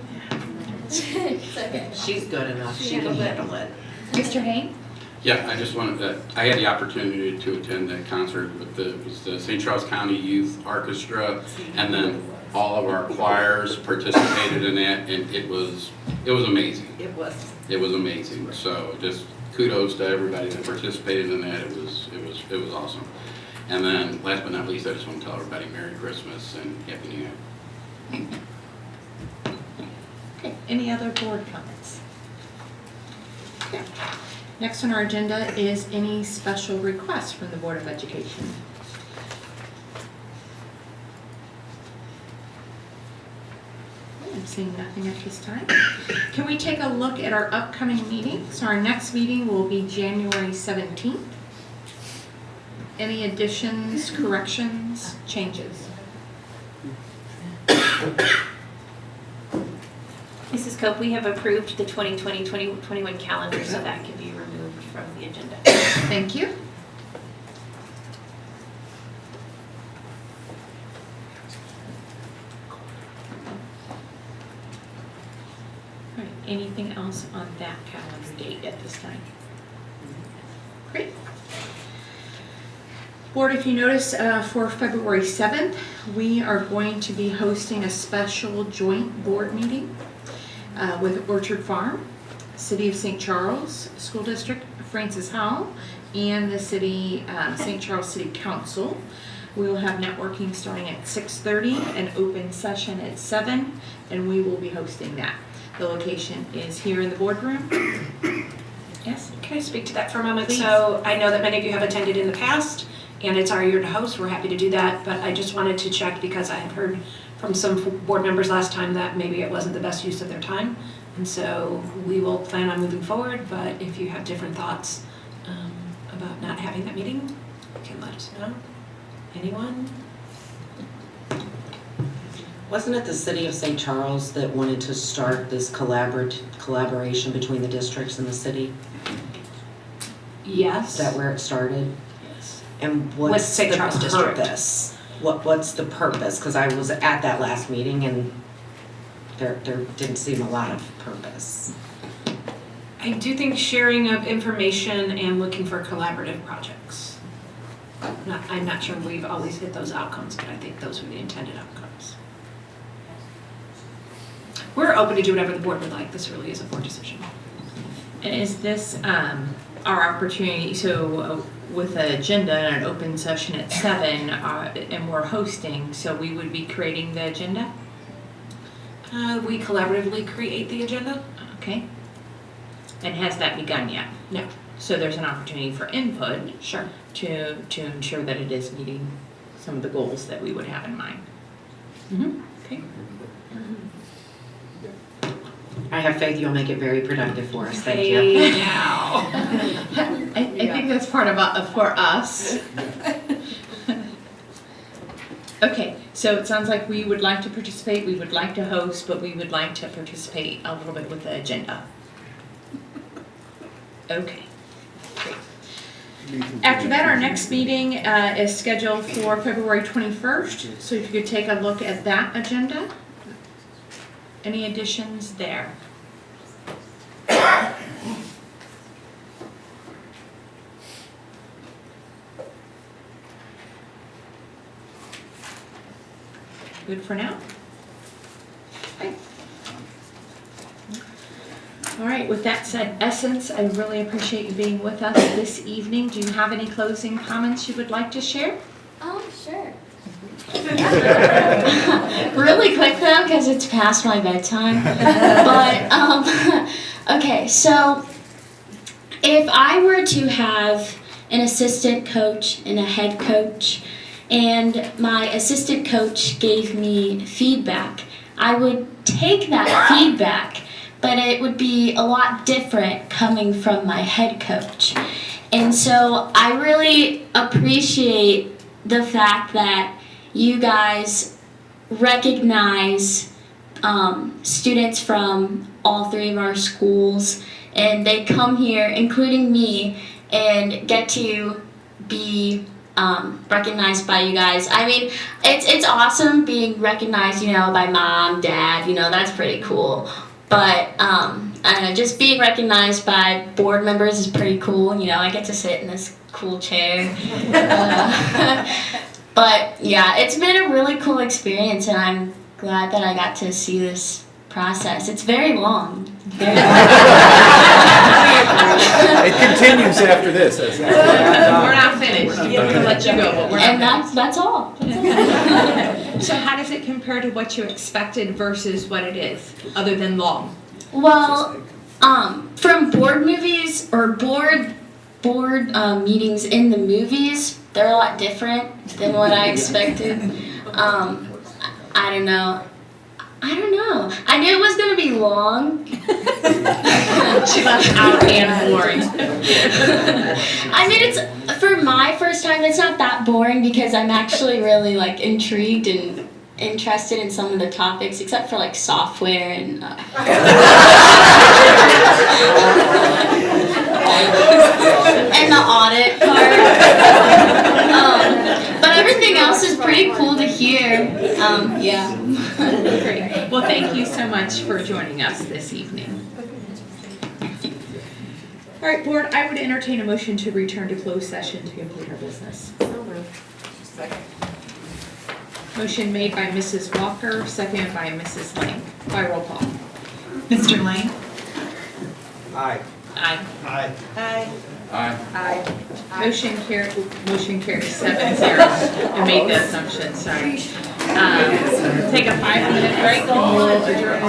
K: It's okay.
O: She's good enough. She can handle it.
A: Mr. Hain?
T: Yeah, I just wanted to, I had the opportunity to attend that concert with the St. Charles County Youth Orchestra, and then all of our choirs participated in that, and it was amazing.
S: It was.
T: It was amazing. So just kudos to everybody that participated in that. It was awesome. And then last but not least, I just want to tell everybody Merry Christmas and Happy New Year.
A: Okay, any other board comments? Okay. Next on our agenda is any special requests from the Board of Education. I'm seeing nothing at this time. Can we take a look at our upcoming meetings? Our next meeting will be January 17th. Any additions, corrections, changes?
E: Mrs. Cope, we have approved the 2020-2021 calendar, so that can be removed from the agenda.
A: Thank you. All right, anything else on that calendar date at this time? Great. Board, if you notice, for February 7th, we are going to be hosting a special joint board meeting with Orchard Farm, City of St. Charles School District, Francis Howell, and the City St. Charles City Council. We will have networking starting at 6:30, an open session at 7, and we will be hosting that. The location is here in the boardroom. Yes?
F: Can I speak to that for a moment?
A: Please.
F: So I know that many of you have attended in the past, and it's our year to host, we're happy to do that. But I just wanted to check because I had heard from some board members last time that maybe it wasn't the best use of their time. And so we will plan on moving forward, but if you have different thoughts about not having that meeting, you can let us know. Anyone?
O: Wasn't it the city of St. Charles that wanted to start this collaboration between the districts and the city?
F: Yes.
O: Is that where it started?
F: Yes.
O: And
F: With
O: what's
F: St.
O: the
F: Charles District.
O: purpose? What's the purpose? Because I was at that last meeting and there didn't seem a lot of purpose.
F: I do think sharing of information and looking for collaborative projects. I'm not sure we've always hit those outcomes, but I think those were the intended outcomes. We're open to do whatever the board would like. This really is a board decision.
A: And is this our opportunity, so with an agenda and an open session at 7, and we're hosting, so we would be creating the agenda?
F: We collaboratively create the agenda.
A: Okay. And has that begun yet?
F: No.
A: So there's an opportunity for input.
F: Sure.
A: To ensure that it is meeting some of the goals that we would have in mind. Okay.
O: I have faith you'll make it very productive for us. Thank you.
A: Hey, now. I think that's part of for us. Okay, so it sounds like we would like to participate, we would like to host, but we would like to participate a little bit with the agenda. Okay, great. After that, our next meeting is scheduled for February 21st, so if you could take a look at that agenda. Any additions there? Good for now? Okay. All right, with that said, Essence, I really appreciate you being with us this evening. Do you have any closing comments you would like to share?
K: Sure. Really quick though, because it's past my bedtime. But, okay, so if I were to have an assistant coach and a head coach, and my assistant coach gave me feedback, I would take that feedback, but it would be a lot different coming from my head coach. And so I really appreciate the fact that you guys recognize students from all 3 of our schools, and they come here, including me, and get to be recognized by you guys. I mean, it's awesome being recognized, by mom, dad, that's pretty cool. But I don't know, just being recognized by board members is pretty cool. I get to sit in this cool chair. But yeah, it's been a really cool experience, and I'm glad that I got to see this process. It's very long. Very long.
C: It continues after this.
A: We're not finished. We're going to let you go, but we're not
K: And that's all.
A: So how does it compare to what you expected versus what it is, other than long?
K: Well, from board movies or board meetings in the movies, they're a lot different than what I expected. I don't know. I knew it was going to be long.
A: She left out and boring.
K: I mean, it's for my first time, it's not that boring because I'm actually really intrigued and interested in some of the topics, except for software and and the audit part. But everything else is pretty cool to hear. Yeah.
A: Great. Well, thank you so much for joining us this evening. All right, board, I would entertain a motion to return to closed session to complete our business.
J: Second.
A: Motion made by Mrs. Walker, seconded by Mrs. Lang. By roll call.
Q: Mr. Lang?
C: Aye.
A: Aye.
C: Aye.
J: Aye.
R: Aye.
J: Aye.
A: Motion carries 7-0. I made the assumption, sorry. Take a 5-minute break and we'll adjourn.